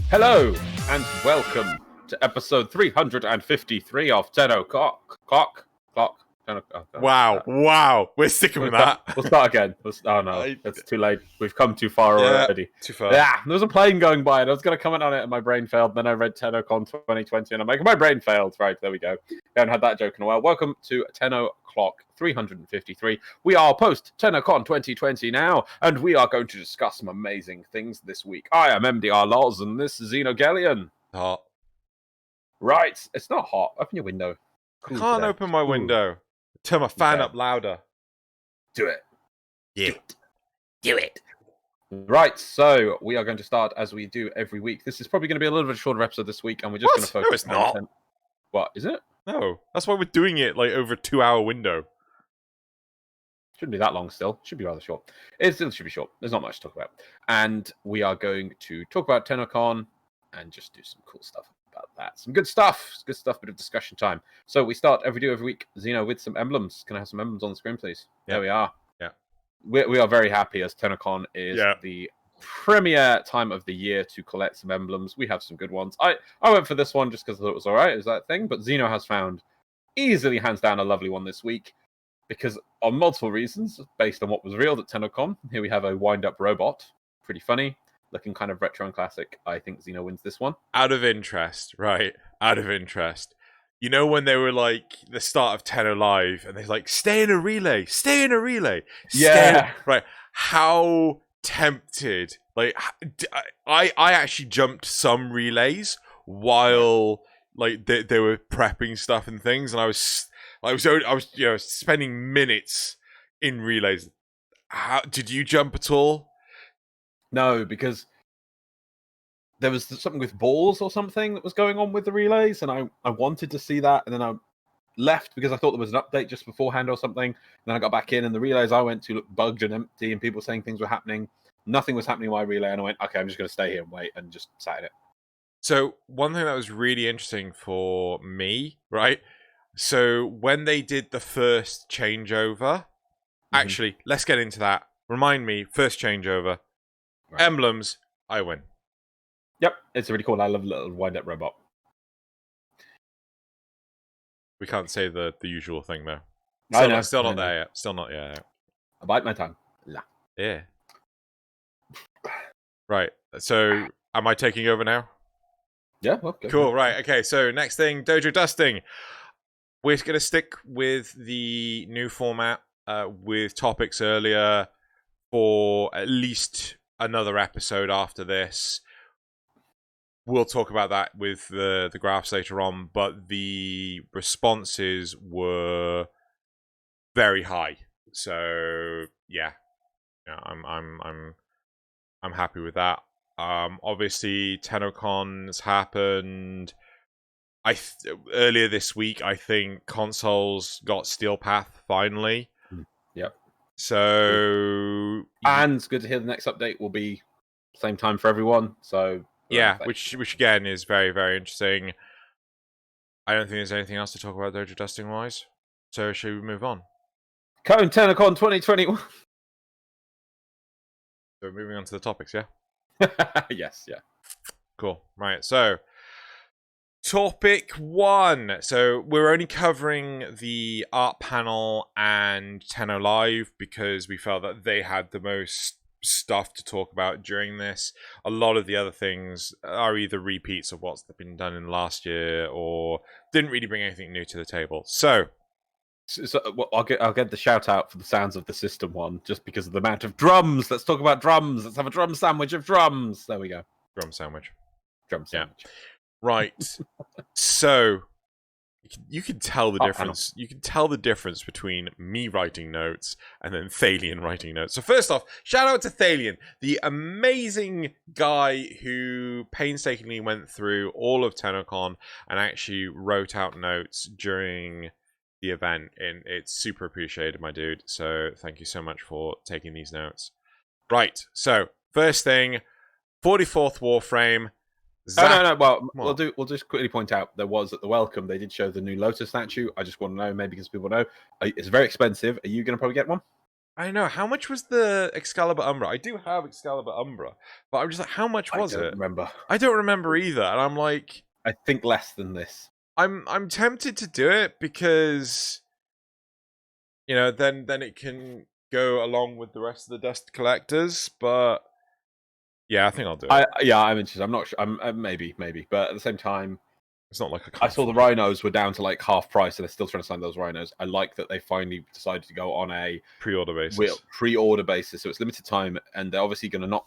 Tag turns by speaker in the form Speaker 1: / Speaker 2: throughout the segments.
Speaker 1: Hello and welcome to episode 353 of 10 o'clock. Clock. 10 o'clock.
Speaker 2: Wow. We're sticking with that.
Speaker 1: We'll start again. Oh no, it's too late. We've come too far already.
Speaker 2: Too far.
Speaker 1: Yeah, there was a plane going by and I was going to comment on it and my brain failed. Then I read TennoCon 2020 and I'm like, my brain failed. Right, there we go. We haven't had that joke in a while. Welcome to 10 o'clock 353. We are post TennoCon 2020 now, and we are going to discuss some amazing things this week. I am MDR Loz and this is Xenogallion.
Speaker 2: Hot.
Speaker 1: Right, it's not hot. Open your window.
Speaker 2: I can't open my window. Turn my fan up louder.
Speaker 1: Do it.
Speaker 2: Yeah.
Speaker 1: Do it. Right, so we are going to start as we do every week. This is probably going to be a little bit shorter episode this week, and we're just going to focus.
Speaker 2: No, it's not.
Speaker 1: What is it?
Speaker 2: No, that's why we're doing it like over a 2-hour window.
Speaker 1: Shouldn't be that long still. Should be rather short. It still should be short. There's not much to talk about. And we are going to talk about TennoCon and just do some cool stuff about that. Some good stuff. Good stuff, bit of discussion time. So we start every week, Xeno, with some emblems. Can I have some emblems on the screen, please?
Speaker 2: Yeah.
Speaker 1: There we are.
Speaker 2: Yeah.
Speaker 1: We are very happy as TennoCon is the premier time of the year to collect some emblems. We have some good ones. I went for this one just because I thought it was alright. It was that thing. But Xeno has found easily, hands down, a lovely one this week. Because on multiple reasons, based on what was revealed at TennoCon, here we have a wind-up robot. Pretty funny, looking kind of retro and classic. I think Xeno wins this one.
Speaker 2: Out of interest, right? Out of interest. You know when they were like the start of Tenno Live, and they're like, stay in a relay.
Speaker 1: Yeah.
Speaker 2: Right. How tempted. Like, I actually jumped some relays while like they were prepping stuff and things, and I was spending minutes in relays. How did you jump at all?
Speaker 1: No, because there was something with balls or something that was going on with the relays, and I wanted to see that, and then I left because I thought there was an update just beforehand or something. And then I got back in, and the relays I went to looked bugged and empty, and people saying things were happening. Nothing was happening in my relay, and I went, okay, I'm just going to stay here and wait, and just sat in it.
Speaker 2: So one thing that was really interesting for me, right? So when they did the first changeover, actually, let's get into that. Remind me, first changeover, right. Emblems, I win.
Speaker 1: Yep, it's really cool. I love a little wind-up robot.
Speaker 2: We can't say the usual thing though. Still not there yet. Still not yet.
Speaker 1: I bite my tongue. La.
Speaker 2: Yeah. Right. So, am I taking over now?
Speaker 1: Yeah. Well,
Speaker 2: cool. Right. Okay. So next thing, dojo dusting. We're going to stick with the new format with topics earlier for at least another episode after this. We'll talk about that with the graphs later on, but the responses were very high. So yeah, I'm happy with that. Obviously, TennoCon's happened. Earlier this week, I think consoles got Steel Path finally.
Speaker 1: Yep.
Speaker 2: So
Speaker 1: and it's good to hear the next update will be same time for everyone. So
Speaker 2: yeah, which again is very, very interesting. I don't think there's anything else to talk about dojo dusting wise. So should we move on?
Speaker 1: Cone TennoCon 2021.
Speaker 2: So moving on to the topics, yeah?
Speaker 1: Yes, yeah.
Speaker 2: Cool. Right, so topic 1. So we're only covering the art panel and Tenno Live because we felt that they had the most stuff to talk about during this. A lot of the other things are either repeats of what's been done in the last year or didn't really bring anything new to the table. So
Speaker 1: well, I'll get the shout out for the sounds of the system one just because of the amount of drums. Let's talk about drums. Let's have a drum sandwich of drums. There we go.
Speaker 2: Drum sandwich.
Speaker 1: Yeah.
Speaker 2: Right. So you can tell the difference. You can tell the difference between me writing notes and then Thalion writing notes. So first off, shout out to Thalion, the amazing guy who painstakingly went through all of TennoCon and actually wrote out notes during the event, and it's super appreciated, my dude. So thank you so much for taking these notes. Right. So first thing, 44th Warframe.
Speaker 1: No. Well, we'll just quickly point out there was at the welcome they did show the new Lotus statue. I just want to know, maybe because people know, it's very expensive. Are you going to probably get one?
Speaker 2: I know. How much was the Excalibur Umbra? I do have Excalibur Umbra, but I'm just like, how much was
Speaker 1: I don't
Speaker 2: it?
Speaker 1: remember.
Speaker 2: I don't remember either, and I'm like,
Speaker 1: I think less than this.
Speaker 2: I'm tempted to do it because, you know, then it can go along with the rest of the Dust Collectors, but yeah, I think I'll do it.
Speaker 1: I'm interested. I'm not sure. Maybe, but at the same time,
Speaker 2: It's not like
Speaker 1: I saw the rhinos were down to like half price, and they're still trying to sign those rhinos. I like that they finally decided to go on a
Speaker 2: pre-order basis.
Speaker 1: So it's limited time, and they're obviously going to not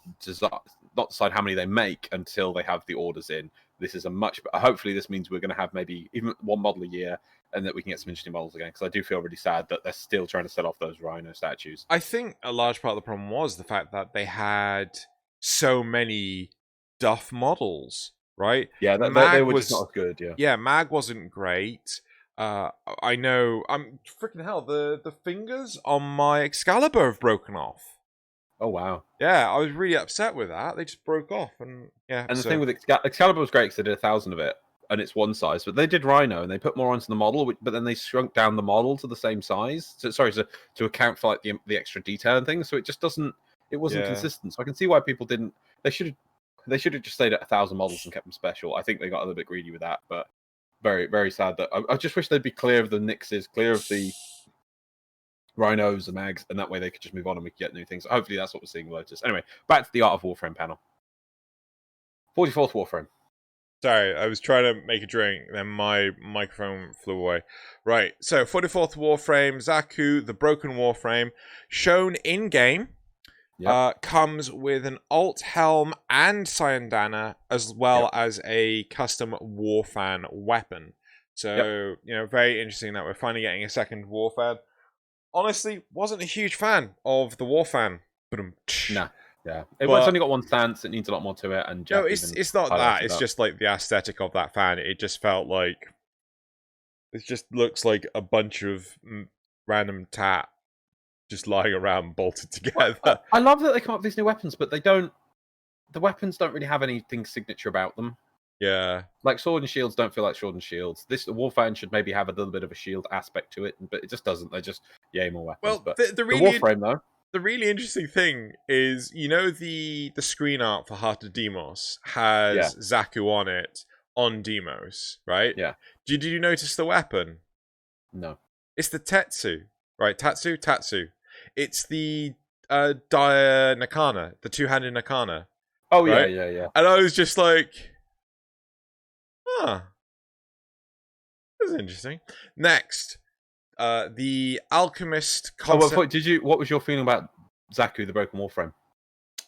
Speaker 1: decide how many they make until they have the orders in. This is a much. Hopefully, this means we're going to have maybe even one model a year, and that we can get some interesting models again. Because I do feel really sad that they're still trying to sell off those rhino statues.
Speaker 2: I think a large part of the problem was the fact that they had so many Duff models, right?
Speaker 1: Yeah, they were just not as good.
Speaker 2: Yeah, Mag wasn't great. I know. I'm freaking hell. The fingers on my Excalibur have broken off.
Speaker 1: Oh wow.
Speaker 2: Yeah, I was really upset with that. They just broke off, and yeah.
Speaker 1: And the thing with Excalibur was great because they did 1,000 of it, and it's one size. But they did Rhino, and they put more onto the model, but then they shrunk down the model to the same size. To account for like the extra detail and things. So it just doesn't. It wasn't consistent. So I can see why people didn't. They should have just stayed at 1,000 models and kept them special. I think they got a little bit greedy with that, but very, very sad that I just wish they'd be clear of the Nixes, clear of the Rhinos and Mags, and that way they could just move on and we could get new things. Hopefully that's what we're seeing with Lotus. Anyway, back to the Art of Warframe panel. 44th Warframe.
Speaker 2: Sorry, I was trying to make a drink, then my microphone flew away. Right, so 44th Warframe, Zaku, the Broken Warframe, shown in-game, comes with an alt helm and Syandana, as well as a custom Warfan weapon. So, you know, very interesting that we're finally getting a second Warfan. Honestly, wasn't a huge fan of the Warfan.
Speaker 1: Nah. Yeah, it's only got one stance. It needs a lot more to it. And Jeff
Speaker 2: it's not that. It's just like the aesthetic of that fan. It just felt like it just looks like a bunch of random tat just lying around bolted together.
Speaker 1: Well, I love that they come up with these new weapons, but they don't. The weapons don't really have anything signature about them.
Speaker 2: Yeah,
Speaker 1: like sword and shields don't feel like sword and shields. This Warfan should maybe have a little bit of a shield aspect to it, but it just doesn't. They're just more weapons.
Speaker 2: Well,
Speaker 1: but
Speaker 2: the
Speaker 1: Warframe though.
Speaker 2: The really interesting thing is, you know, the screen art for Heart of Deimos has Zaku on it on Deimos, right?
Speaker 1: Yeah.
Speaker 2: Did you notice the weapon?
Speaker 1: No.
Speaker 2: It's the Tetsu, right? Tatsu. It's the Dire Nakana, the two-handed Nakana.
Speaker 1: Oh
Speaker 2: right?
Speaker 1: yeah.
Speaker 2: And I was just like, huh, that's interesting. Next. The Alchemist concept.
Speaker 1: What was your feeling about Zaku, the Broken Warframe?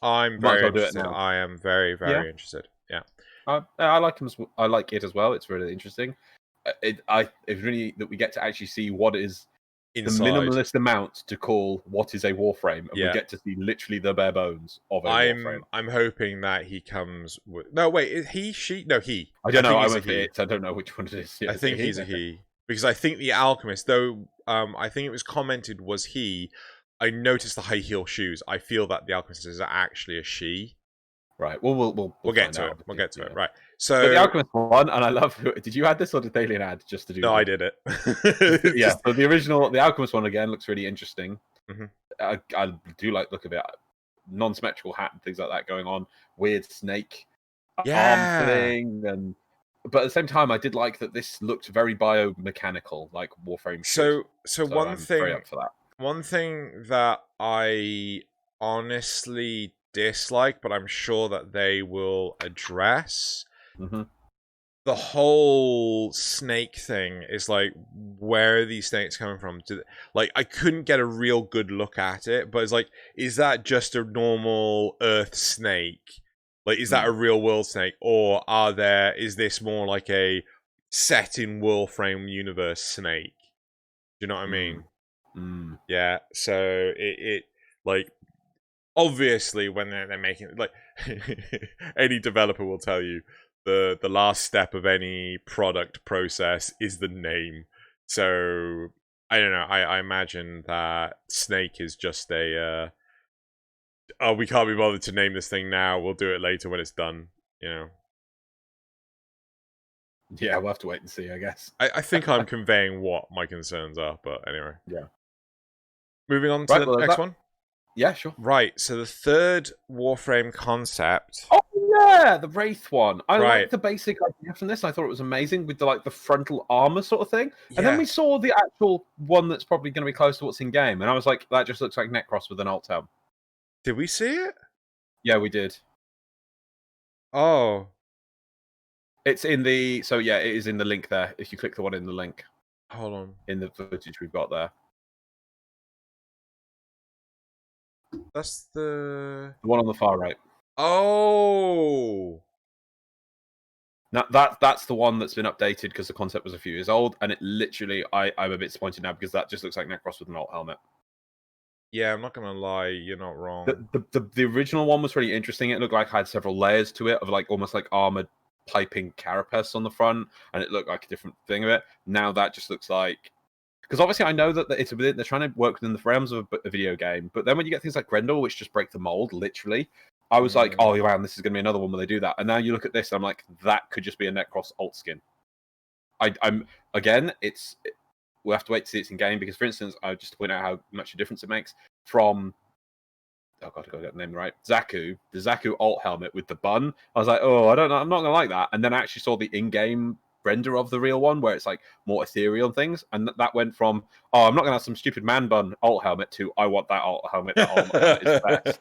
Speaker 2: I'm very interested. I am very, very interested. Yeah.
Speaker 1: I like him. I like it as well. It's really interesting. It's really that we get to actually see what is inside. The minimalist amount to call what is a Warframe, and we get to see literally the bare bones of a Warframe.
Speaker 2: I'm hoping that he comes with. No, wait, is he? She? No, he.
Speaker 1: I don't know. I don't know which one it is.
Speaker 2: I think he's a he. Because I think the Alchemist, though, I think it was commented was he. I noticed the high heel shoes. I feel that the Alchemist is actually a she.
Speaker 1: Right. Well, we'll
Speaker 2: get to it. We'll get to it. Right. So
Speaker 1: the Alchemist won, and I love. Did you add this or did Thalian add just to do?
Speaker 2: No, I did it.
Speaker 1: Yeah. So the Alchemist one again looks really interesting.
Speaker 2: Mm-hmm.
Speaker 1: I do like the look of it. Non-symmetrical hat and things like that going on. Weird snake arm thing and. But at the same time, I did like that this looked very biomechanical, like Warframe.
Speaker 2: So one thing,
Speaker 1: very up for that.
Speaker 2: One thing that I honestly dislike, but I'm sure that they will address, the whole snake thing is like, where are these snakes coming from? I couldn't get a real good look at it, but it's like, is that just a normal Earth snake? Like, is that a real world snake, or is this more like a set in Warframe universe snake? Do you know what I mean? Yeah. So it like, obviously when they're making like any developer will tell you the last step of any product process is the name. So I don't know. I imagine that snake is just a. Oh, we can't be bothered to name this thing now. We'll do it later when it's done, you know.
Speaker 1: Yeah, we'll have to wait and see, I guess.
Speaker 2: I think I'm conveying what my concerns are, but anyway.
Speaker 1: Yeah.
Speaker 2: Moving on to the next one.
Speaker 1: Yeah, sure.
Speaker 2: Right, so the third Warframe concept.
Speaker 1: Oh yeah, the Wraith one. I like the basic idea from this. I thought it was amazing with the frontal armor sort of thing. Yeah. And then we saw the actual one that's probably going to be close to what's in game, and I was like, that just looks like Necros with an alt helm.
Speaker 2: Did we see it?
Speaker 1: Yeah, we did.
Speaker 2: Oh.
Speaker 1: It's in the it is in the link there. If you click the one in the link.
Speaker 2: Hold on.
Speaker 1: In the footage we've got there.
Speaker 2: That's the
Speaker 1: one on the far right.
Speaker 2: Oh.
Speaker 1: Now that's the one that's been updated because the concept was a few years old, and it literally I'm a bit disappointed now because that just looks like Necros with an alt helmet.
Speaker 2: Yeah, I'm not gonna lie, you're not wrong.
Speaker 1: The original one was really interesting. It looked like it had several layers to it of almost like armored piping carapace on the front, and it looked like a different thing of it. Now that just looks like, because obviously I know that they're trying to work within the realms of a video game, but then when you get things like Grendel, which just break the mold, literally, I was like, oh wow, this is going to be another one where they do that. And now you look at this, and I'm like, that could just be a Necros alt skin. I'm again, we'll have to wait to see it's in game because, for instance, just to point out how much a difference it makes from. Oh god, I gotta get the name right. Zaku, the Zaku alt helmet with the bun. I was like, oh, I don't know, I'm not gonna like that. And then I actually saw the in-game render of the real one where it's like more ethereal and things, and that went from, oh, I'm not gonna have some stupid man bun alt helmet to I want that alt helmet. That alt helmet is best.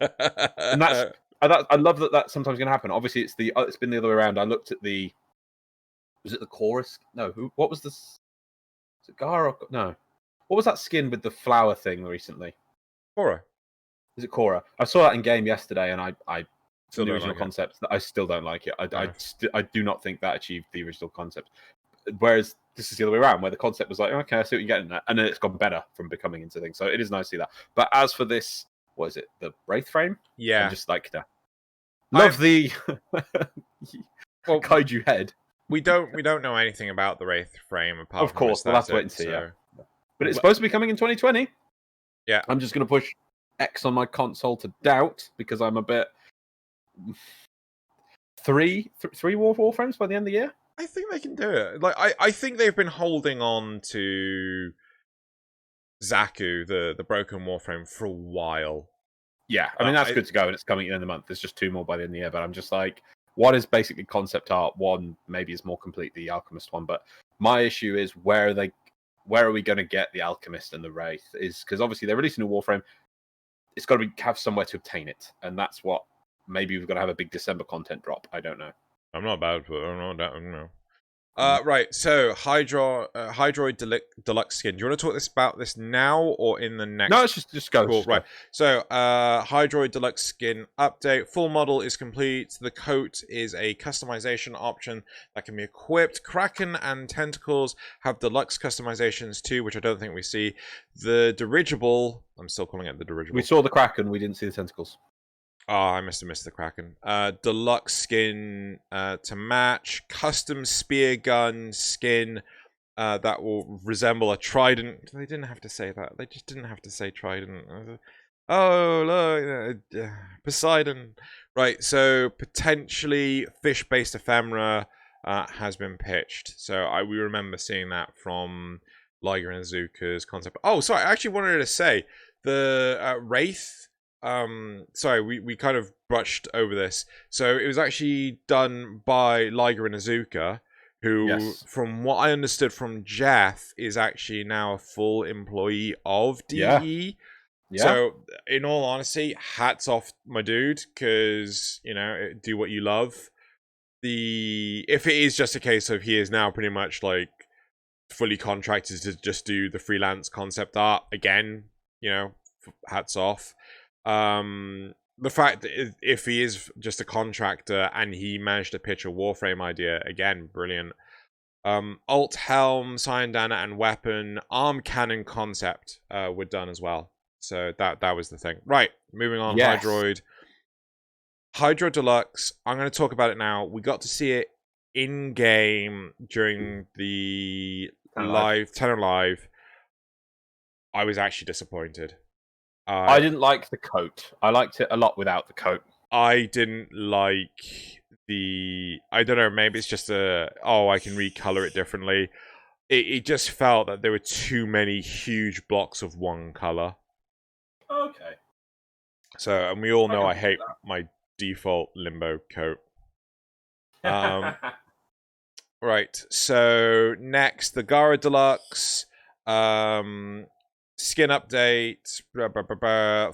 Speaker 1: And I love that that's sometimes gonna happen. Obviously, it's been the other way around. I looked at was it the chorus? No, what was this? Is it Gara? No, what was that skin with the flower thing recently?
Speaker 2: Korra.
Speaker 1: Is it Korra? I saw that in game yesterday, and I still the original concept. I still don't like it. I do not think that achieved the original concept. Whereas this is the other way around, where the concept was like, okay, I see what you're getting at, and then it's gone better from becoming into things. So it is nice to see that. But as for this, what is it? The Wraith frame?
Speaker 2: Yeah,
Speaker 1: I'm just like, love the kaiju head.
Speaker 2: We don't know anything about the Wraith frame apart.
Speaker 1: Of course, we'll have to wait and see. So. Yeah, but it's supposed to be coming in 2020.
Speaker 2: Yeah,
Speaker 1: I'm just going to push X on my console to doubt because I'm a bit three Warframes by the end of the year.
Speaker 2: I think they can do it. I think they've been holding on to Zaku, the broken Warframe, for a while.
Speaker 1: Yeah, I mean that's good to go, and it's coming in the month. There's just 2 more by the end of the year, but I'm just like, one is basically concept art. One maybe is more complete, the Alchemist one. But my issue is where are we going to get the Alchemist and the Wraith? Is because obviously they're releasing a Warframe. It's got to have somewhere to obtain it, and that's what maybe we're going to have a big December content drop. I don't know.
Speaker 2: I'm not bad, but I don't know. Right, so Hydroid Deluxe skin. Do you want to talk about this now or in the next?
Speaker 1: No, it's just go.
Speaker 2: Cool, right. So Hydroid Deluxe skin update. Full model is complete. The coat is a customization option that can be equipped. Kraken and Tentacles have deluxe customizations too, which I don't think we see. The dirigible, I'm still calling it the dirigible.
Speaker 1: We saw the Kraken, we didn't see the Tentacles.
Speaker 2: Oh, I must have missed the Kraken. Deluxe skin to match. Custom spear gun skin that will resemble a trident. They didn't have to say that. They just didn't have to say trident. Oh, look. Poseidon. Right, so potentially fish-based ephemera has been pitched. So we remember seeing that from Liger and Azuka's concept. Oh, sorry. I actually wanted to say the Wraith... sorry, we kind of brushed over this. So it was actually done by Liger and Azuka, who, from what I understood from Jeff, is actually now a full employee of DE. Yeah. So, in all honesty, hats off, my dude, because, do what you love. If it is just a case of he is now pretty much, fully contracted to just do the freelance concept art, again, hats off. The fact that if he is just a contractor and he managed to pitch a Warframe idea, again, brilliant. Alt Helm, Syandana, and Weapon, Arm Cannon concept were done as well. So that was the thing. Right, moving on. Yes. Hydroid Deluxe, I'm going to talk about it now. We got to see it in-game during the Tenor Live. I was actually disappointed.
Speaker 1: I didn't like the coat. I liked it a lot without the coat.
Speaker 2: I didn't like I don't know, maybe it's just I can recolor it differently. It just felt that there were too many huge blocks of one color.
Speaker 1: Okay.
Speaker 2: So, and we all know I hate
Speaker 1: that.
Speaker 2: my default Limbo coat. Right, so next, the Gara Deluxe, skin update,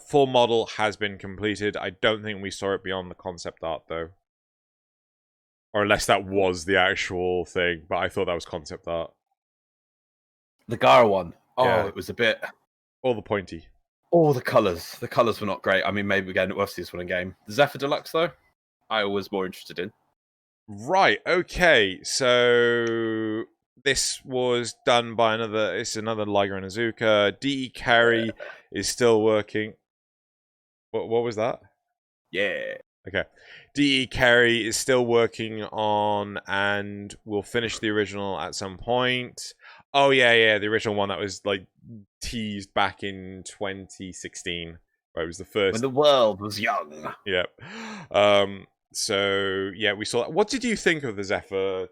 Speaker 2: full model has been completed. I don't think we saw it beyond the concept art, though. Or unless that was the actual thing, but I thought that was concept art.
Speaker 1: The Gara one. Oh,
Speaker 2: Yeah.
Speaker 1: it was a bit...
Speaker 2: All the pointy.
Speaker 1: Oh, the colours. The colours were not great. I mean, maybe again, we'll see this one in game. The Zephyr Deluxe, though, I was more interested in.
Speaker 2: Right, okay, so this was done by another Liger and Azuka. DE Carry is still working. What was that?
Speaker 1: Yeah.
Speaker 2: Okay. DE Carry is still working on, and we'll finish the original at some point. Oh, yeah, the original one that was, like, teased back in 2016. Right, it was the first...
Speaker 1: When the world was young.
Speaker 2: Yep. So, yeah, we saw that. What did you think of the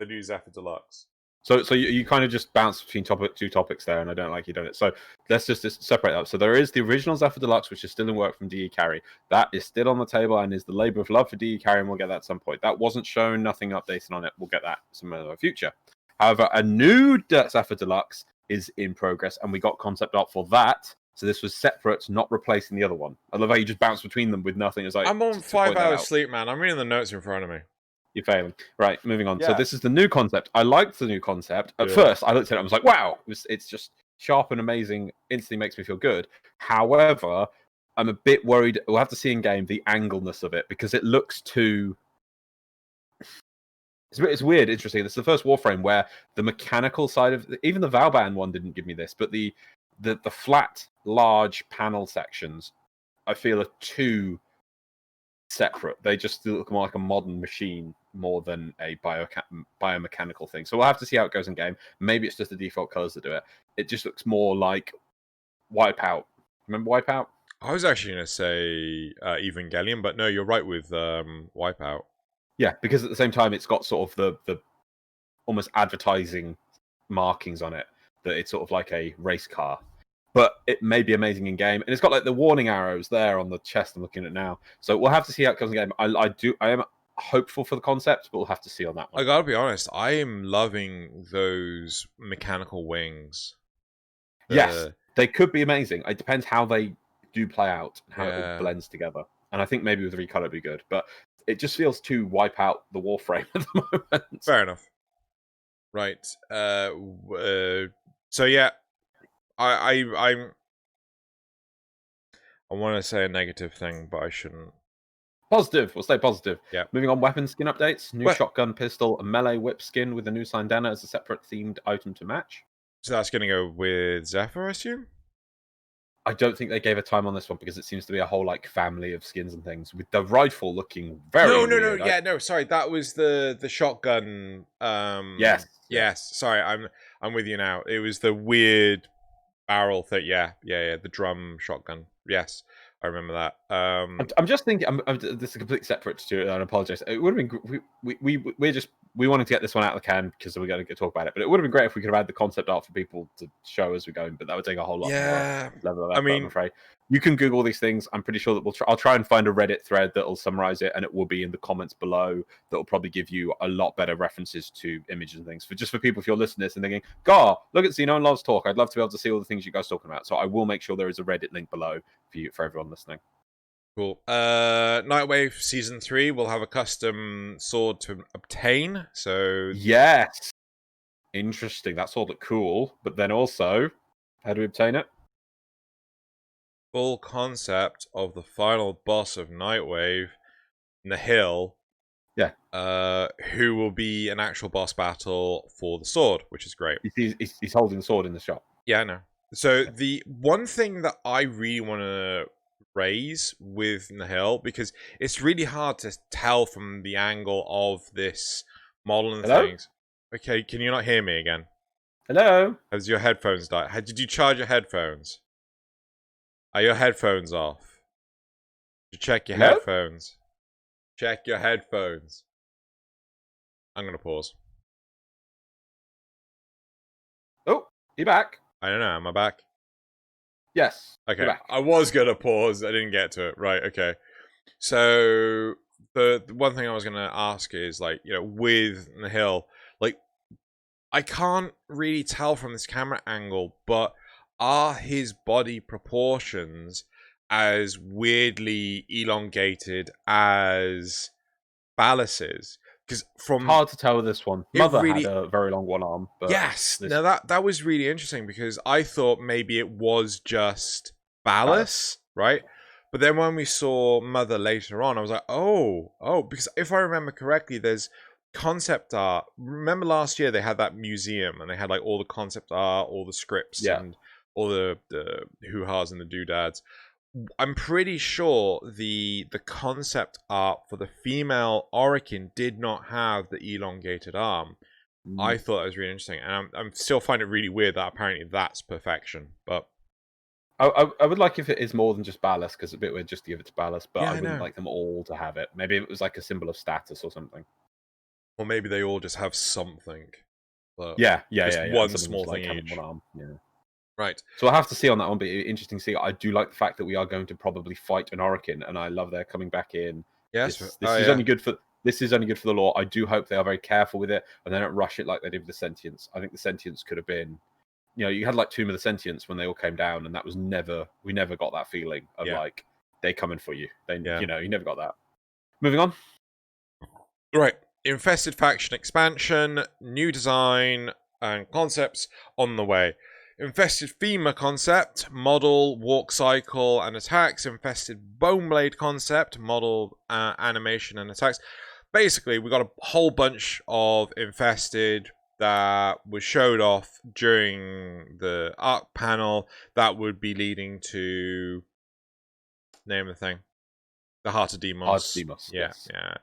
Speaker 2: new Zephyr Deluxe?
Speaker 1: So you kind of just bounce between two topics there, and I don't like you doing it. So let's just separate that up. So there is the original Zephyr Deluxe, which is still in work from DE Carry. That is still on the table and is the labor of love for DE Carry, and we'll get that at some point. That wasn't shown, nothing updated on it. We'll get that some in the future. However, a new Zephyr Deluxe is in progress, and we got concept art for that. So this was separate, not replacing the other one. I love how you just bounce between them with nothing. It's like
Speaker 2: I'm on 5 hours sleep, man. I'm reading the notes in front of me.
Speaker 1: You're failing. Right, moving on.
Speaker 2: Yeah.
Speaker 1: So this is the new concept. I liked the new concept. At first, I looked at it and I was like, wow, it's just sharp and amazing. Instantly makes me feel good. However, I'm a bit worried. We'll have to see in game the angleness of it because it looks too... It's weird, interesting. This is the first Warframe where the mechanical side of... Even the Valban one didn't give me this, but the flat, large panel sections, I feel, are too separate. They just look more like a modern machine more than a biomechanical thing. So we'll have to see how it goes in game. Maybe it's just the default colors that do it. It just looks more like Wipeout. Remember Wipeout?
Speaker 2: I was actually going to say Evangelion, but no, you're right with Wipeout.
Speaker 1: Yeah, because at the same time, it's got sort of the almost advertising markings on it that it's sort of like a race car. But it may be amazing in game, and it's got like the warning arrows there on the chest. I'm looking at now, so we'll have to see how it comes in game. I am hopeful for the concept, but we'll have to see on that one.
Speaker 2: I gotta be honest, I am loving those mechanical wings.
Speaker 1: Yes, they could be amazing. It depends how they do play out and how it all blends together. And I think maybe with recolor it'd be good, but it just feels to wipe out the Warframe at the moment.
Speaker 2: Fair enough. Right. So yeah, I want to say a negative thing, but I shouldn't.
Speaker 1: Positive. We'll stay positive.
Speaker 2: Yeah.
Speaker 1: Moving on, weapon skin updates. New shotgun, pistol, and melee whip skin with a new Sindana as a separate themed item to match.
Speaker 2: So that's going to go with Zephyr, I assume?
Speaker 1: I don't think they gave a time on this one because it seems to be a whole like family of skins and things. With the rifle looking very weird.
Speaker 2: No, sorry, that was the shotgun. Yes. Sorry, I'm with you now. It was the weird barrel thing. Yeah, the drum shotgun. Yes, I remember that.
Speaker 1: I'm just thinking. This is completely separate to it. And I apologize. It would have been. We wanted to get this one out of the can because we're going to talk about it. But it would have been great if we could have had the concept art for people to show as we're going. But that would take a whole lot more level of effort, I'm afraid. You can Google these things. I'm pretty sure that I'll try and find a Reddit thread that'll summarize it, and it will be in the comments below. That will probably give you a lot better references to images and things. For people, if you're listening to this and thinking, "God, look at Xeno and Love's talk," I'd love to be able to see all the things you guys are talking about. So I will make sure there is a Reddit link below for everyone listening.
Speaker 2: Cool. Nightwave Season 3 will have a custom sword to obtain, so...
Speaker 1: Yes! Interesting. That sword looked cool, but then also, how do we obtain it?
Speaker 2: Full concept of the final boss of Nightwave, Nihil.
Speaker 1: Yeah.
Speaker 2: Who will be an actual boss battle for the sword, which is great.
Speaker 1: He's holding the sword in the shop.
Speaker 2: Yeah, I know. So the one thing that I really want to raise with Nihil, because it's really hard to tell from the angle of this model and things. Okay, can you not hear me again?
Speaker 1: Hello?
Speaker 2: Has your headphones died? Did you charge your headphones? Are your headphones off? Did you check your headphones? Check your headphones. I'm gonna pause.
Speaker 1: Oh, you back?
Speaker 2: I don't know, am I back?
Speaker 1: Yes.
Speaker 2: Okay. I was gonna pause. I didn't get to it. Right. Okay. So the one thing I was gonna ask is, like, with Nihil, like, I can't really tell from this camera angle, but are his body proportions as weirdly elongated as Ballas's? Because from
Speaker 1: hard to tell with this one. Mother
Speaker 2: really
Speaker 1: had a very long one arm, but
Speaker 2: yes. Now that was really interesting, because I thought maybe it was just Ballas, right? But then when we saw Mother later on, I was like, oh, because if I remember correctly, there's concept art. Remember last year they had that museum and they had like all the concept art, all the scripts, and all the hoo-has and the doodads. I'm pretty sure the concept art for the female Orokin did not have the elongated arm. I thought that was really interesting, and I'm still find it really weird that apparently that's perfection. But
Speaker 1: I would like if it is more than just Ballas, because it's a bit weird just to give it to Ballas, but
Speaker 2: Yeah,
Speaker 1: I
Speaker 2: I
Speaker 1: wouldn't
Speaker 2: know.
Speaker 1: like them all to have it. Maybe it was like a symbol of status or something.
Speaker 2: or maybe they all just have something. But
Speaker 1: Yeah.
Speaker 2: one
Speaker 1: And
Speaker 2: small
Speaker 1: like
Speaker 2: thing
Speaker 1: having
Speaker 2: each.
Speaker 1: one arm. Yeah.
Speaker 2: Right.
Speaker 1: So I'll have to see on that one, but interesting to see. I do like the fact that we are going to probably fight an Orokin, and I love their coming back in.
Speaker 2: Yes.
Speaker 1: This is only good for the lore. I do hope they are very careful with it and they don't rush it like they did with the Sentience. I think the Sentience could have been, you had like Tomb of the Sentience when they all came down, and that was we never got that feeling of like they coming for you. They, you never got that. Moving on.
Speaker 2: Right. Infested faction expansion, new design and concepts on the way. Infested femur concept, model, walk cycle, and attacks. Infested Boneblade concept, model, animation, and attacks. Basically, we got a whole bunch of infested that was showed off during the arc panel that would be leading to name the thing, the Heart of Demos.
Speaker 1: Heart of Demos.
Speaker 2: Yeah.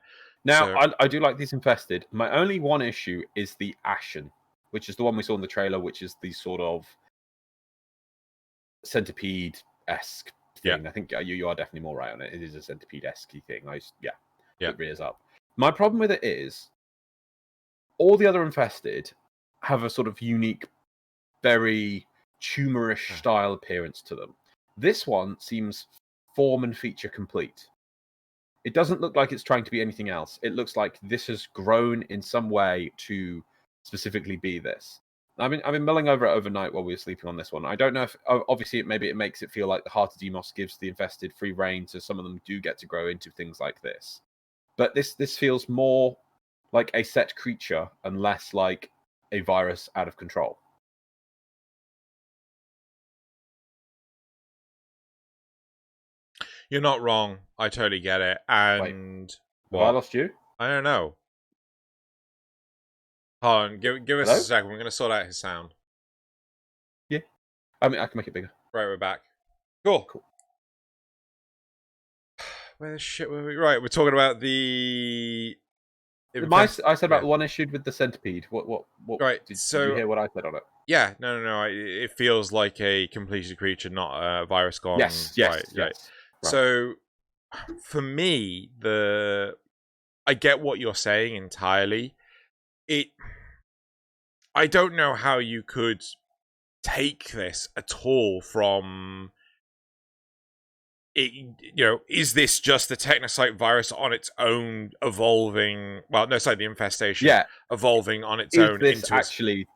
Speaker 1: Now, I do like these infested. My only one issue is the Ashen, which is the one we saw in the trailer, which is the sort of centipede-esque thing. I think you are definitely more right on it. It is a centipede-esque thing. It rears up. My problem with it is all the other infested have a sort of unique, very tumorish style appearance to them. This one seems form and feature complete. It doesn't look like it's trying to be anything else. It looks like this has grown in some way to specifically be this. I've been mulling over it overnight while we were sleeping on this one. I don't know if obviously it makes it feel like the Heart of Demos gives the infested free reign, so some of them do get to grow into things like this. But this feels more like a set creature and less like a virus out of control.
Speaker 2: You're not wrong. I totally get it. And
Speaker 1: Wait, have I lost you?
Speaker 2: I don't know. Hold on, give us a second. We're going to sort out his sound.
Speaker 1: Yeah. I mean, I can make it bigger.
Speaker 2: Right, we're back. Cool. Where the shit were we? Right, we're talking about the...
Speaker 1: I said about the one issued with the centipede. What
Speaker 2: right,
Speaker 1: did you hear what I said on it?
Speaker 2: Yeah, no. It feels like a completed creature, not a virus gone.
Speaker 1: Yes.
Speaker 2: Right. So, for me, I get what you're saying entirely. I don't know how you could take this at all from it. Is this just the Technocyte virus on its own evolving? Well, no, sorry, the infestation.
Speaker 1: Yeah,
Speaker 2: evolving on its own
Speaker 1: into actually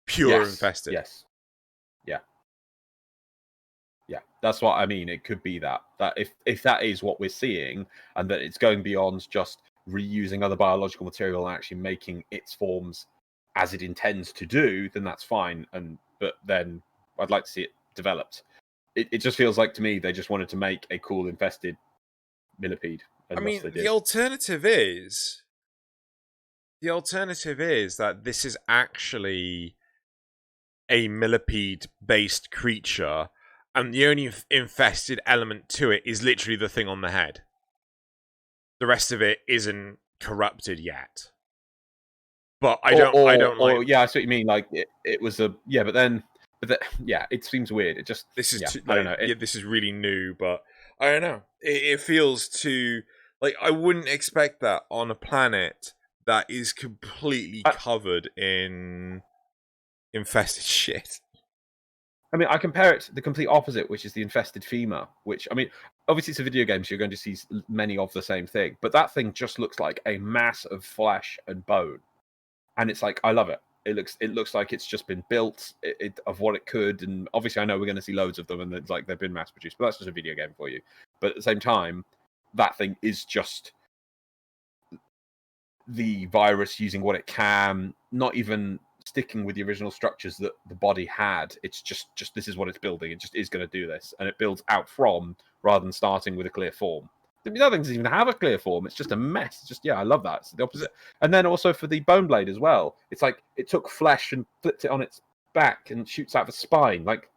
Speaker 2: pure infested.
Speaker 1: Yes. Yeah, that's what I mean. It could be that if that is what we're seeing, and that it's going beyond just reusing other biological material and actually making its forms as it intends to do, then that's fine. But then I'd like to see it developed. It just feels like to me they just wanted to make a cool infested millipede.
Speaker 2: I mean, the alternative is that this is actually a millipede-based creature, and the only infested element to it is literally the thing on the head. The rest of it isn't corrupted yet. But I don't like.
Speaker 1: Yeah, I see what you mean. Like it was a it seems weird. It just
Speaker 2: I don't know. This is really new, but I don't know. It feels too like I wouldn't expect that on a planet that is completely covered in infested shit.
Speaker 1: I mean, I compare it to the complete opposite, which is the infested femur. Which, I mean, obviously it's a video game, so you're going to see many of the same thing. But that thing just looks like a mass of flesh and bone, and it's like I love it. It looks like it's just been built of what it could, and obviously I know we're going to see loads of them, and it's like they've been mass produced. But that's just a video game for you. But at the same time, that thing is just the virus using what it can, not even sticking with the original structures that the body had. It's just this is what it's building. It just is going to do this, and it builds out from rather than starting with a clear form. The other thing doesn't even have a clear form. It's just a mess. It's just I love that. It's the opposite. And then also for the bone blade as well. It's like it took flesh and flipped it on its back and shoots out the spine. Like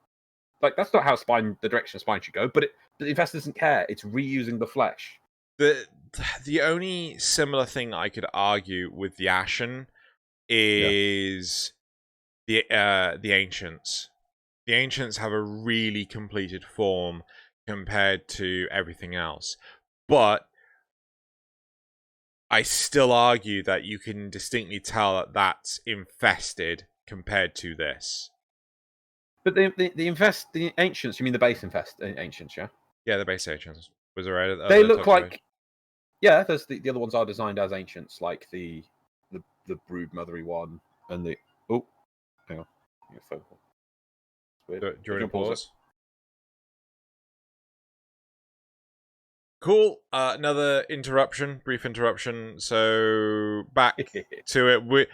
Speaker 1: that's not how the direction of spine should go. But the Infestor doesn't care. It's reusing the flesh.
Speaker 2: The only similar thing I could argue with the Ashen is the Ancients. The Ancients have a really completed form compared to everything else. But I still argue that you can distinctly tell that that's infested compared to this.
Speaker 1: But the Ancients, you mean the base Ancients, yeah?
Speaker 2: Yeah, the base Ancients. Was there a,
Speaker 1: they look like... Yeah, there's the other ones are designed as Ancients, like the Brood Mothery one and the... Oh, hang on. Your phone call. It's weird.
Speaker 2: Do you want to pause? Cool. Another brief interruption. So back to it. We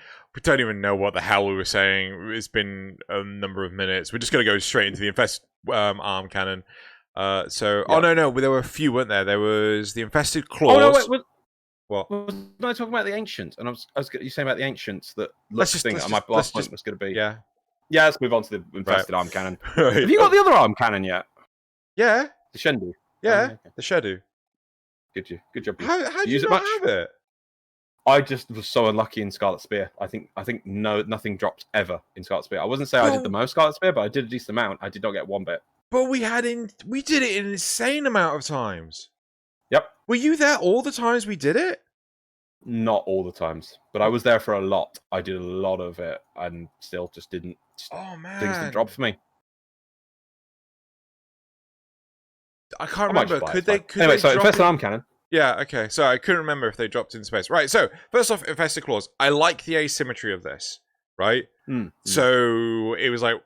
Speaker 2: don't even know what the hell we were saying. It's been a number of minutes. We're just going to go straight into the Infested Arm Cannon. Oh no, there were a few, weren't there? There was the Infested Claws.
Speaker 1: Oh no, wait,
Speaker 2: what?
Speaker 1: Wasn't I talking about the Ancients? And I was you saying about the Ancients that my last point was going to be.
Speaker 2: Yeah.
Speaker 1: Yeah, let's move on to the Infested Arm Cannon.
Speaker 2: Right.
Speaker 1: Have you got the other arm cannon yet?
Speaker 2: Yeah.
Speaker 1: The Shendu.
Speaker 2: Yeah, okay. The Shedu.
Speaker 1: Good job.
Speaker 2: How do you not have it?
Speaker 1: I just was so unlucky in Scarlet Spear. I think nothing dropped ever in Scarlet Spear. I wasn't saying I did the most Scarlet Spear, but I did a decent amount. I did not get one bit.
Speaker 2: But we did it an insane amount of times.
Speaker 1: Yep.
Speaker 2: Were you there all the times we did it?
Speaker 1: Not all the times, but I was there for a lot. I did a lot of it, and still just didn't.
Speaker 2: Oh man,
Speaker 1: things didn't drop for me.
Speaker 2: I can't remember. Could they
Speaker 1: Infested Arm Cannon.
Speaker 2: Yeah, okay. So I couldn't remember if they dropped in space. Right, so first off, Infested Claws. I like the asymmetry of this, right? So it was like,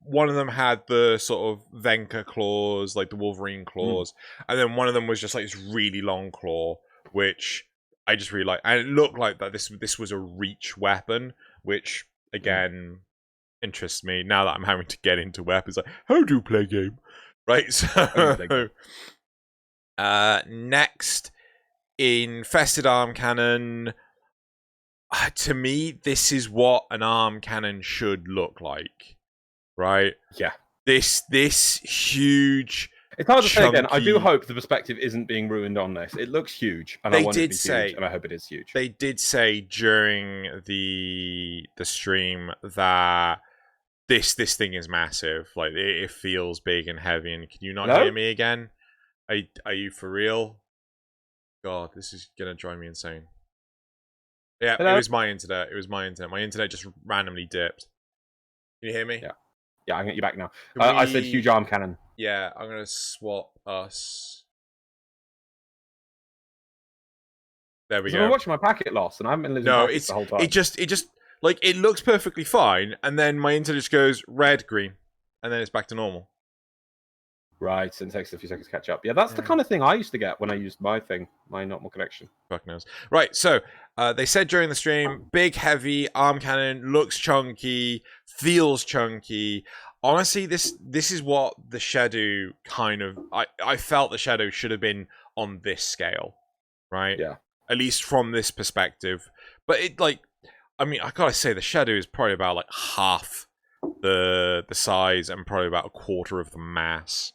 Speaker 2: one of them had the sort of Venka claws, like the Wolverine claws, and then one of them was just like this really long claw, which I just really like. And it looked like that this was a reach weapon, which, again, interests me. Now that I'm having to get into weapons, like, how do you play a game? Right, so... next, Infested Arm Cannon. To me, this is what an arm cannon should look like, right?
Speaker 1: Yeah.
Speaker 2: This huge.
Speaker 1: It's hard to say again. I do hope the perspective isn't being ruined on this. It looks huge, and I want it to be huge, and I hope it is huge.
Speaker 2: They did say during the stream that this thing is massive. Like it feels big and heavy. And can you not hear me again? Are you for real? God, this is gonna drive me insane. Yeah, Hello? It was my internet. My internet just randomly dipped. Can you hear me?
Speaker 1: Yeah, I can get you back now. I said huge arm cannon.
Speaker 2: Yeah, I'm gonna swap us. There we go.
Speaker 1: I'm watching my packet loss, and I haven't been losing packets the whole time.
Speaker 2: It just like it looks perfectly fine, and then my internet just goes red, green, and then it's back to normal.
Speaker 1: Right, and it takes a few seconds to catch up. Yeah, that's the kind of thing I used to get when I used my normal connection.
Speaker 2: Fuck knows. Right, so they said during the stream, big, heavy arm cannon, looks chunky, feels chunky. Honestly, this is what the Shadow kind of... I felt the Shadow should have been on this scale, right?
Speaker 1: Yeah.
Speaker 2: At least from this perspective. But it, like... I mean, I gotta say, the Shadow is probably about, like, half the size and probably about a quarter of the mass.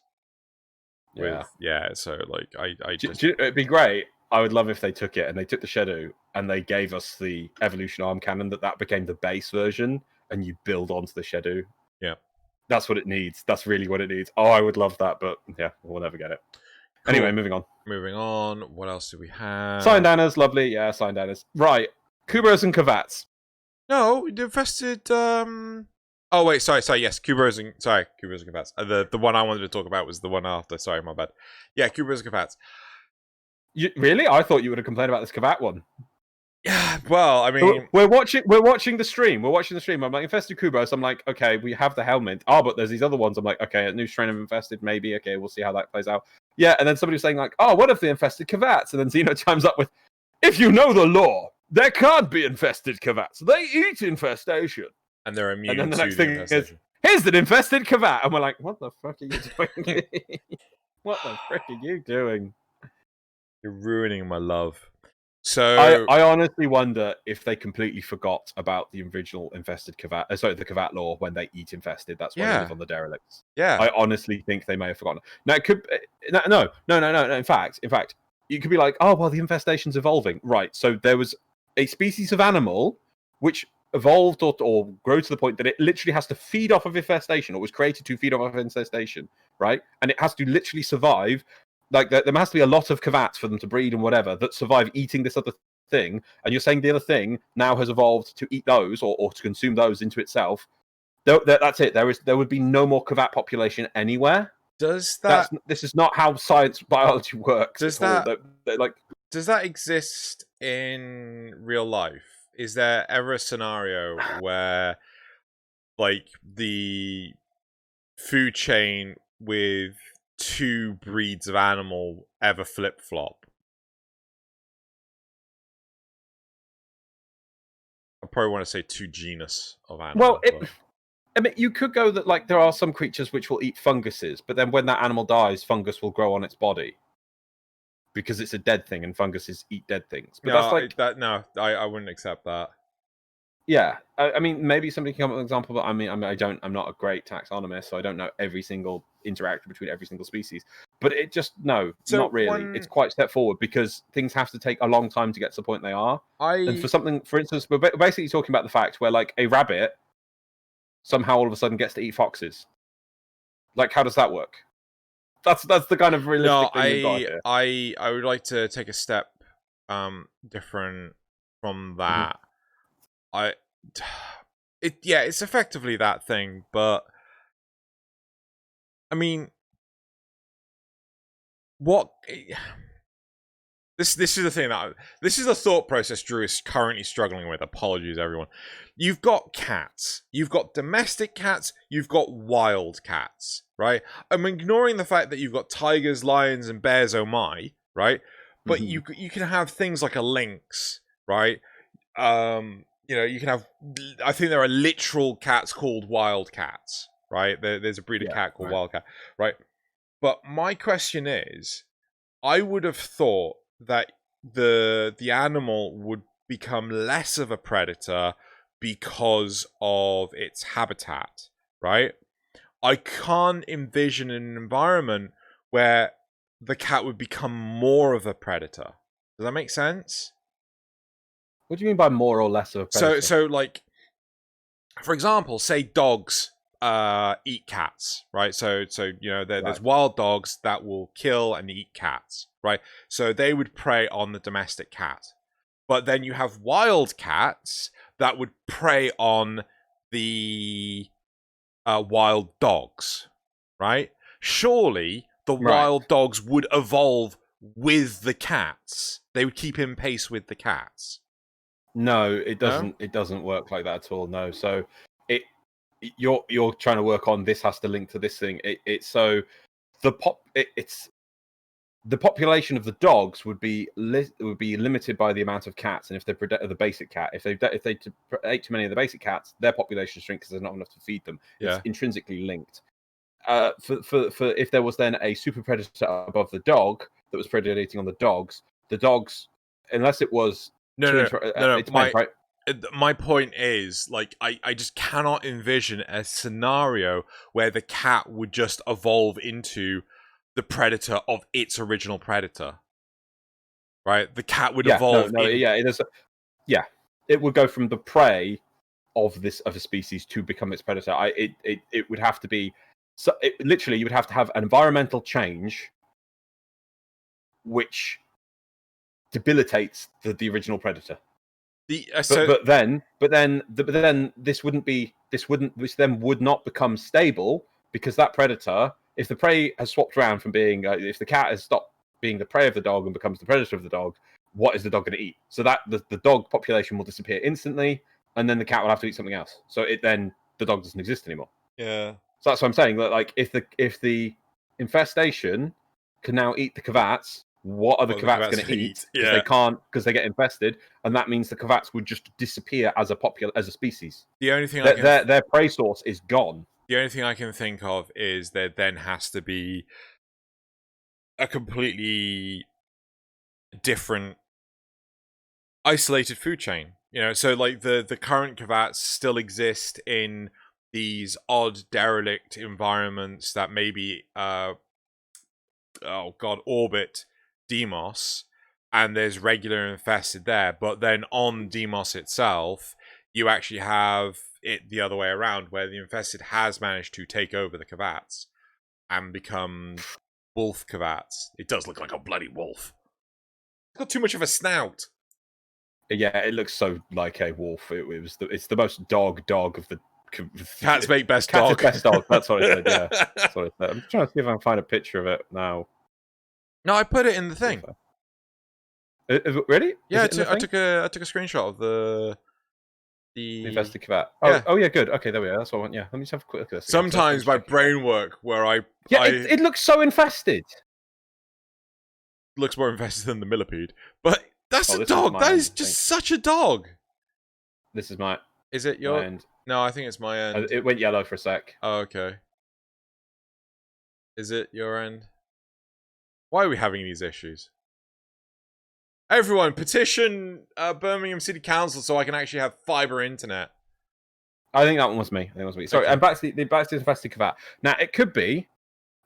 Speaker 2: So like
Speaker 1: it'd be great. I would love if they took it and they took the Shadow and they gave us the Evolution Arm Cannon that became the base version and you build onto the Shadow.
Speaker 2: Yeah.
Speaker 1: That's what it needs. That's really what it needs. Oh, I would love that, but yeah, we'll never get it. Cool. Anyway, moving on. What else do we have? Syndanas, lovely. Yeah, Syndanas. Right. Kubros and Kavats.
Speaker 2: No, we infested Oh wait, sorry. Yes, Kuberos and Cavats. The one I wanted to talk about was the one after. Sorry, my bad. Yeah, Kuberos and Cavats.
Speaker 1: Really? I thought you would have complained about this Kavat one.
Speaker 2: Yeah, well, I mean,
Speaker 1: we're watching the stream. I'm like, infested Kubos. I'm like, okay, we have the helmet. Oh, but there's these other ones. I'm like, okay, a new strain of infested, maybe. Okay, we'll see how that plays out. Yeah, and then somebody was saying like, oh, what if the infested Kavats? And then Xeno chimes up with, if you know the law, there can't be infested Kavats. They eat infestation.
Speaker 2: And they're immune.
Speaker 1: And then the
Speaker 2: to
Speaker 1: next thing is, here's an infested Kavat. And we're like, what the fuck are you doing? What the frick are you doing?
Speaker 2: You're ruining my love. So
Speaker 1: I honestly wonder if they completely forgot about the original infested Kavat. The Kavat law when they eat infested. That's why they live on the derelicts.
Speaker 2: Yeah,
Speaker 1: I honestly think they may have forgotten. Now it could no. In fact, you could be like, oh well, the infestation's evolving, right? So there was a species of animal which evolved or grow to the point that it literally has to feed off of infestation, or was created to feed off of infestation, right? And it has to literally survive. Like there has to be a lot of Kavats for them to breed and whatever that survive eating this other thing. And you're saying the other thing now has evolved to eat those or to consume those into itself. That's it. There would be no more Kavat population anywhere.
Speaker 2: This
Speaker 1: is not how science biology works.
Speaker 2: Does that exist in real life? Is there ever a scenario where like the food chain with two breeds of animal ever flip-flop? I probably want to say two genus of animal.
Speaker 1: Well, I mean, you could go that like there are some creatures which will eat funguses, but then when that animal dies, fungus will grow on its body because it's a dead thing, and funguses eat dead things. But that's like
Speaker 2: I wouldn't accept that.
Speaker 1: Yeah, I mean, maybe somebody can come up with an example, but I mean, I'm not a great taxonomist, so I don't know every single interaction between every single species. But it just not really. It's quite a step forward because things have to take a long time to get to the point they are. And for instance, we're basically talking about the fact where like a rabbit somehow all of a sudden gets to eat foxes. Like, how does that work? That's the kind of realistic thing we've got here.
Speaker 2: I would like to take a step different from that. It's effectively that thing, but I mean, what? This is the thing this is the thought process Drew is currently struggling with. Apologies, everyone. You've got cats, you've got domestic cats, you've got wild cats, right? I'm ignoring the fact that you've got tigers, lions, and bears. Oh my, right? But you can have things like a lynx, right? You can have. I think there are literal cats called wild cats, right? There's a breed of cat called Wildcat, right? But my question is, I would have thought that the animal would become less of a predator because of its habitat, right? I can't envision an environment where the cat would become more of a predator. Does that make sense?
Speaker 1: What do you mean by more or less of a predator?
Speaker 2: So like, for example, say dogs eat cats, right? So there's wild dogs that will kill and eat cats, right? So they would prey on the domestic cat. But then you have wild cats that would prey on the wild dogs, right? Surely the wild dogs would evolve with the cats. They would keep in pace with the cats.
Speaker 1: No, it doesn't. No? It doesn't work like that at all. No. So you're trying to work on this has to link to this thing. It's the population of the dogs would be limited by the amount of cats, and if they predate the basic cat, if they ate too many of the basic cats, their population shrinks because there's not enough to feed them. It's intrinsically linked. For if there was then a super predator above the dog that was predating on the dogs, unless it was
Speaker 2: no. My point is, like, I just cannot envision a scenario where the cat would just evolve into the predator of its original predator. Right? The cat would evolve.
Speaker 1: It would go from the prey of a species to become its predator. It would have to be literally you would have to have an environmental change which debilitates the original predator. But then this then would not become stable because that predator, if the prey has swapped around from being, if the cat has stopped being the prey of the dog and becomes the predator of the dog, what is the dog going to eat? So that the dog population will disappear instantly, and then the cat will have to eat something else. So the dog doesn't exist anymore.
Speaker 2: Yeah.
Speaker 1: So that's what I'm saying. Like if the infestation can now eat the Kavats, what are the Kavats going to eat? Because they can't, because they get infested, and that means the Kavats would just disappear as a species.
Speaker 2: The only thing
Speaker 1: their prey source is gone.
Speaker 2: The only thing I can think of is there then has to be a completely different isolated food chain. So like the current Kavats still exist in these odd derelict environments that maybe orbit Deimos, and there's regular infested there, but then on Deimos itself you actually have it the other way around, where the infested has managed to take over the Kavats and become wolf Kavats. It does look like a bloody wolf. It's got too much of a snout.
Speaker 1: Yeah, it looks so like a wolf. It's the most dog of the
Speaker 2: cats make best dog.
Speaker 1: Best dog. That's what I said. Yeah, that's what I said. I'm trying to see if I can find a picture of it now.
Speaker 2: No, I put it in the thing.
Speaker 1: Really?
Speaker 2: Yeah, I took a screenshot of the
Speaker 1: infested Kavat.
Speaker 2: Oh
Speaker 1: yeah, good. Okay, there we are. That's what I want. Yeah, let me just have a quick look at this.
Speaker 2: Sometimes my brain work where
Speaker 1: it looks so infested.
Speaker 2: Looks more infested than the millipede, but that's a dog. That is just such a dog.
Speaker 1: This is my.
Speaker 2: Is it your end? No, I think it's my end.
Speaker 1: It went yellow for a sec.
Speaker 2: Oh, okay. Is it your end? Why are we having these issues? Everyone, petition Birmingham City Council so I can actually have fiber internet.
Speaker 1: I think that one was me. Sorry, and back to the infested Kavat. Now, it could be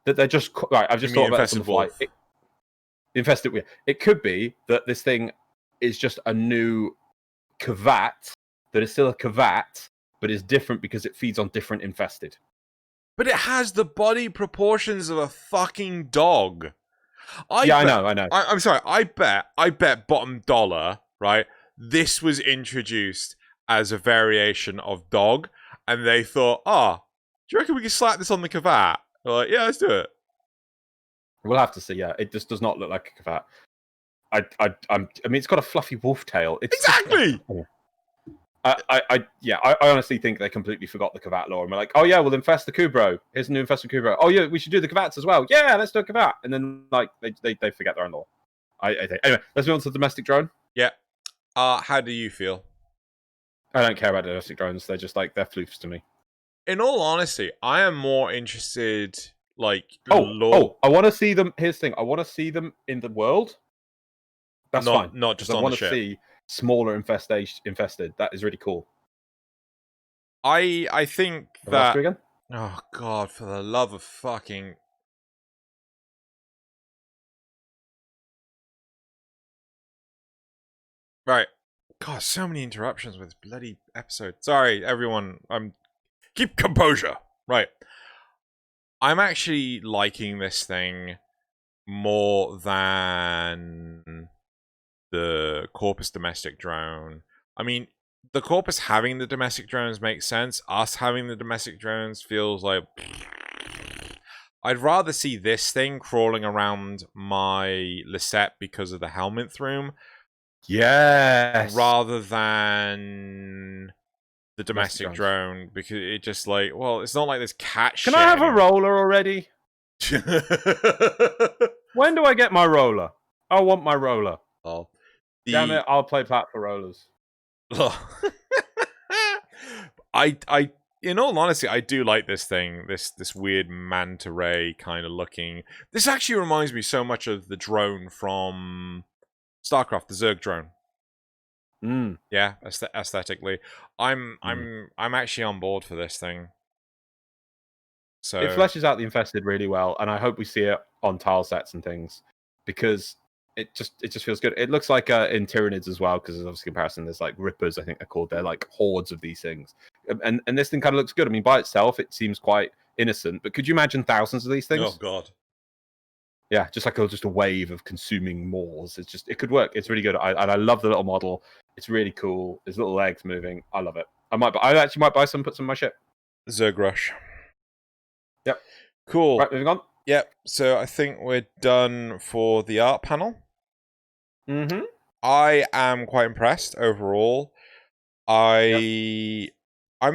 Speaker 1: that they're just right. I've just thought about this on the fly. Infested. It could be that this thing is just a new Kavat that is still a Kavat, but is different because it feeds on different infested.
Speaker 2: But it has the body proportions of a fucking dog.
Speaker 1: I know.
Speaker 2: I'm sorry. I bet bottom dollar, right? This was introduced as a variation of dog, and they thought, do you reckon we can slap this on the Kavat? They're like, yeah, let's do it.
Speaker 1: We'll have to see. Yeah, it just does not look like a Kavat. I mean, it's got a fluffy wolf tail.
Speaker 2: Exactly.
Speaker 1: I honestly think they completely forgot the Kavat lore, and we're like, oh yeah, we'll infest the Kubro. Here's a new infested Kubro. Oh yeah, we should do the Kavats as well. Yeah, let's do a Kavat. And then like they forget their own lore. I think. Anyway, let's move on to the domestic drone.
Speaker 2: Yeah. How do you feel?
Speaker 1: I don't care about domestic drones. They're just like they're floofs to me.
Speaker 2: In all honesty, I am more interested. Like
Speaker 1: I want to see them. Here's the thing: I want to see them in the world. That's fine.
Speaker 2: Not just on the ship.
Speaker 1: I want to see smaller infested. That is really cool.
Speaker 2: I think that. Again? Oh God! For the love of fucking. Right. God, so many interruptions with this bloody episode. Sorry, everyone. Keep composure. Right. I'm actually liking this thing more than the Corpus domestic drone. I mean, the Corpus having the domestic drones makes sense. Us having the domestic drones feels like... I'd rather see this thing crawling around my Lisette because of the helminth room.
Speaker 1: Yes!
Speaker 2: Rather than the domestic drone, because it just like, well, it's not like there's cat shit.
Speaker 1: Can I have a roller already? When do I get my roller? I want my roller.
Speaker 2: Oh,
Speaker 1: damn it! I'll play Pat for rollers.
Speaker 2: I, in all honesty, I do like this thing. This weird manta ray kind of looking. This actually reminds me so much of the drone from StarCraft, the Zerg drone. Yeah, aesthetically, I'm actually on board for this thing. So
Speaker 1: it fleshes out the infested really well, and I hope we see it on tile sets and things because it just feels good. It looks like in Tyranids as well, because there's obviously comparison. There's like Rippers, I think they're called. They're like hordes of these things, and this thing kind of looks good. I mean, by itself, it seems quite innocent, but could you imagine thousands of these things?
Speaker 2: Oh God.
Speaker 1: Yeah, just a wave of consuming Maws. It could work. It's really good. I love the little model. It's really cool. His little legs moving. I love it. I actually might buy some, put some in my ship.
Speaker 2: Zerg Rush.
Speaker 1: Yep.
Speaker 2: Cool.
Speaker 1: Right, moving on.
Speaker 2: Yep. So I think we're done for the art panel.
Speaker 1: Mm-hmm.
Speaker 2: I am quite impressed overall. I'm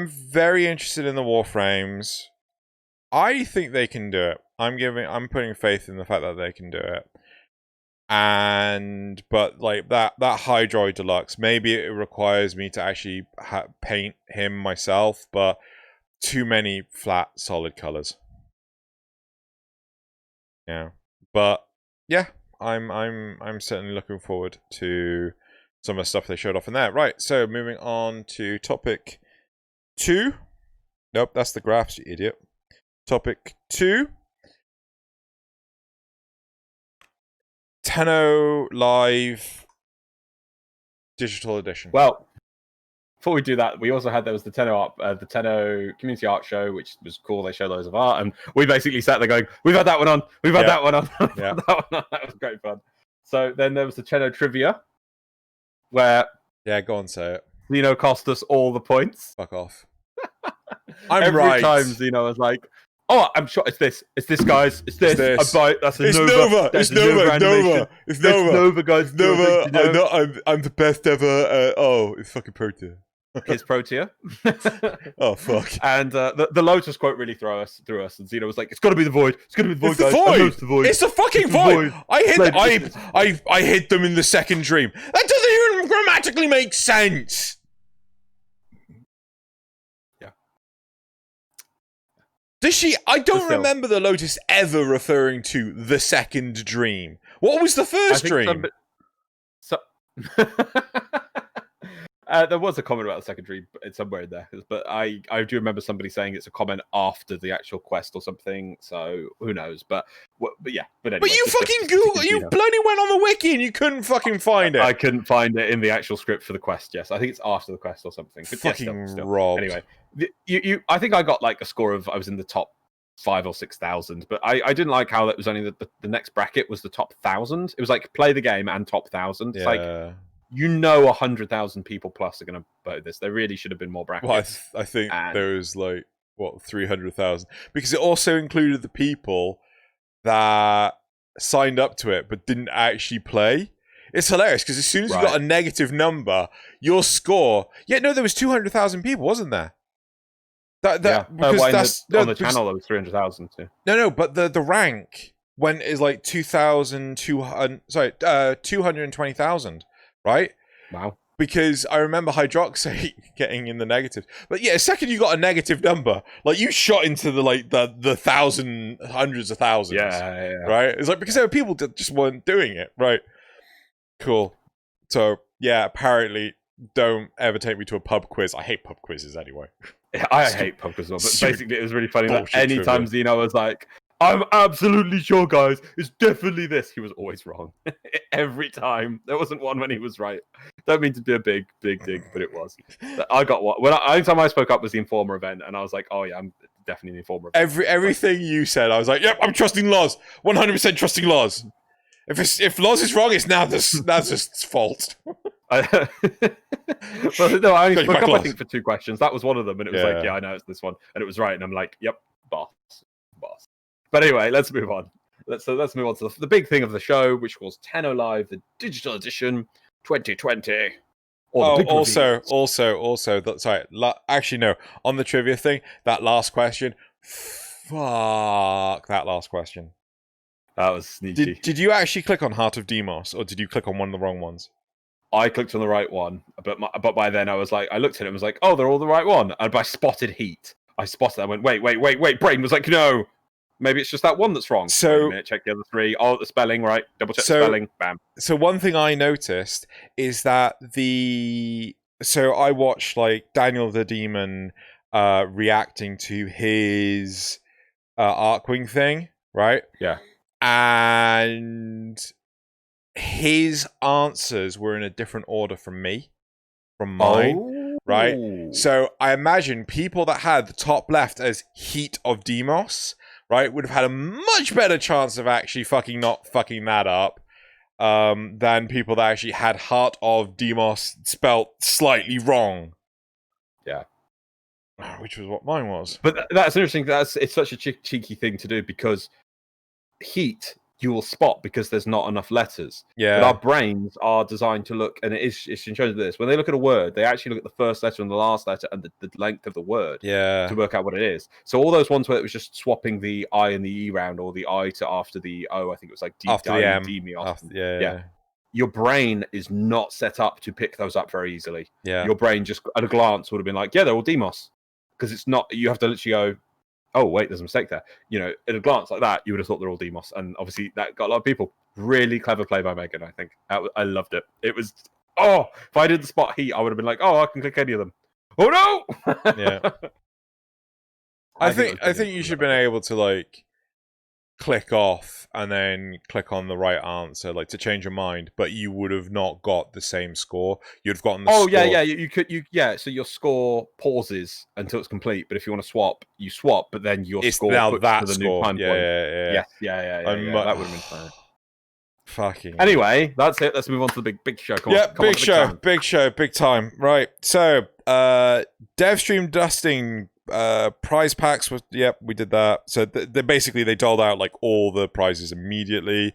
Speaker 2: very interested in the Warframes. I think they can do it. I'm putting faith in the fact that they can do it. But like that Hydroid Deluxe, maybe it requires me to actually paint him myself, but too many flat solid colors. Yeah. But yeah, I'm certainly looking forward to some of the stuff they showed off in there. Right, so moving on to topic 2. Nope, that's the graphs, you idiot. Topic 2. Tenno Live Digital Edition.
Speaker 1: Well, before we do that, we also had, there was the Tenno Community Art Show, which was cool. They showed loads of art, and we basically sat there going, we've had that one on, we've had that one on,
Speaker 2: yeah.
Speaker 1: That was great fun. So then there was the Tenno Trivia, where...
Speaker 2: Yeah, go on, say it.
Speaker 1: Xeno cost us all the points.
Speaker 2: Fuck off.
Speaker 1: Every time Xeno was like, oh, I'm sure it's this, guys, it's this. That's a Nova.
Speaker 2: It's Nova, guys. It's Nova. I'm the best ever. It's fucking Protea.
Speaker 1: His Protea.
Speaker 2: Oh fuck!
Speaker 1: And the Lotus quote really threw us, and Xeno was like, "It's got to be the Void. It's got to be the Void,
Speaker 2: guys.
Speaker 1: It's the Void.
Speaker 2: It's the fucking Void. I hit them in the second dream. That doesn't even grammatically make sense." Does she? I don't remember the Lotus ever referring to the second dream. What was the first dream?
Speaker 1: There was a comment about the second dream somewhere in there, but I do remember somebody saying it's a comment after the actual quest or something. So who knows? But yeah. But anyway.
Speaker 2: But you fucking Google. You bloody went on the wiki and you couldn't fucking find it.
Speaker 1: I couldn't find it in the actual script for the quest. Yes, I think it's after the quest or something. But
Speaker 2: fucking
Speaker 1: still.
Speaker 2: robbed.
Speaker 1: Anyway. I think I got like a score of, I was in the top 5,000 or 6,000, but I didn't like how that was only the next bracket was the top 1,000. It was like play the game and top 1,000. It's like, 100,000 people plus are going to vote this. There really should have been more brackets.
Speaker 2: Well, I think there was like 300,000 because it also included the people that signed up to it but didn't actually play. It's hilarious because as soon as you got a negative number, your score. Yeah, no, there was 200,000 people, wasn't there?
Speaker 1: On the channel there was 300,000 too.
Speaker 2: No, but the rank is like 220,000, right?
Speaker 1: Wow.
Speaker 2: Because I remember Hydroxate getting in the negative. But yeah, the second you got a negative number, like you shot into the thousand, hundreds of thousands.
Speaker 1: Yeah.
Speaker 2: Right? It's like because there were people that just weren't doing it, right? Cool. So yeah, apparently don't ever take me to a pub quiz. I hate pub quizzes anyway.
Speaker 1: I hate pub quizzes, but basically it was really funny that anytime Xeno was like, I'm absolutely sure, guys, it's definitely this, he was always wrong. Every time. There wasn't one when he was right. Don't mean to be a big dig, but it was. I got what? Only time I spoke up was the Informer event, and I was like, oh yeah, I'm definitely the Informer event.
Speaker 2: Everything you said, I was like, yep, I'm trusting Loz. 100% trusting Loz. If Loz is wrong, it's now Nazist's fault.
Speaker 1: Well, no, I only spoke up, I think, for 2 questions. That was one of them, and it was like, yeah, I know it's this one, and it was right, and I'm like, yep, boss. But anyway, let's move on. Let's move on to the big thing of the show, which was Tenno Live, the digital edition 2020.
Speaker 2: Actually, no. On the trivia thing, that last question, fuck that last question.
Speaker 1: That was sneaky.
Speaker 2: Did you actually click on Heart of Deimos, or did you click on one of the wrong ones?
Speaker 1: I clicked on the right one, but by then I was like, I looked at it and was like, oh, they're all the right one. And I spotted Heat. I went, wait. Brain was like, no, maybe it's just that one that's wrong.
Speaker 2: So
Speaker 1: wait a minute, check the other 3. Oh, the spelling, right? Double check the spelling. Bam.
Speaker 2: So one thing I noticed is that so I watched like Daniel the Demon reacting to his Arkwing thing, right?
Speaker 1: Yeah.
Speaker 2: And his answers were in a different order from mine, right? So I imagine people that had the top left as Heat of Deimos, right, would have had a much better chance of actually not fucking that up. than people that actually had Heart of Deimos spelt slightly wrong.
Speaker 1: Yeah.
Speaker 2: Which was what mine was.
Speaker 1: But that's interesting. It's such a cheeky thing to do, because heat you will spot because there's not enough letters.
Speaker 2: Yeah.
Speaker 1: But our brains are designed to look, and it's in terms of this. When they look at a word, they actually look at the first letter and the last letter and the length of the word to work out what it is. So all those ones where it was just swapping the I and the E round, or the I to after the O, I think it was like
Speaker 2: after the M.
Speaker 1: Yeah. Your brain is not set up to pick those up very easily.
Speaker 2: Yeah.
Speaker 1: Your brain just at a glance would have been like, yeah, they're all Deimos. Because it's not, you have to literally go, oh, wait, there's a mistake there. You know, at a glance like that, you would have thought they're all Deimos. And obviously that got a lot of people. Really clever play by Megan, I think. I loved it. It was, if I did the spot heat, I would have been like, I can click any of them. Oh, no!
Speaker 2: Yeah. I think you should have been able to, like, click off and then click on the right answer, like, to change your mind, but you would have not got the same score. You'd have gotten the score.
Speaker 1: You could, so your score pauses until it's complete, but if you want to swap, you swap, but then your score
Speaker 2: now
Speaker 1: puts
Speaker 2: that
Speaker 1: to the
Speaker 2: score.
Speaker 1: new time point.
Speaker 2: Yeah.
Speaker 1: That would have been fun.
Speaker 2: Fucking.
Speaker 1: Anyway, that's it. Let's move on to the big show. Come on,
Speaker 2: big show, big time. Right. So, Devstream dusting prize packs was. Yep, we did that. So they doled out like all the prizes immediately.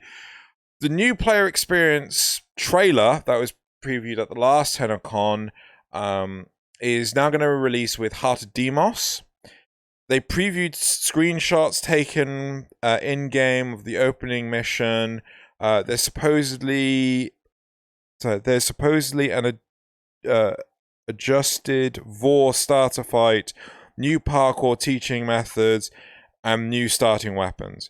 Speaker 2: The new player experience trailer that was previewed at the last TennoCon is now going to release with Heart of Deimos. They previewed screenshots taken in game of the opening mission. There's supposedly an adjusted Vor starter fight, new parkour teaching methods, and new starting weapons.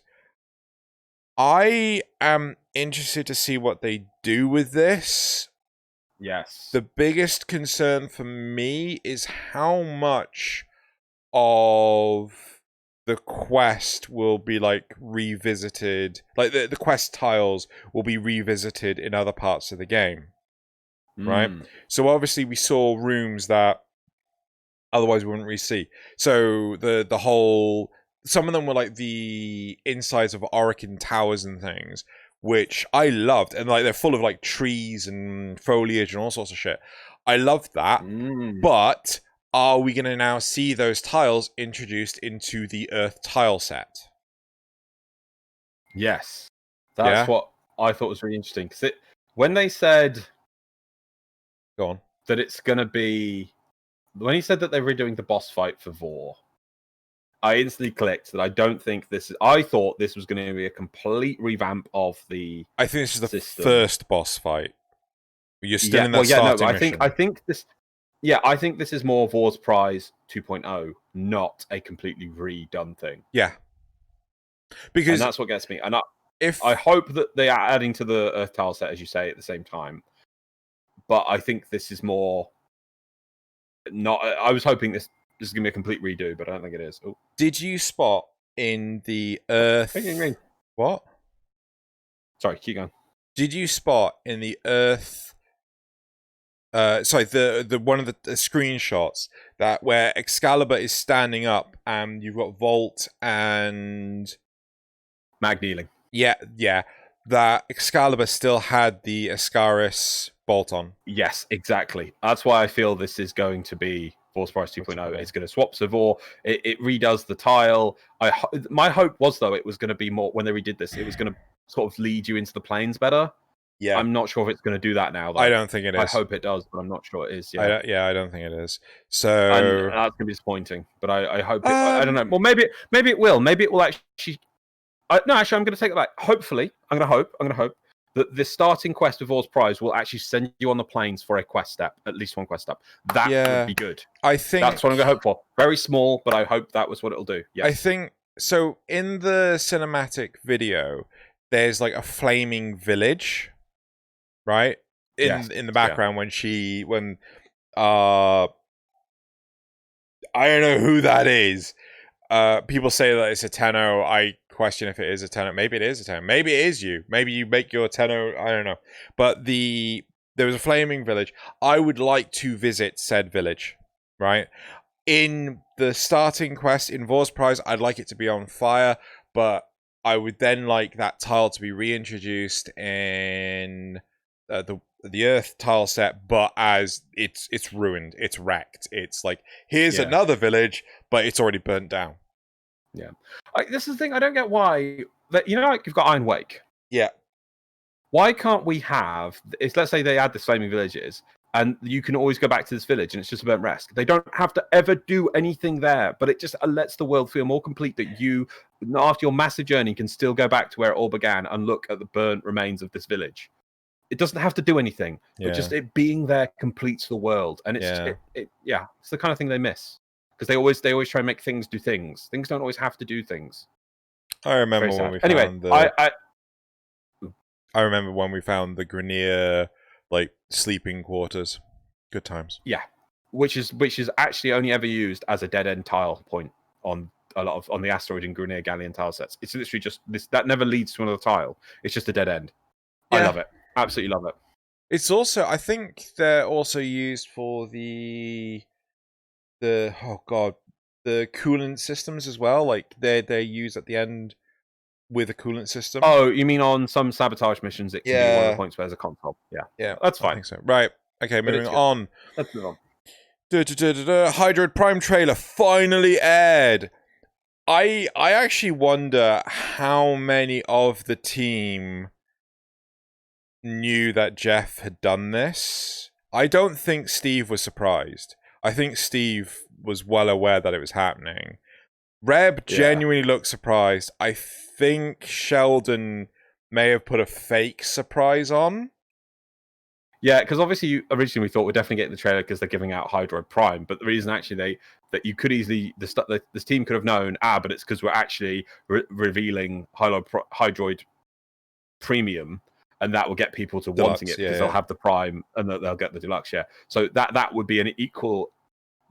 Speaker 2: I am interested to see what they do with this.
Speaker 1: Yes.
Speaker 2: The biggest concern for me is how much of the quest will be like revisited, like the quest tiles will be revisited in other parts of the game, right? So obviously we saw rooms that otherwise we wouldn't really see. So the whole, some of them were like the insides of Orokin towers and things, which I loved, and like they're full of like trees and foliage and all sorts of shit. I loved that, but are we going to now see those tiles introduced into the Earth tile set?
Speaker 1: Yes. That's what I thought was really interesting. Because when they said...
Speaker 2: Go on.
Speaker 1: That it's going to be... When he said that they're redoing the boss fight for Vor, I instantly clicked that I don't think this is... I thought this was going to be a complete revamp of the
Speaker 2: I think this is the
Speaker 1: system.
Speaker 2: first boss fight. You're still in that starting mission.
Speaker 1: I think this... Yeah, I think this is more Vor's Prize 2.0, not a completely redone thing.
Speaker 2: Yeah. Because...
Speaker 1: And that's what gets me. And I hope that they are adding to the Earth tile set, as you say, at the same time. But I think this is more... Not. I was hoping this is going to be a complete redo, but I don't think it is. Ooh.
Speaker 2: Did you spot in the Earth... What?
Speaker 1: Sorry, keep going.
Speaker 2: Did you spot in the Earth... the one of the screenshots that where Excalibur is standing up and you've got Volt and
Speaker 1: Mag kneeling.
Speaker 2: Yeah. That Excalibur still had the Ascaris bolt on.
Speaker 1: Yes, exactly. That's why I feel this is going to be Vor's Prize 2.0. It's going to swap Vor. It redoes the tile. My hope was, though, it was going to be more, when they redid this, it was going to sort of lead you into the planes better.
Speaker 2: Yeah.
Speaker 1: I'm not sure if it's going to do that now, though.
Speaker 2: I don't think it is.
Speaker 1: I hope it does, but I'm not sure it is. Yeah,
Speaker 2: I don't think it is. So
Speaker 1: and that's going to be disappointing, but I hope it, I don't know. Well, maybe it will. Maybe it will actually... no, actually, I'm going to take it back. Hopefully, I'm going to hope that the starting quest of Vor's Prize will actually send you on the planes for a quest step, at least one quest step. That would be good.
Speaker 2: I think
Speaker 1: that's what I'm going to hope for. Very small, but I hope that was what it'll do. Yeah.
Speaker 2: I think so. In the cinematic video, there's like a flaming village, right? In the background when I don't know who that is. People say that it's a Tenno. I question if it is a Tenno. Maybe it is a Tenno. Maybe it is you. Maybe you make your Tenno. I don't know. But there was a flaming village. I would like to visit said village, right? In the starting quest in Vor's Prize, I'd like it to be on fire, but I would then like that tile to be reintroduced in the Earth tile set, but as it's ruined, it's wrecked. It's like, here's another village, but it's already burnt down.
Speaker 1: Yeah, this is the thing. I don't get why that like you've got Iron Wake.
Speaker 2: Yeah.
Speaker 1: Why can't we have? Let's say they add the flaming villages, and you can always go back to this village, and it's just a burnt rest. They don't have to ever do anything there, but it just lets the world feel more complete that you, after your massive journey, can still go back to where it all began and look at the burnt remains of this village. It doesn't have to do anything, but just it being there completes the world, and it's it's the kind of thing they miss because they always try and make things do things. Things don't always have to do things.
Speaker 2: I remember when we found I remember when we found the Grineer like sleeping quarters. Good times.
Speaker 1: Yeah, which is actually only ever used as a dead end tile point on a lot of the Asteroid and Grineer Galleon tile sets. It's literally just this that never leads to another tile. It's just a dead end. Yeah. I love it. Absolutely love it.
Speaker 2: It's also, I think they're also used for the coolant systems as well. Like they're used at the end with a coolant system.
Speaker 1: Oh, you mean on some sabotage missions? It can be one of the points where there's a console. Yeah, that's fine.
Speaker 2: I think so. Right. Okay, moving on.
Speaker 1: Let's move on.
Speaker 2: Hydroid Prime trailer finally aired. I actually wonder how many of the team knew that Jeff had done this. I don't think Steve was surprised. I think Steve was well aware that it was happening. Reb genuinely looked surprised. I think Sheldon may have put a fake surprise on.
Speaker 1: Yeah, because obviously originally we thought we're definitely getting the trailer because they're giving out Hydroid Prime, but the reason actually that you could easily this team could have known but it's because we're actually revealing Hydroid Premium, and that will get people to
Speaker 2: Deluxe,
Speaker 1: wanting it because they'll have the Prime and they'll get the Deluxe. Yeah, so that would be an equal.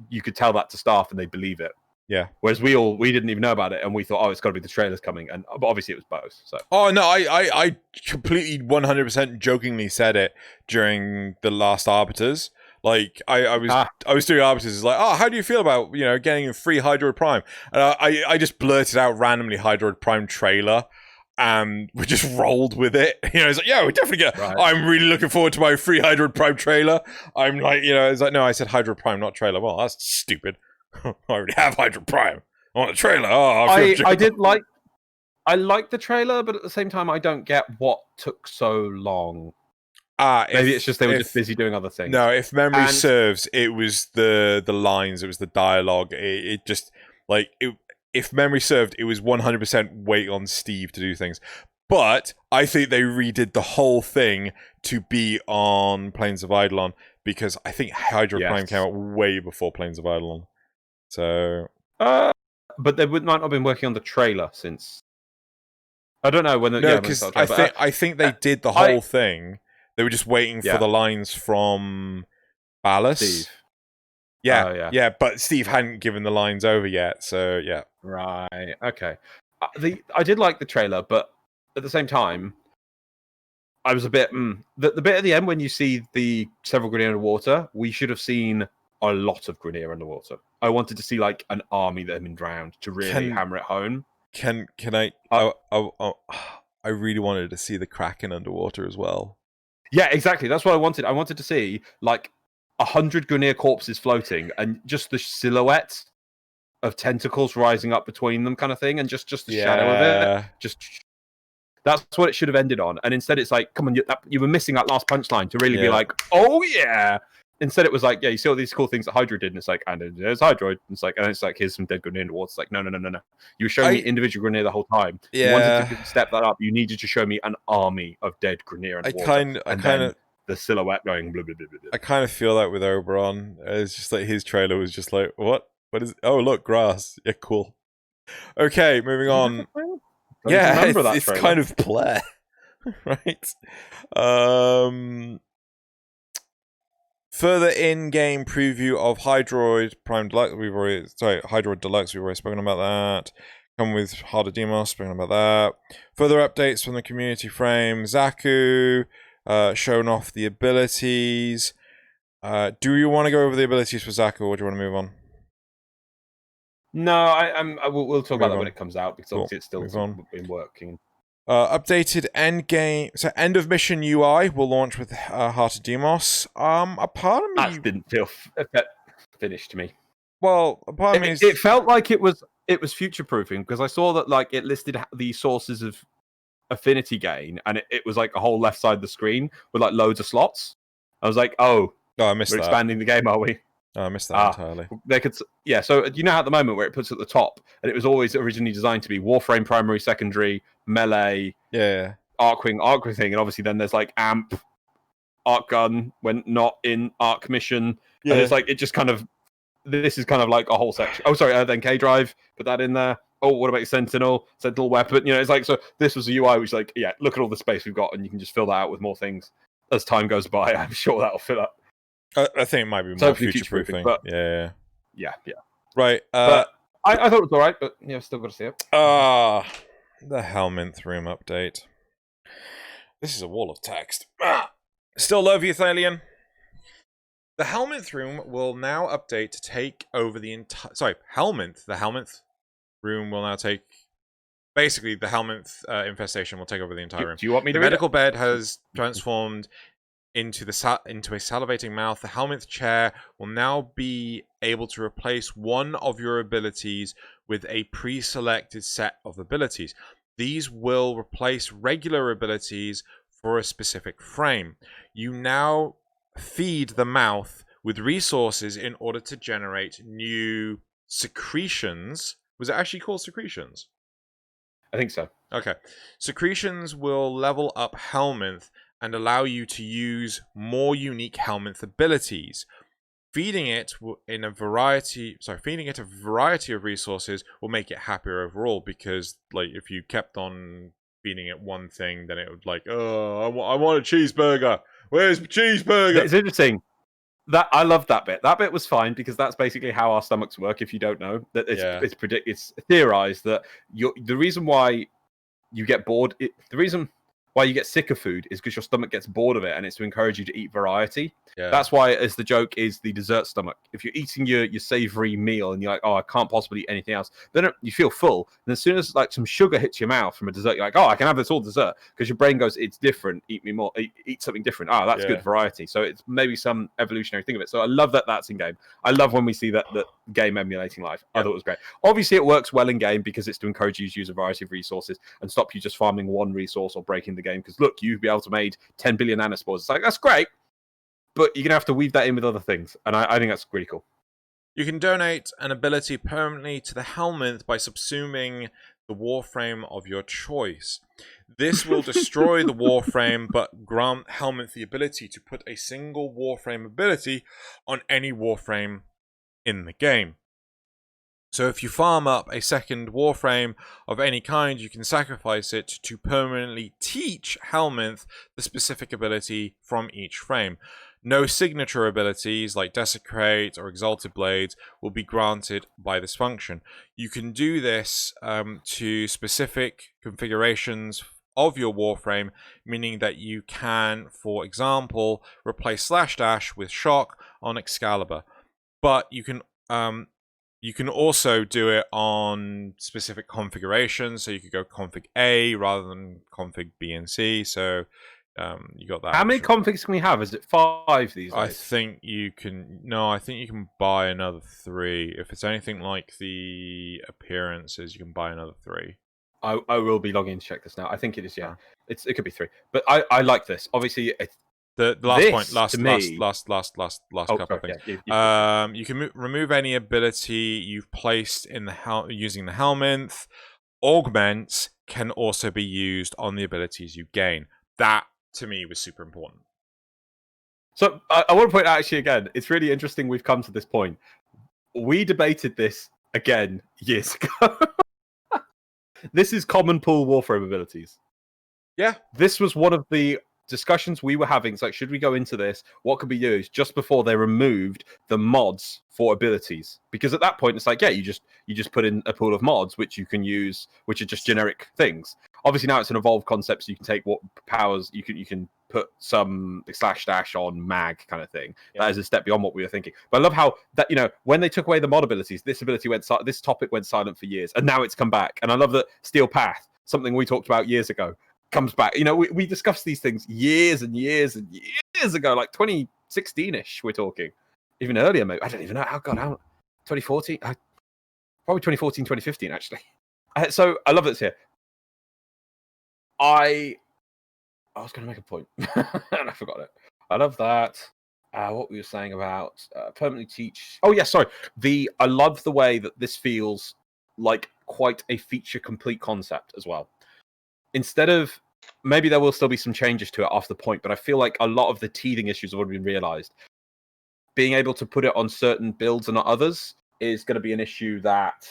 Speaker 1: You could tell that to staff and they believe it.
Speaker 2: Yeah.
Speaker 1: Whereas we didn't even know about it, and we thought, it's got to be the trailers coming, but obviously it was both. So.
Speaker 2: Oh no, I completely 100% jokingly said it during the last Arbiters. Like I was doing Arbiters. It's like, how do you feel about getting a free Hydroid Prime? And I just blurted out randomly Hydroid Prime trailer, and we just rolled with it. It's like, we definitely get. Right. I'm really looking forward to my free Hydroid Prime trailer. I'm like, it's like, no, I said Hydroid Prime, not trailer. Well, that's stupid. I already have Hydroid Prime on a trailer.
Speaker 1: I like the trailer, but at the same time, I don't get what took so long. Maybe it's just they were just busy doing other things.
Speaker 2: No, if memory serves, it was the lines, it was the dialogue. It just if memory served, it was 100% wait on Steve to do things. But I think they redid the whole thing to be on Plains of Eidolon because I think Hydroid Prime came out way before Plains of Eidolon. So,
Speaker 1: but they might not have been working on the trailer since. I don't know when.
Speaker 2: Because I think they did the whole thing. They were just waiting for the lines from Ballas.
Speaker 1: Steve.
Speaker 2: Yeah, but Steve hadn't given the lines over yet, so yeah.
Speaker 1: Right. Okay. I did like the trailer, but at the same time, I was a bit the bit at the end when you see the several Grineer underwater. We should have seen a lot of Grineer underwater. I wanted to see like an army that had been drowned to really hammer it home.
Speaker 2: Can I? I really wanted to see the Kraken underwater as well.
Speaker 1: Yeah, exactly. That's what I wanted. I wanted to see like 100 Grineer corpses floating and just the silhouette of tentacles rising up between them, kind of thing, and just the shadow of it. That's what it should have ended on. And instead, it's like, come on, you were missing that last punchline to really be like, oh yeah. Instead, it was like, you see all these cool things that Hydra did, and it's like, and there's Hydroid. And it's like, here's some dead Grineer underwater. It's like, no. You were showing me individual Grineer the whole time.
Speaker 2: Yeah.
Speaker 1: You wanted to step that up. You needed to show me an army of dead Grineer underwater.
Speaker 2: I kind of
Speaker 1: the silhouette going blah, blah, blah, blah.
Speaker 2: I kind of feel that with Oberon. It's just like his trailer was just like, what? What is? Oh, look, grass. Yeah, cool. Okay, moving on. Yeah, it's kind of Blair, right? Further in-game preview of Hydroid Prime Deluxe. Hydroid Deluxe. We've already spoken about that. Come with Harder Demos. Spoken about that. Further updates from the community frame. Zaku showing off the abilities. Do you want to go over the abilities for Zaku, or do you want to move on?
Speaker 1: No, we'll talk about that when it comes out because obviously it's still been working.
Speaker 2: Updated end game, so end of mission UI will launch with Heart of Deimos. A part of me
Speaker 1: that didn't feel finished to me.
Speaker 2: Well, a part of me
Speaker 1: it felt like it was future proofing because I saw that like it listed the sources of affinity gain and it was like a whole left side of the screen with like loads of slots. I was like, I missed that. We're expanding the game, are we?
Speaker 2: Oh, I missed that entirely.
Speaker 1: They could, yeah. So you know, at the moment where it puts at the top, and it was always originally designed to be Warframe primary, secondary, melee, Arc thing, and obviously then there's like amp, arc gun when not in arc mission, and it's like it just kind of this is kind of like a whole section. Oh, sorry, then K drive, put that in there. Oh, what about your sentinel weapon? You know, it's like so. This was a UI which like look at all the space we've got, and you can just fill that out with more things as time goes by. I'm sure that'll fill up.
Speaker 2: I think it might be more future-proofing. But yeah. Right.
Speaker 1: But I thought it was all right, but still got to see it.
Speaker 2: The Helminth room update. This is a wall of text. Still love you, Thalion. The Helminth room will now update to take over the entire... Sorry, Helminth. The Helminth room will now take... Basically, the Helminth infestation will take over the entire room.
Speaker 1: Do you want me to
Speaker 2: read it? The medical bed has transformed into a salivating mouth. The Helminth chair will now be able to replace one of your abilities with a pre-selected set of abilities. These will replace regular abilities for a specific frame. You now feed the mouth with resources in order to generate new secretions. Was it actually called secretions?
Speaker 1: I think so.
Speaker 2: Okay. Secretions will level up Helminth and allow you to use more unique Helminth abilities. Feeding it a variety of resources will make it happier overall, because like if you kept on feeding it one thing, then it would like, I want a cheeseburger. Where's the cheeseburger?
Speaker 1: It's interesting. That I love that bit. That bit was fine because that's basically how our stomachs work. If you don't know that, it's theorized that the reason why you get bored, the reason why you get sick of food is because your stomach gets bored of it, and it's to encourage you to eat variety. Yeah. That's why, as the joke is, the dessert stomach. If you're eating your savory meal and you're like, I can't possibly eat anything else, then you feel full. And as soon as like some sugar hits your mouth from a dessert, you're like, I can have this all dessert, because your brain goes, it's different. Eat me more. Eat something different. That's good variety. So it's maybe some evolutionary thing of it. So I love that that's in game. I love when we see that game emulating life. I thought it was great. Obviously, it works well in game because it's to encourage you to use a variety of resources and stop you just farming one resource or breaking the game. Because look, you'd be able to made 10 billion nanospores. It's like, that's great, but you're gonna have to weave that in with other things, and I think that's really cool.
Speaker 2: You can donate an ability permanently to the Helminth by subsuming the Warframe of your choice. This will destroy the Warframe, but grant Helminth the ability to put a single Warframe ability on any Warframe in the game. So if you farm up a second Warframe of any kind, you can sacrifice it to permanently teach Helminth the specific ability from each frame. No signature abilities like Desecrate or Exalted Blades will be granted by this function. You can do this to specific configurations of your Warframe, meaning that you can, for example, replace Slash with Shock on Excalibur. But you can also do it on specific configurations, so you could go config A rather than config B and C. So you got that.
Speaker 1: How many configs can we have? Is it 5 these days?
Speaker 2: I think you can. No, I think you can buy another 3. If it's anything like the appearances, you can buy another 3.
Speaker 1: I will be logging in to check this now. I think it is. Yeah, it could be 3. But I like this. Obviously,
Speaker 2: the last point, last couple of things. You can remove any ability you've placed in the using the Helminth. Augments can also be used on the abilities you gain. That, to me, was super important.
Speaker 1: So I want to point out, actually, again, it's really interesting we've come to this point. We debated this, again, years ago. This is common pool Warframe abilities.
Speaker 2: Yeah.
Speaker 1: This was one of the discussions we were having. It's like, should we go into this? What could be used? Just before they removed the mods for abilities, because at that point it's like, you just put in a pool of mods which you can use, which are just generic things. Obviously now it's an evolved concept, so you can take what powers you can put some /dash on mag kind of thing. Yeah. That is a step beyond what we were thinking. But I love how that, when they took away the mod abilities, this topic went silent for years, and now it's come back. And I love that Steel Path, something we talked about years ago, comes back. We discussed these things years and years and years ago, like 2016-ish. We're talking even earlier, maybe. I don't even know. How 2014? Probably 2014, 2015, actually. So I love that it's here. I was going to make a point, and I forgot it. I love that. What we were saying about permanently teach. Oh, yeah, sorry. I love the way that this feels like quite a feature-complete concept as well. Instead of, maybe there will still be some changes to it after the point, but I feel like a lot of the teething issues have already been realized. Being able to put it on certain builds and not others is going to be an issue that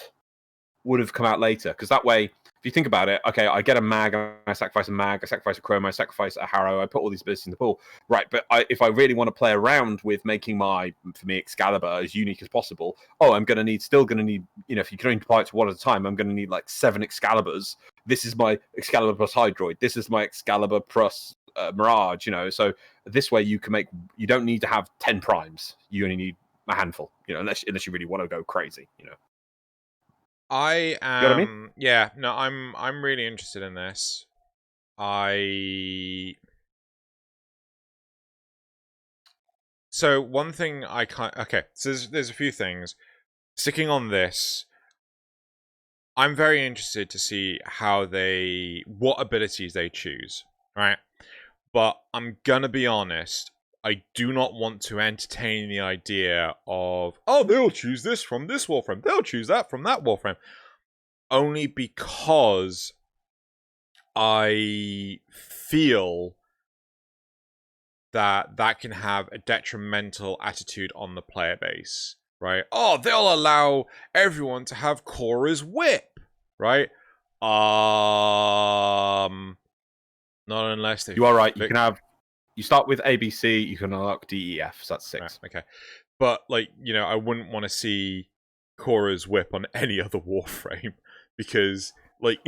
Speaker 1: would have come out later, because that way, if you think about it, okay, I get a mag, I sacrifice a mag, I sacrifice a chrome, I sacrifice a harrow, I put all these abilities in the pool, right? But if I really want to play around with making for me, Excalibur as unique as possible, I'm still gonna need, if you can only apply it to one at a time, I'm gonna need like 7 Excaliburs. This is my Excalibur plus Hydroid. This is my Excalibur plus Mirage. So this way you don't need to have 10 primes. You only need a handful. Unless you really want to go crazy.
Speaker 2: I am.
Speaker 1: You know what I mean?
Speaker 2: Yeah, no, I'm really interested in this. So one thing I can't. Okay, so there's a few things. Sticking on this, I'm very interested to see what abilities they choose, right? But I'm gonna be honest. I do not want to entertain the idea of, they'll choose this from this Warframe, they'll choose that from that Warframe. Only because I feel that can have a detrimental attitude on the player base, right? They'll allow everyone to have Korra's whip, right? Not unless they...
Speaker 1: You are right, you start with ABC, you can unlock DEF, so that's 6.
Speaker 2: Right, okay. But, I wouldn't want to see Korra's whip on any other Warframe, because,
Speaker 1: right.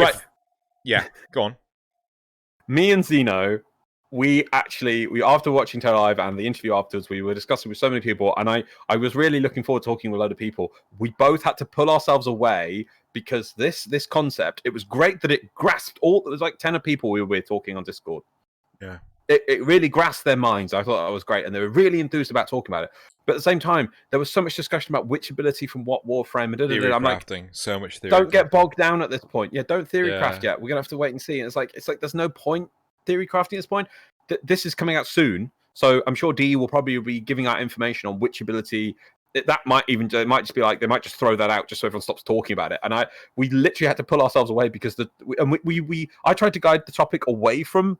Speaker 2: Yeah, go on.
Speaker 1: Me and Zeno, we after watching Total Live and the interview afterwards, we were discussing with so many people, and I was really looking forward to talking with a load of people. We both had to pull ourselves away, because this concept, it was great that it grasped there was like 10 of people we were with talking on Discord.
Speaker 2: Yeah.
Speaker 1: It really grasped their minds. I thought that was great, and they were really enthused about talking about it. But at the same time, there was so much discussion about which ability from what Warframe.
Speaker 2: Theory I'm crafting. Like, so much theory.
Speaker 1: Don't get bogged down at this point. Yeah, don't theory craft yet. We're gonna have to wait and see. And it's like there's no point theory crafting at this point. This is coming out soon, so I'm sure DE will probably be giving out information on which ability. It might just be like they might just throw that out just so everyone stops talking about it. And we literally had to pull ourselves away, because I tried to guide the topic away from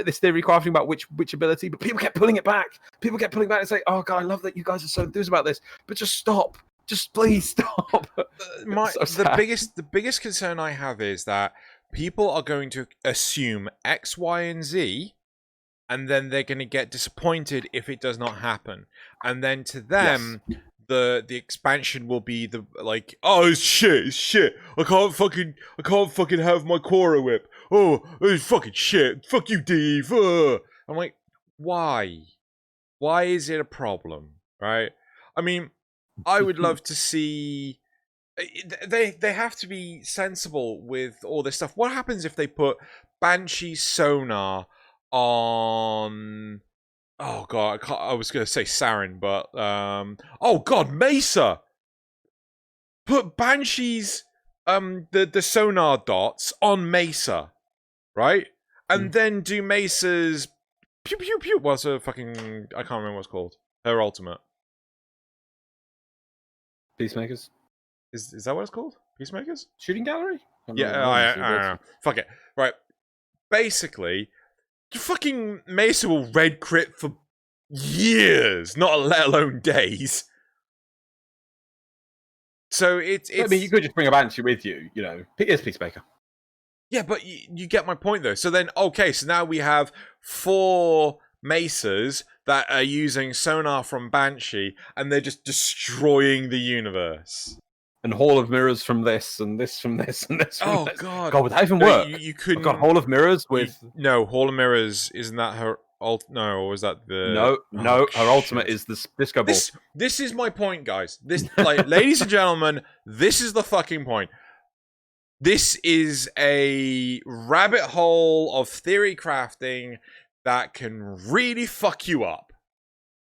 Speaker 1: this theory crafting about which ability, but people kept pulling it back. It's like, oh god, I love that you guys are so enthused about this, but just stop. Just please stop.
Speaker 2: The biggest concern I have is that people are going to assume X, Y, and Z, and then they're going to get disappointed if it does not happen. And then to them, the expansion will be it's shit. I can't fucking have my Korra whip. It's fucking shit. Fuck you, Dave. I'm like, why? Why is it a problem, right? I mean, I would love to see... They have to be sensible with all this stuff. What happens if they put Banshee sonar on... Oh, God, I was going to say Saren, but... Oh, God, Mesa! Put Banshee's... the sonar dots on Mesa. Right? And then do Mesa's pew pew pew. What's her fucking... I can't remember what it's called. Her ultimate.
Speaker 1: Peacemakers?
Speaker 2: Is that what it's called? Peacemakers?
Speaker 1: Shooting gallery?
Speaker 2: I don't know. Fuck it. Right. Basically, fucking Mesa will red crit for years, not let alone days. So it's...
Speaker 1: I mean, you could just bring a Banshee with you, Here's Peacemaker.
Speaker 2: Yeah, but you get my point, though. So then, okay, so now we have 4 Mesas that are using sonar from Banshee, and they're just destroying the universe.
Speaker 1: And Hall of Mirrors from this, and this from this, and this from this.
Speaker 2: God.
Speaker 1: God, would that even work?
Speaker 2: You couldn't...
Speaker 1: I've got Hall of Mirrors with...
Speaker 2: No, Hall of Mirrors, isn't that her... No, or was that the...
Speaker 1: No. Her ultimate is the disco ball.
Speaker 2: This is my point, guys. This, like, ladies and gentlemen, this is the fucking point. This is a rabbit hole of theory crafting that can really fuck you up,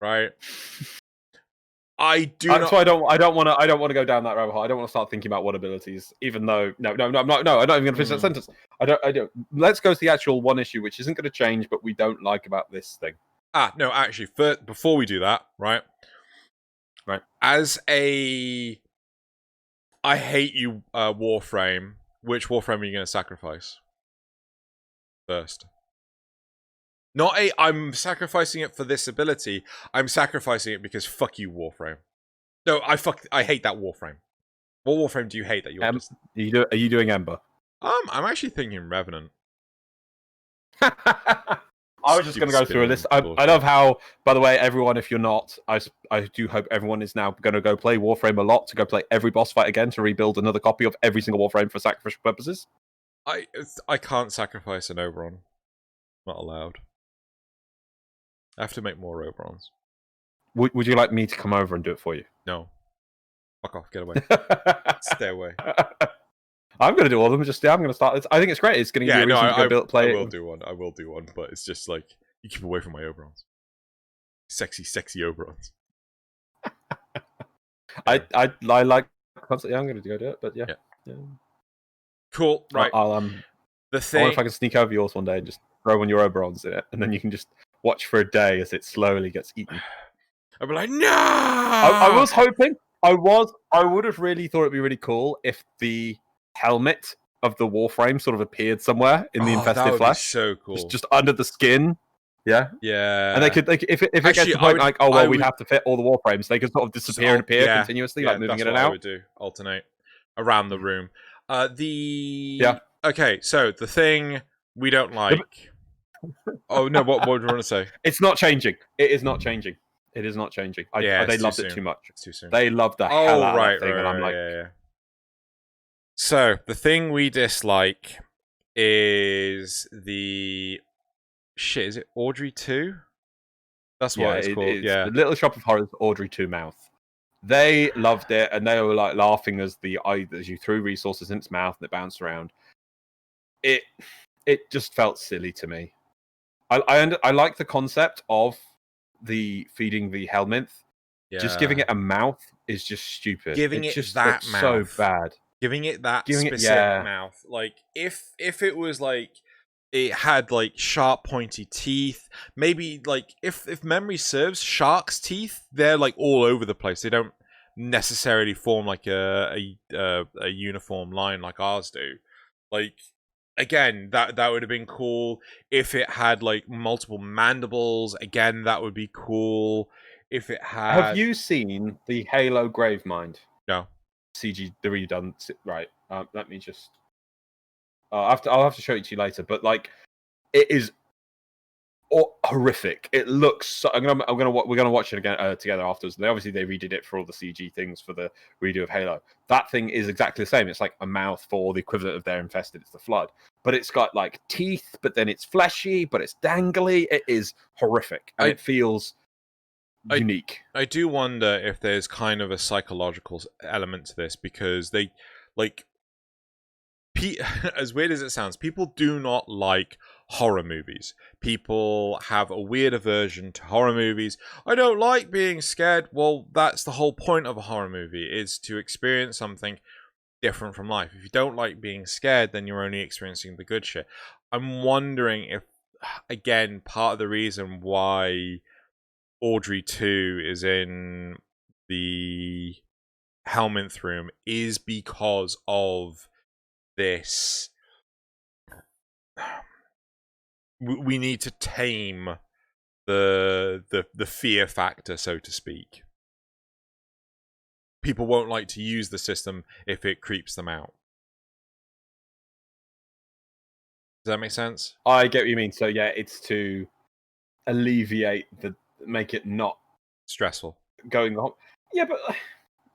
Speaker 2: right?
Speaker 1: That's why I don't want to go down that rabbit hole. I don't want to start thinking about what abilities, even though I'm not even going to finish that sentence. I don't. Let's go to the actual one issue, which isn't going to change, but we don't like about this thing.
Speaker 2: No, actually, before we do that, right? As a, I hate you, Warframe. Which Warframe are you going to sacrifice first? Not I'm sacrificing it for this ability. I'm sacrificing it because fuck you, Warframe. No, I hate that Warframe. What Warframe do you hate that you're just...
Speaker 1: Are you doing Ember?
Speaker 2: I'm actually thinking Revenant.
Speaker 1: I was just going to go through a list. I love how, by the way, everyone, if you're not, I do hope everyone is now going to go play Warframe a lot, to go play every boss fight again, to rebuild another copy of every single Warframe for sacrificial purposes.
Speaker 2: I can't sacrifice an Oberon. Not allowed. I have to make more Oberons.
Speaker 1: Would you like me to come over and do it for you?
Speaker 2: No. Fuck off. Get away. Stay away.
Speaker 1: I'm going to do all of them. I'm going to start. I think it's great. It's going to give you a reason to go play it.
Speaker 2: I will do one, but it's just like, you keep away from my Oberons. Sexy Oberons.
Speaker 1: I like concept. Yeah, I'm going to go do it, but yeah.
Speaker 2: Cool. Right.
Speaker 1: The thing. I wonder if I can sneak over yours one day and just throw one of your Oberons in it, and then you can just watch for a day as it slowly gets eaten.
Speaker 2: I'd be like, no!
Speaker 1: I was hoping. I would have really thought it'd be really cool if the helmet of the Warframe sort of appeared somewhere in the infested flesh.
Speaker 2: So cool.
Speaker 1: Just under the skin. Yeah.
Speaker 2: Yeah.
Speaker 1: And they could, if it gets to the point we'd have to fit all the Warframes, they could sort of disappear and appear continuously, like moving in and out.
Speaker 2: I would do. Alternate around the room. Okay, so the thing we don't like. Oh no! What do you want to say?
Speaker 1: It's not changing. It is not changing. It is not changing. They loved it too much.
Speaker 2: It's too soon.
Speaker 1: They loved the hell out of that thing, and I'm like,
Speaker 2: yeah. So the thing we dislike is the shit. Is it Audrey 2? That's what it's called.
Speaker 1: The Little Shop of Horrors, Audrey 2 mouth. They loved it, and they were like laughing as you threw resources in its mouth and it bounced around. It just felt silly to me. I like the concept of the feeding the Helminth. Yeah. Just giving it a mouth is just stupid.
Speaker 2: Giving it just that mouth,
Speaker 1: so bad.
Speaker 2: Giving it that specific mouth. Like if it was like it had like sharp pointy teeth, maybe like if memory serves, shark's teeth, they're like all over the place. They don't necessarily form like a uniform line like ours do. Like again, that would have been cool. If it had like multiple mandibles, again, that would be cool. If it had...
Speaker 1: Have you seen the Halo Gravemind?
Speaker 2: No.
Speaker 1: CG, the redone. Right. Let me just... I'll have to show it to you later, but like, it is horrific. It looks... So, we're gonna watch it again together afterwards. And obviously they redid it for all the CG things for the redo of Halo. That thing is exactly the same. It's like a mouth for the equivalent of their infested. It's the Flood, but it's got like teeth, but then it's fleshy, but it's dangly. It is horrific, and it feels unique.
Speaker 2: I do wonder if there's kind of a psychological element to this, because they like... as weird as it sounds, people do not like horror movies. People have a weird aversion to horror movies. I don't like being scared. Well, that's the whole point of a horror movie, is to experience something different from life. If you don't like being scared, then you're only experiencing the good shit. I'm wondering if, again, part of the reason why Audrey 2 is in the Helminth room is because of this. We need to tame the fear factor, so to speak. People won't like to use the system if it creeps them out. Does that make sense?
Speaker 1: I get what you mean. So yeah, it's to alleviate make it not
Speaker 2: stressful
Speaker 1: going on. Yeah, but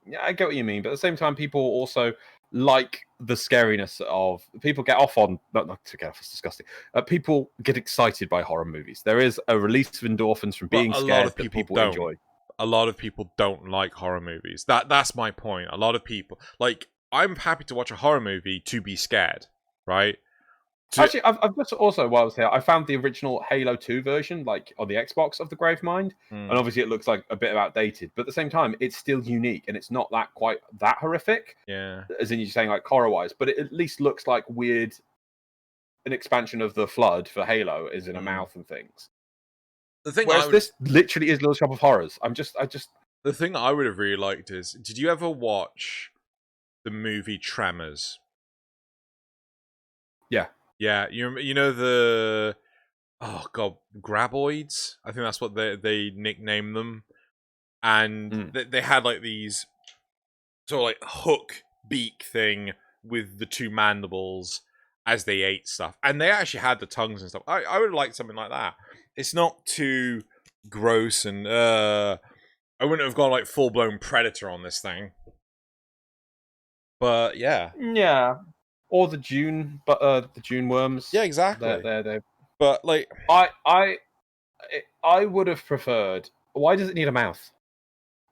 Speaker 1: Yeah, I get what you mean, but at the same time, people also like the scariness of people get off on not to get off. It's disgusting. People get excited by horror movies. There is a release of endorphins from being
Speaker 2: But a
Speaker 1: scared
Speaker 2: lot of
Speaker 1: that
Speaker 2: people
Speaker 1: people
Speaker 2: don't.
Speaker 1: enjoy.
Speaker 2: A lot of people don't like horror movies. That's my point. A lot of people like. I'm happy to watch a horror movie to be scared, right?
Speaker 1: Actually, I've just also while I was here, I found the original Halo 2 version, like on the Xbox of the Gravemind, and obviously it looks like a bit outdated, but at the same time, it's still unique and it's not that quite that horrific.
Speaker 2: Yeah,
Speaker 1: as in you're saying like horror-wise, but it at least looks like weird. An expansion of the Flood for Halo is in a mouth and things.
Speaker 2: The thing,
Speaker 1: whereas this literally is Little Shop of Horrors.
Speaker 2: The thing I would have really liked is, did you ever watch the movie Tremors?
Speaker 1: Yeah.
Speaker 2: Yeah, you know the graboids. I think that's what they nicknamed them, and they had like these sort of like hook beak thing with the two mandibles as they ate stuff, and they actually had the tongues and stuff. I would like something like that. It's not too gross, and I wouldn't have gone like full blown Predator on this thing. But yeah.
Speaker 1: Or the Dune, the Dune worms.
Speaker 2: Yeah, exactly.
Speaker 1: They're...
Speaker 2: But like,
Speaker 1: I would have preferred. Why does it need a mouth?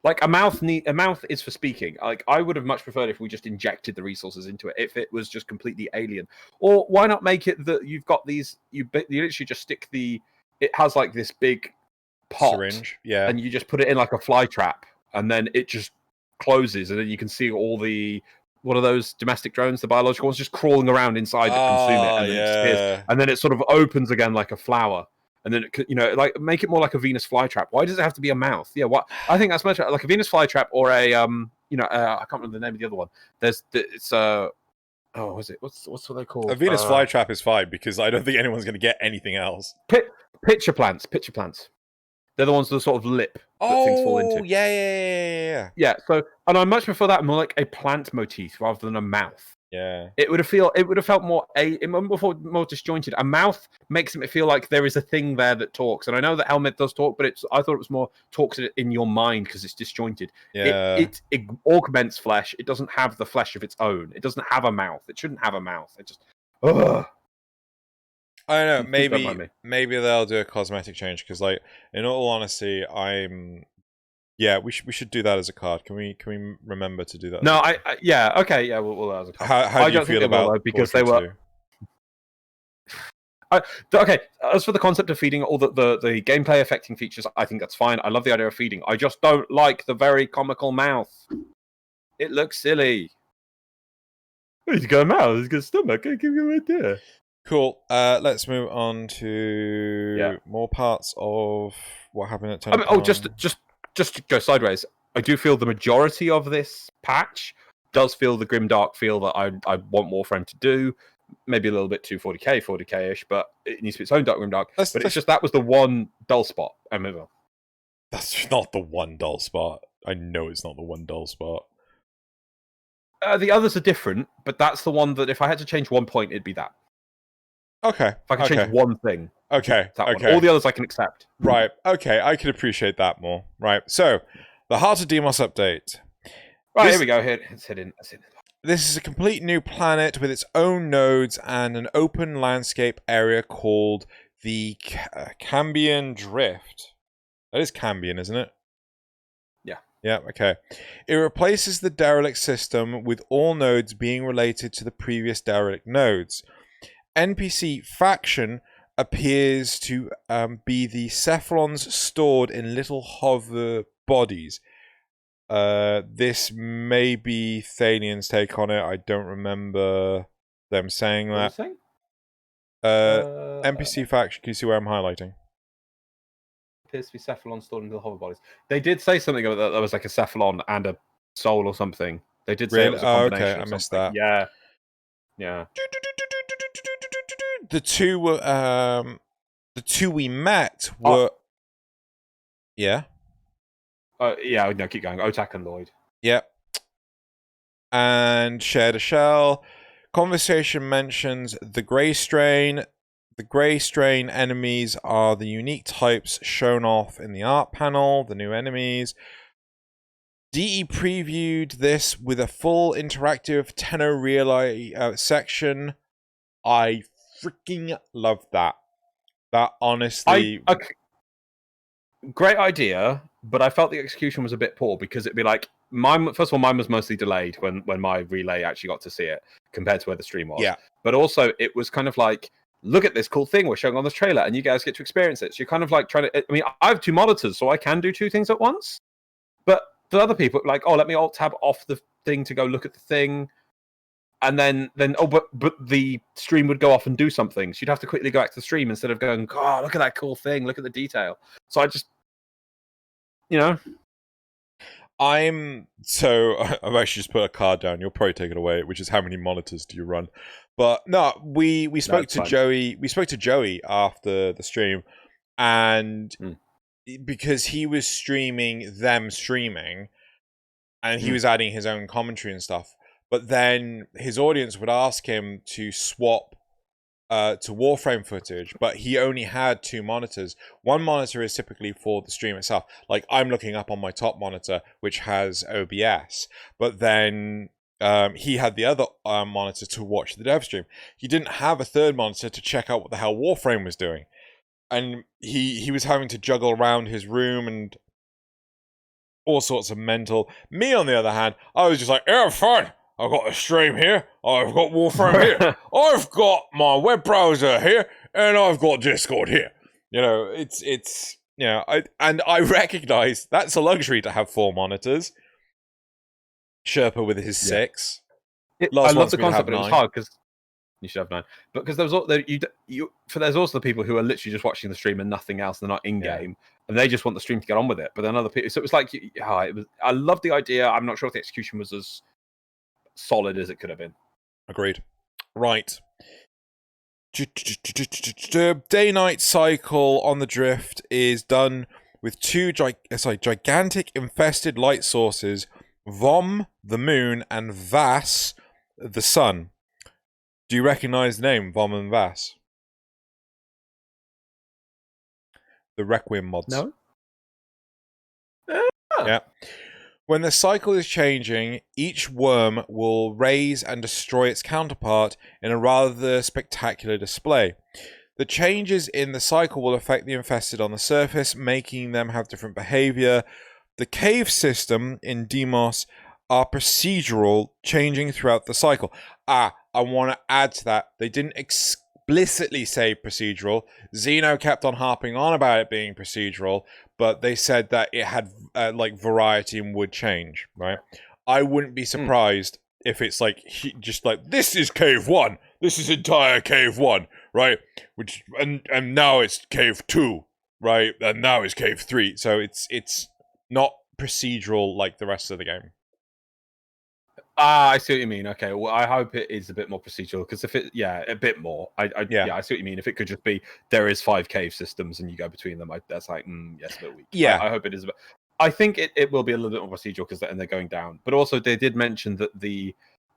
Speaker 1: Like a mouth is for speaking. Like I would have much preferred if we just injected the resources into it. If it was just completely alien, or why not make it that you've got these? You literally just stick the. It has like this big pot,
Speaker 2: syringe, yeah,
Speaker 1: and you just put it in like a fly trap, and then it just closes, and then you can see all the. What are those domestic drones, the biological ones, just crawling around inside to consume it, and then it disappears. And then it sort of opens again like a flower, and then it, like make it more like a Venus flytrap. Why does it have to be a mouth? Yeah, what I think that's much like a Venus flytrap or a I can't remember the name of the other one. What's what they called?
Speaker 2: A Venus flytrap is fine because I don't think anyone's going to get anything else.
Speaker 1: Pitcher plants. They're the ones with the sort of lip that things fall into.
Speaker 2: Yeah.
Speaker 1: Yeah, so, and I much prefer that more like a plant motif rather than a mouth.
Speaker 2: Yeah.
Speaker 1: It would have felt more disjointed. A mouth makes it feel like there is a thing there that talks. And I know that Helmet does talk, but I thought it was more talks in your mind because it's disjointed.
Speaker 2: Yeah.
Speaker 1: It augments flesh. It doesn't have the flesh of its own. It doesn't have a mouth. It shouldn't have a mouth. It just
Speaker 2: I don't know. Maybe they'll do a cosmetic change because, like, in all honesty, we should do that as a card. Can we remember to do that?
Speaker 1: No, we'll as a card.
Speaker 2: How do you feel about
Speaker 1: because they were. Okay, as for the concept of feeding all the gameplay affecting features, I think that's fine. I love the idea of feeding. I just don't like the very comical mouth. It looks silly. He's got a mouth. He's got a stomach. I give you an idea.
Speaker 2: Cool. Let's move on to more parts of what happened at TennoCon.
Speaker 1: Just to go sideways. I do feel the majority of this patch does feel the grimdark feel that I want Warframe to do. Maybe a little bit too 40k-ish, but it needs to be its own dark grimdark. It's just that was the one dull spot. I move on.
Speaker 2: That's not the one dull spot. I know it's not the one dull spot.
Speaker 1: The others are different, but that's the one that if I had to change one point, it'd be that.
Speaker 2: Okay.
Speaker 1: If I could change one thing.
Speaker 2: Okay.
Speaker 1: Okay. All the others I can accept.
Speaker 2: Right. Okay. I can appreciate that more. Right. So, the Heart of Deimos update.
Speaker 1: Right, here we go. Let's hit in.
Speaker 2: This is a complete new planet with its own nodes and an open landscape area called the Cambion Drift. That is Cambion, isn't it? Yeah, okay. It replaces the derelict system with all nodes being related to the previous derelict nodes. NPC faction appears to be the Cephalons stored in little hover bodies. This may be Thalian's take on it. I don't remember them saying that.
Speaker 1: What
Speaker 2: NPC faction, can you see where I'm highlighting?
Speaker 1: Appears to be Cephalon stored in little hover bodies. They did say something about that. There was like a Cephalon and a soul or something. They did say it was a combination.
Speaker 2: Okay, I missed that.
Speaker 1: Yeah.
Speaker 2: The two we met were
Speaker 1: no, keep going. Otak and Lloyd.
Speaker 2: Yep. And shared a shell. Conversation mentions the Grey Strain. The Grey Strain enemies are the unique types shown off in the art panel. The new enemies. DE previewed this with a full interactive Tenno Relay section. I freaking love that. That honestly...
Speaker 1: Great idea, but I felt the execution was a bit poor because it'd be like, first of all, mine was mostly delayed when my relay actually got to see it compared to where the stream was.
Speaker 2: Yeah.
Speaker 1: But also, it was kind of like, look at this cool thing we're showing on this trailer, and you guys get to experience it. So you're kind of like trying to... I mean, I have 2 monitors, so I can do 2 things at once. But for other people, like, oh, let me alt-tab off the thing to go look at the thing. And then but the stream would go off and do something. So you'd have to quickly go back to the stream instead of going, oh, look at that cool thing, look at the detail. So I just,
Speaker 2: I've actually just put a card down. You'll probably take it away, which is how many monitors do you run? But no, we spoke to Joey. We spoke to Joey after the stream, and because he was streaming, and he was adding his own commentary and stuff. But then his audience would ask him to swap to Warframe footage, but he only had 2 monitors. One monitor is typically for the stream itself. Like, I'm looking up on my top monitor, which has OBS, but then he had the other monitor to watch the dev stream. He didn't have a third monitor to check out what the hell Warframe was doing. And he was having to juggle around his room and all sorts of mental. Me, on the other hand, I was just like, yeah, fine. I've got a stream here, I've got Warframe here, I've got my web browser here, and I've got Discord here. It's I recognize that's a luxury to have 4 monitors. Sherpa with his 6.
Speaker 1: I love the concept, but it was hard because you should have 9. But because there's also the people who are literally just watching the stream and nothing else, they're not in game, and they just want the stream to get on with it. But then other people, so it was like, I love the idea. I'm not sure if the execution was as solid as it could have been.
Speaker 2: Agreed. Right. Day-night cycle on the drift is done with 2 gigantic infested light sources, Vom, the moon, and Vas, the sun. Do you recognize the name, Vom and Vas? The Requiem mods.
Speaker 1: No?
Speaker 2: Yeah. When the cycle is changing, each worm will raise and destroy its counterpart in a rather spectacular display. The changes in the cycle will affect the infested on the surface, making them have different behavior. The cave system in Deimos are procedural, changing throughout the cycle. I want to add to that. They didn't explicitly say procedural. Xeno kept on harping on about it being procedural, but they said that it had variety and would change, right? I wouldn't be surprised if it's just like, this is cave 1, this is entire cave 1, right? Which and now it's cave 2, right? And now it's cave 3. So it's not procedural like the rest of the game.
Speaker 1: I see what you mean. Okay, well, I hope it is a bit more procedural, because if it, a bit more. I see what you mean. If it could just be there is 5 cave systems and you go between them, that's like, yes, a bit weak.
Speaker 2: Yeah,
Speaker 1: I hope it is. I think it will be a little bit more procedural because they're going down. But also, they did mention that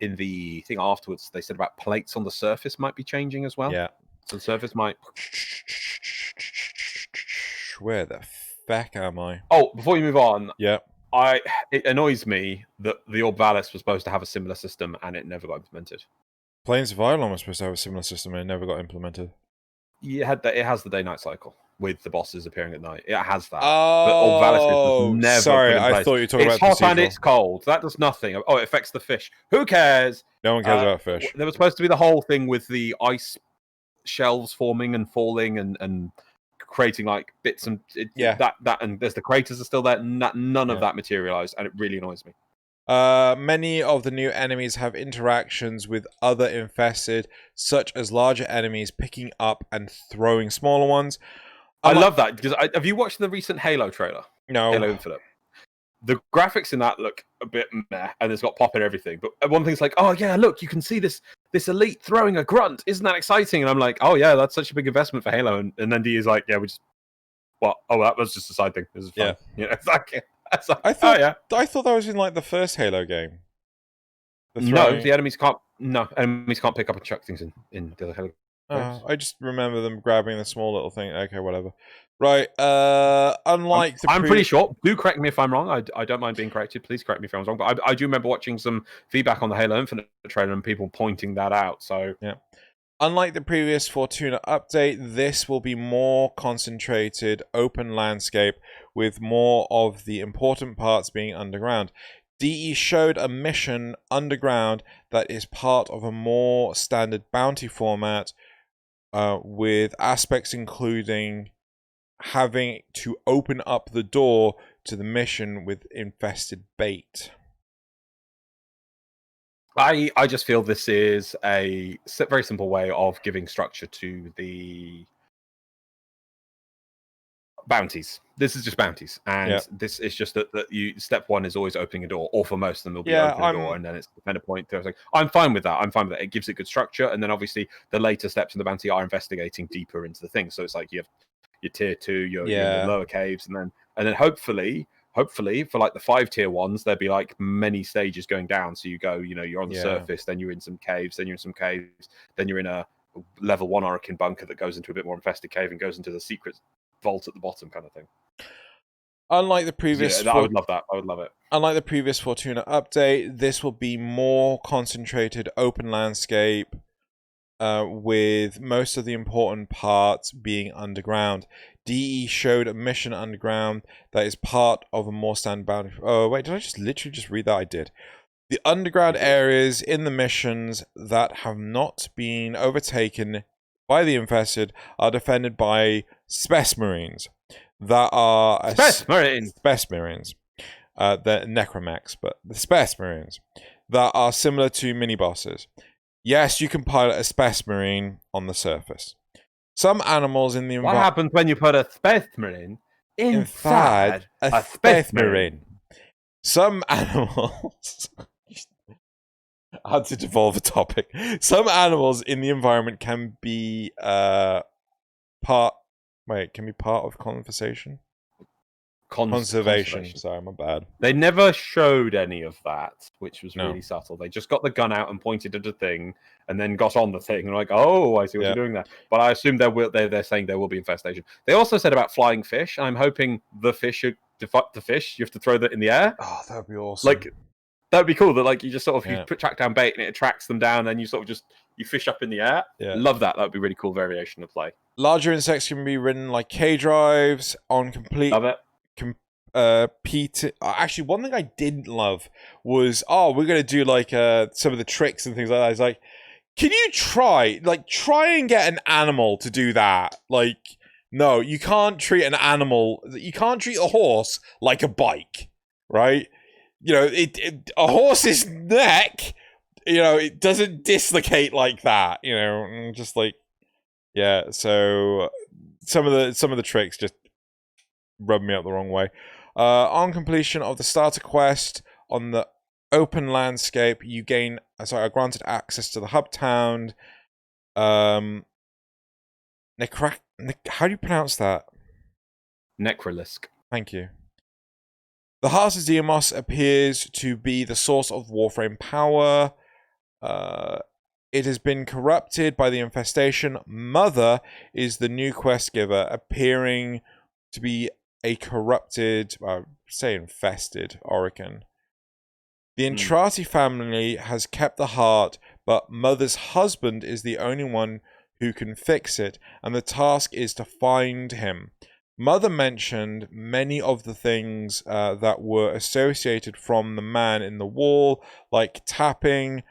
Speaker 1: in the thing afterwards, they said about plates on the surface might be changing as well.
Speaker 2: Yeah,
Speaker 1: so the surface might.
Speaker 2: Where the feck am I?
Speaker 1: Oh, before you move on,
Speaker 2: yeah.
Speaker 1: It annoys me that the Orbalis was supposed to have a similar system and it never got implemented.
Speaker 2: Plains of Ireland was supposed to have a similar system and it never got implemented.
Speaker 1: It has the day-night cycle with the bosses appearing at night. It has that.
Speaker 2: Oh,
Speaker 1: but Orbalis was never.
Speaker 2: Sorry, I thought you were talking about.
Speaker 1: It's hot and it's cold. That does nothing. Oh, it affects the fish. Who cares?
Speaker 2: No one cares about fish.
Speaker 1: There was supposed to be the whole thing with the ice shelves forming and falling and creating like bits and that and there's the craters are still there. None of that materialized, and it really annoys me.
Speaker 2: Many of the new enemies have interactions with other infested, such as larger enemies picking up and throwing smaller ones.
Speaker 1: I love that, because have you watched the recent Halo trailer?
Speaker 2: No.
Speaker 1: Halo Infinite. The graphics in that look a bit meh, and it's got pop and everything. But one thing's like, oh yeah, look, you can see this elite throwing a grunt. Isn't that exciting? And I'm like, oh yeah, that's such a big investment for Halo. And then D is like, yeah, we just, what? Oh, that was just a side thing. This is fun. Yeah, it's like,
Speaker 2: I thought that was in like the first Halo game.
Speaker 1: No, the enemies can't. No, enemies can't pick up and chuck things in the other Halo.
Speaker 2: I just remember them grabbing the small little thing. Okay, whatever. Right. Unlike
Speaker 1: I'm pretty sure. Do correct me if I'm wrong. I don't mind being corrected. Please correct me if I'm wrong. But I do remember watching some feedback on the Halo Infinite trailer and people pointing that out. So
Speaker 2: yeah. Unlike the previous Fortuna update, this will be more concentrated, open landscape with more of the important parts being underground. DE showed a mission underground that is part of a more standard bounty format, with aspects including having to open up the door to the mission with infested bait.
Speaker 1: I just feel this is a very simple way of giving structure to the bounties. This is just bounties, and this is just that you step one is always opening a door, or for most of them, they'll be opening a door, and then it's the defender point. I'm fine with that. I'm fine with that. It gives it good structure, and then obviously the later steps in the bounty are investigating deeper into the thing. So it's like you have your tier 2, your lower caves, and then hopefully for like the 5-tier ones, there'd be like many stages going down. So you go, you're on the surface, then you're in some caves, then you're in some caves, then you're in a level 1 Orokin bunker that goes into a bit more infested cave and goes into the secret vault at the bottom, kind of thing.
Speaker 2: Unlike the previous,
Speaker 1: I would love that. I would love it.
Speaker 2: Unlike the previous Fortuna update, this will be more concentrated, open landscape, with most of the important parts being underground. DE showed a mission underground that is part of a more standard bounty. Oh wait, did I just literally just read that? I did. The underground areas in the missions that have not been overtaken by the infested are defended by Spec Marines that are
Speaker 1: Spec Marines.
Speaker 2: The Necromechs, but the Spec Marines that are similar to mini bosses. Yes, you can pilot a Spec Marine on the surface. Some animals in the
Speaker 1: environment. What happens when you put a Spec Marine inside a Spec Marine?
Speaker 2: Some animals. I had to devolve a topic. Some animals in the environment can be part of conversation? Conservation. Sorry, my bad.
Speaker 1: They never showed any of that, which was really subtle. They just got the gun out and pointed at a thing, and then got on the thing, and like, oh, I see what you're doing there. But I assume they're saying there will be infestation. They also said about flying fish. I'm hoping the fish to fight the fish. You have to throw that in the air.
Speaker 2: Oh, that would be awesome.
Speaker 1: Like, that would be cool. That like you just sort of you track down bait and it attracts them down, and you sort of just you fish up in the air.
Speaker 2: Yeah.
Speaker 1: Love that. That would be really cool variation of play.
Speaker 2: Larger insects can be ridden like K drives on complete.
Speaker 1: Love it.
Speaker 2: Actually, one thing I didn't love was we're gonna do like some of the tricks and things like that. It's like, can you try and get an animal to do that? Like, no, you can't treat an animal. You can't treat a horse like a bike, right? A horse's neck, it doesn't dislocate like that. Just like, So some of the tricks just rubbed me up the wrong way. On completion of the starter quest on the open landscape, you are granted access to the hub town. How do you pronounce that?
Speaker 1: Necrolisk.
Speaker 2: Thank you. The Heart of Deimos appears to be the source of Warframe power. It has been corrupted by the infestation. Mother is the new quest giver, appearing to be a corrupted, infested Orokin. The Entrati family has kept the heart, but Mother's husband is the only one who can fix it, and the task is to find him. Mother mentioned many of the things that were associated from the man in the wall, like tapping,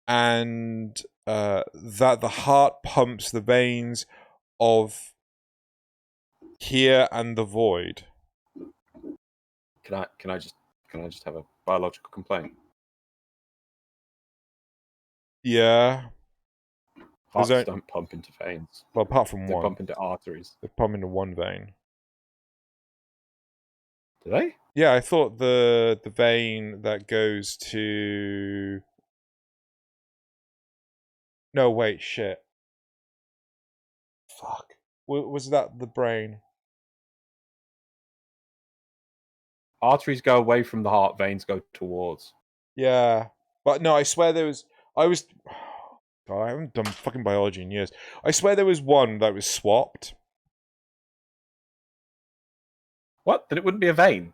Speaker 2: and that the heart pumps the veins of here and the void.
Speaker 1: Can I just have a biological complaint?
Speaker 2: Yeah.
Speaker 1: Hearts don't pump into veins.
Speaker 2: Well, apart from
Speaker 1: they
Speaker 2: one.
Speaker 1: They pump into arteries.
Speaker 2: They pump into one vein.
Speaker 1: Do they?
Speaker 2: Yeah, I thought the vein that goes to... No, wait, shit. Fuck. Was that the brain?
Speaker 1: Arteries go away from the heart, veins go towards.
Speaker 2: Yeah. But no, I swear there was... God, I haven't done fucking biology in years. I swear there was one that was swapped.
Speaker 1: What? Then it wouldn't be a vein.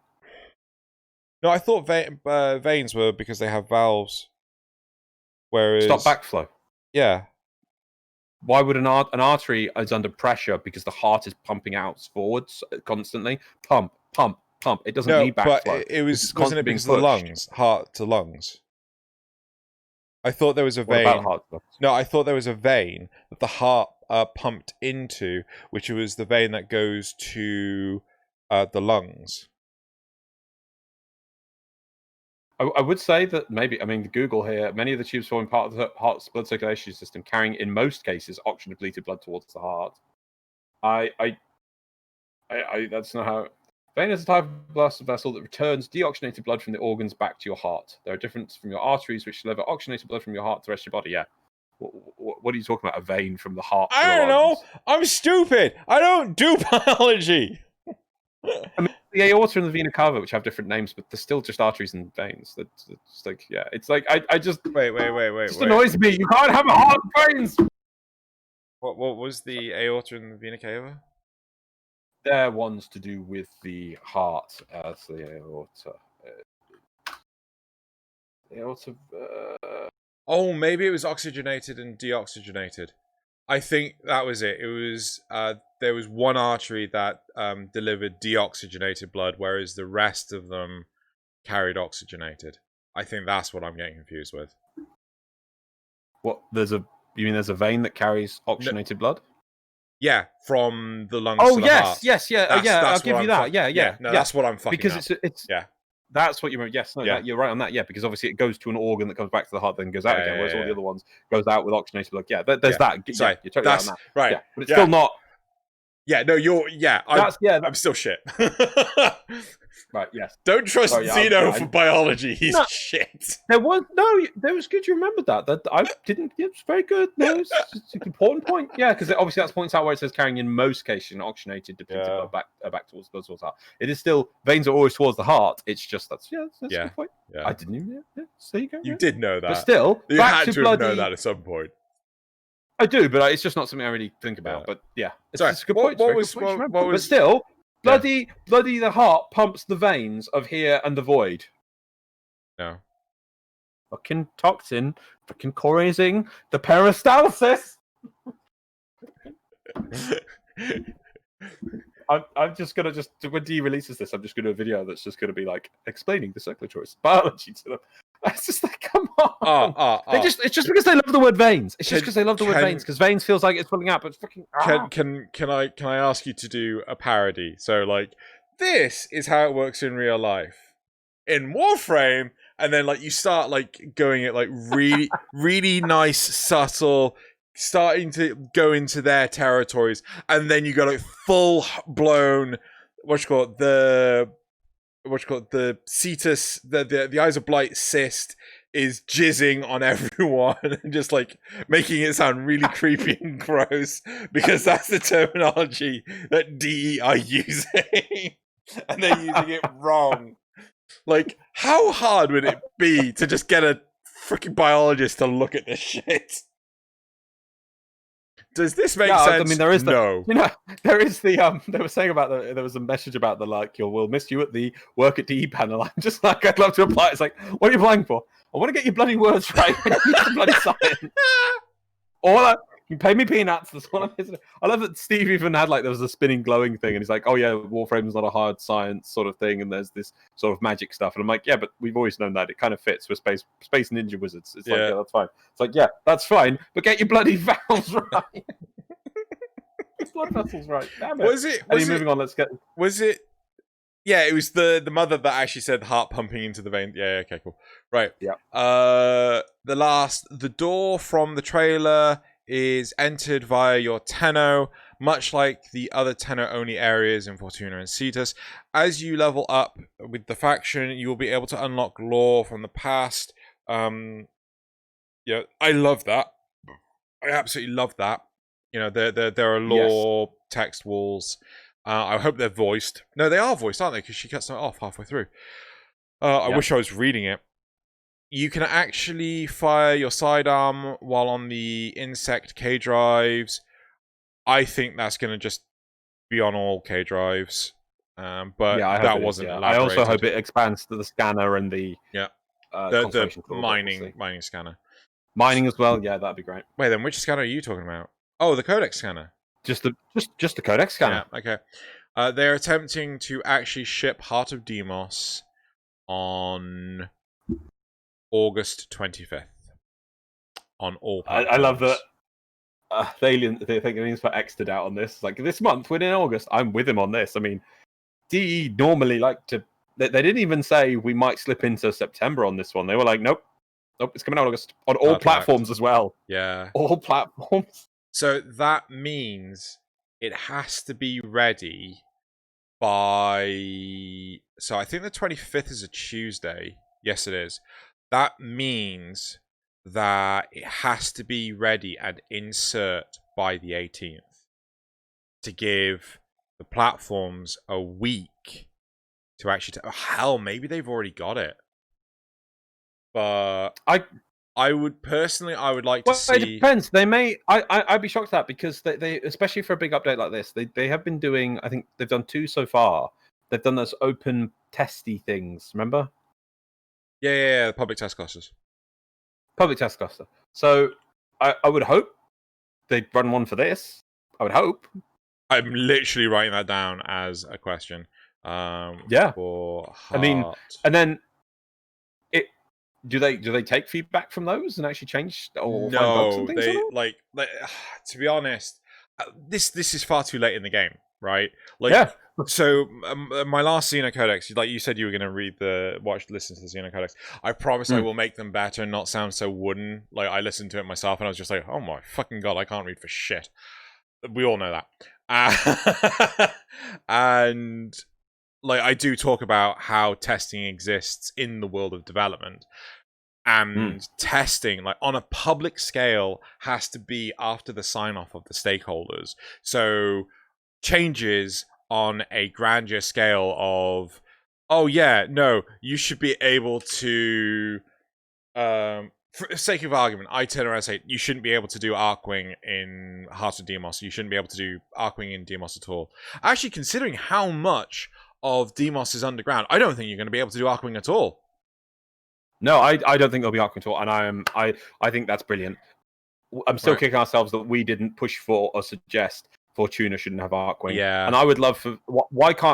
Speaker 2: No, I thought veins were because they have valves. Whereas
Speaker 1: stop backflow.
Speaker 2: Yeah.
Speaker 1: Why would an artery is under pressure because the heart is pumping out forwards constantly? Pump. It doesn't need backflow.
Speaker 2: But wasn't it because of the lungs, heart to lungs? I thought there was a vein.
Speaker 1: What about heart?
Speaker 2: No, I thought there was a vein that the heart pumped into, which was the vein that goes to the lungs.
Speaker 1: I would say that maybe, Google here, many of the tubes forming part of the heart's blood circulation system, carrying in most cases oxygen depleted blood towards the heart. That's not how. Vein is a type of blood vessel that returns deoxygenated blood from the organs back to your heart. There are differences from your arteries, which deliver oxygenated blood from your heart to the rest of your body. Yeah. What are you talking about? A vein from the heart?
Speaker 2: I don't know. I'm stupid. I don't do biology.
Speaker 1: The aorta and the vena cava, which have different names, but they're still just arteries and veins. That's like, yeah, it's like I just
Speaker 2: wait.
Speaker 1: It just annoys me. You can't have a heart and veins.
Speaker 2: What was the aorta and the vena cava?
Speaker 1: They're ones to do with the heart. That's the aorta.
Speaker 2: Oh, maybe it was oxygenated and deoxygenated. I think that was it. It was there was one artery that delivered deoxygenated blood, whereas the rest of them carried oxygenated. I think that's what I'm getting confused with.
Speaker 1: What? You mean there's a vein that carries oxygenated blood?
Speaker 2: Yeah, from the lungs to the heart.
Speaker 1: Yes, I'll give you that. Yeah.
Speaker 2: That's what I'm fucking
Speaker 1: because
Speaker 2: up.
Speaker 1: it's
Speaker 2: yeah.
Speaker 1: That's what you mean. Yes, you're right on that. Yeah, because obviously it goes to an organ that comes back to the heart, then goes out again. Whereas all the other ones goes out with oxygenated blood. Yeah, there's that.
Speaker 2: Sorry,
Speaker 1: you're totally right on that.
Speaker 2: Right,
Speaker 1: yeah, but it's still not.
Speaker 2: Yeah, no, you're. Yeah, I'm still shit.
Speaker 1: Right. Yes.
Speaker 2: Don't trust Zeno for biology. He's shit.
Speaker 1: There was good. You remembered that. That I didn't. It's very good. No, it's an important point. Yeah, because obviously that points out where it says carrying in most cases oxygenated depleted blood back towards the heart. It is still veins are always towards the heart. It's just that's a good point.
Speaker 2: Yeah.
Speaker 1: I didn't even. Yeah, so you go.
Speaker 2: You did know that,
Speaker 1: but still,
Speaker 2: you had to have known that at some point.
Speaker 1: I do, but it's just not something I really think about. But yeah, it's a good point. But still, bloody the heart pumps the veins of here and the void.
Speaker 2: No.
Speaker 1: Fucking toxin, fucking causing the peristalsis. I'm just gonna when Dee releases this, I'm just gonna do a video that's just gonna be like explaining the circulatory biology to them. It's just like, come on. It's just because they love the word veins. It's just because they love the word veins, because veins feels like it's filling out, but it's fucking.
Speaker 2: Can I ask you to do a parody? So like, this is how it works in real life. In Warframe, and then like you start like going at like really really nice, subtle, starting to go into their territories, and then you go like full blown the cetus, the Eyes of Blight cyst is jizzing on everyone and just like making it sound really creepy and gross, because that's the terminology that DE are using and they're using it wrong. Like, how hard would it be to just get a freaking biologist to look at this shit? Does this make sense?
Speaker 1: I mean, there is
Speaker 2: no.
Speaker 1: There is the They were saying about there was a message about the like, we'll miss you at the work at DE panel. I'm just like, I'd love to apply. It's like, what are you applying for? I want to get your bloody words right. I need some bloody science. You pay me peanuts. That's what I'm missing. I love that Steve even had like, there was a spinning glowing thing, and he's like, oh yeah, Warframe's not a hard science sort of thing, and there's this sort of magic stuff. And I'm like, yeah, but we've always known that. It kind of fits with space ninja wizards. It's like, yeah, that's fine. It's like, yeah, that's fine, but get your bloody valves right. Blood vessels right. Damn it. Moving on, let's get.
Speaker 2: Was it? Yeah, it was the mother that actually said heart pumping into the vein. Yeah, okay, cool. Right.
Speaker 1: Yeah.
Speaker 2: The door from the trailer is entered via your Tenno, much like the other Tenno-only areas in Fortuna and Cetus. As you level up with the faction, you will be able to unlock lore from the past. Yeah, I love that. I absolutely love that. You know, there are lore text walls. I hope they're voiced. No, they are voiced, aren't they? Because she cuts them off halfway through. I wish I was reading it. You can actually fire your sidearm while on the insect K drives. I think that's going to just be on all K drives. But
Speaker 1: yeah,
Speaker 2: that wasn't
Speaker 1: I
Speaker 2: elaborated.
Speaker 1: also hope it expands to the scanner and the
Speaker 2: the mining scanner.
Speaker 1: Mining as well. Yeah, that'd be great.
Speaker 2: Wait, then which scanner are you talking about? Oh, the codex scanner.
Speaker 1: Just the codex scanner.
Speaker 2: Yeah, okay. They're attempting to actually ship Heart of Deimos on August 25th on all platforms.
Speaker 1: I love that. They think he's put extra out on this. It's like this month, within August, I'm with him on this. I mean, DE normally like to. They didn't even say we might slip into September on this one. They were like, nope, it's coming out August on all platforms as well.
Speaker 2: Yeah,
Speaker 1: all platforms.
Speaker 2: So that means it has to be ready by. So I think the 25th is a Tuesday. Yes, it is. That means that it has to be ready and insert by the 18th to give the platforms a week to actually. Hell, maybe they've already got it. But I would personally, I would like to see.
Speaker 1: It depends. They may. I'd be shocked at that because they, especially for a big update like this, they have been doing. I think they've done 2 so far. They've done those open testy things. Remember?
Speaker 2: Yeah. Public test clusters.
Speaker 1: Public test cluster. So I would hope they'd run one for this. I would hope.
Speaker 2: I'm literally writing that down as a question.
Speaker 1: Yeah.
Speaker 2: For
Speaker 1: I mean, and then. Do they take feedback from those and actually change or find bugs and things?
Speaker 2: No, like to be honest, this is far too late in the game, right? Like,
Speaker 1: yeah.
Speaker 2: So my last Xeno Codex, like you said, you were going to listen to the Xeno Codex. I promise I will make them better and not sound so wooden. Like I listened to it myself and I was just like, oh my fucking god, I can't read for shit. We all know that. And like I do talk about how testing exists in the world of development. And testing, like on a public scale, has to be after the sign-off of the stakeholders. So changes on a grandeur scale of, oh yeah, no, you should be able to, for the sake of argument, I turn around and say, you shouldn't be able to do Arcwing in Heart of Deimos. You shouldn't be able to do Arcwing in Deimos at all. Actually, considering how much of Deimos is underground, I don't think you're going to be able to do Arcwing at all.
Speaker 1: No, I don't think there'll be Arcwing at all, and I think that's brilliant. I'm still kicking ourselves that we didn't push for or suggest Fortuna shouldn't have Arcwing.
Speaker 2: Yeah,
Speaker 1: and I would love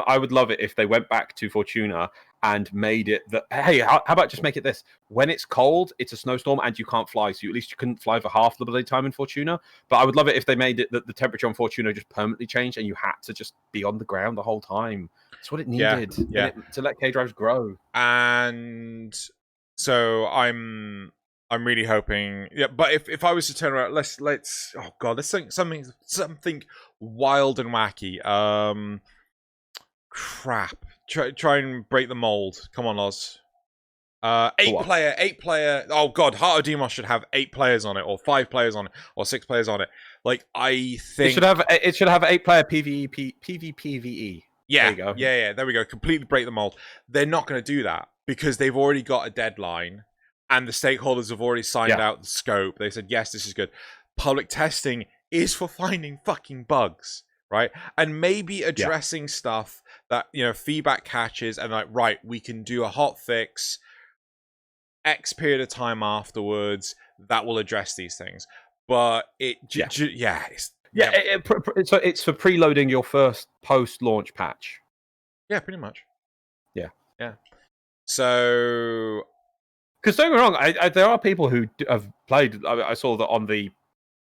Speaker 1: I would love it if they went back to Fortuna and made it that, hey, how about just make it this: when it's cold, it's a snowstorm and you can't fly, so at least you couldn't fly for half the bloody time in Fortuna. But I would love it if they made it that the temperature on Fortuna just permanently changed and you had to just be on the ground the whole time. That's what it needed. To let K-Drives grow.
Speaker 2: And so I'm really hoping, but if I was to turn around, let's oh god, let's think something wild and wacky. Crap. Try and break the mold. Come on, Oz. 8 player. Oh god, Heart of Deimos should have 8 players on it, or 5 players on it, or 6 players on it. Like I think
Speaker 1: it should have 8-player PvPvE.
Speaker 2: Yeah,
Speaker 1: there you go.
Speaker 2: Yeah. There we go. Completely break the mold. They're not going to do that because they've already got a deadline. And the stakeholders have already signed out the scope. They said, yes, this is good. Public testing is for finding fucking bugs, right? And maybe addressing stuff that, feedback catches and like, right, we can do a hot fix X period of time afterwards that will address these things. But so
Speaker 1: it's for preloading your first post-launch patch.
Speaker 2: Yeah, pretty much.
Speaker 1: Yeah.
Speaker 2: So...
Speaker 1: Because don't get me wrong, there are people who have played. I saw that on the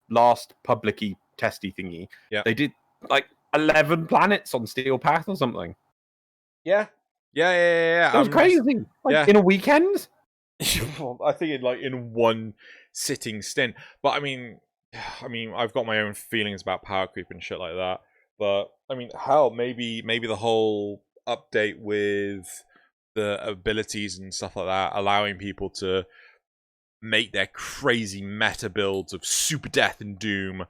Speaker 1: last public-y testy thingy.
Speaker 2: Yeah.
Speaker 1: They did like 11 planets on Steel Path or something.
Speaker 2: Yeah. That
Speaker 1: was crazy. In a weekend.
Speaker 2: I think in one sitting stint. But I mean, I've got my own feelings about power creep and shit like that. But I mean, hell, maybe the whole update with the abilities and stuff like that, allowing people to make their crazy meta builds of Super Death and Doom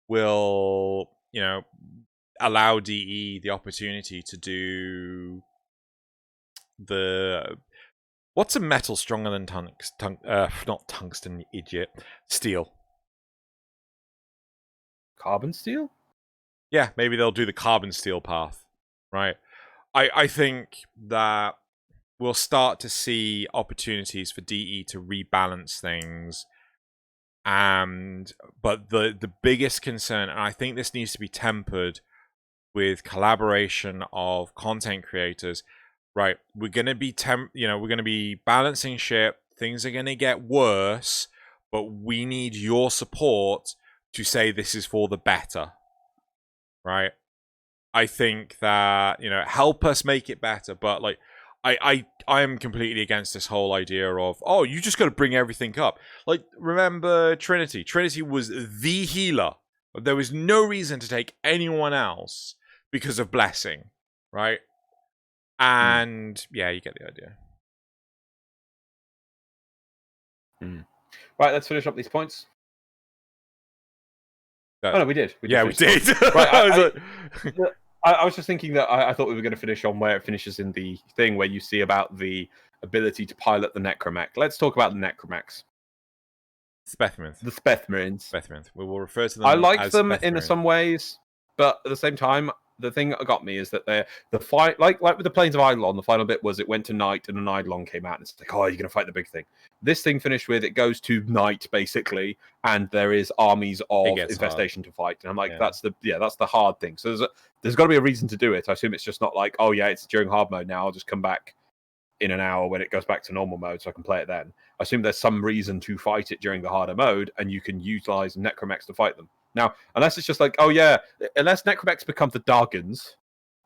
Speaker 2: will, allow DE the opportunity to do the... What's a metal stronger than not tungsten, you idiot. Steel.
Speaker 1: Carbon steel?
Speaker 2: Yeah, maybe they'll do the carbon steel path, right? I think that we'll start to see opportunities for DE to rebalance things. But the biggest concern, and I think this needs to be tempered with collaboration of content creators, right? We're gonna be we're gonna be balancing ship. Things are gonna get worse, but we need your support to say this is for the better, right? I think that help us make it better, but like I am completely against this whole idea of, oh, you just got to bring everything up. Like, remember Trinity? Trinity was the healer. There was no reason to take anyone else because of blessing, right? And yeah, you get the idea.
Speaker 1: Right, let's finish up these points. Oh no, we did.
Speaker 2: We did.
Speaker 1: Right, I was just thinking that I thought we were going to finish on where it finishes in the thing where you see about the ability to pilot the Necromech. Let's talk about the Necromechs.
Speaker 2: Spethmarines.
Speaker 1: The Spethmarines.
Speaker 2: Spethmarines. We will refer to them.
Speaker 1: I like them in some ways, but at the same time, the thing that got me is that they're the fight, like with the Plains of Eidolon. The final bit was it went to night and an Eidolon came out, and it's like, oh, you're going to fight the big thing. This thing finished with it goes to night basically, and there is armies of infestation to fight. And I'm like, that's the hard thing. So there's got to be a reason to do it. I assume it's just not like, oh yeah, it's during hard mode now. I'll just come back in an hour when it goes back to normal mode, so I can play it then. I assume there's some reason to fight it during the harder mode, and you can utilize Necromechs to fight them. Now, unless it's just like, oh yeah, unless Necromechs become the Dargans.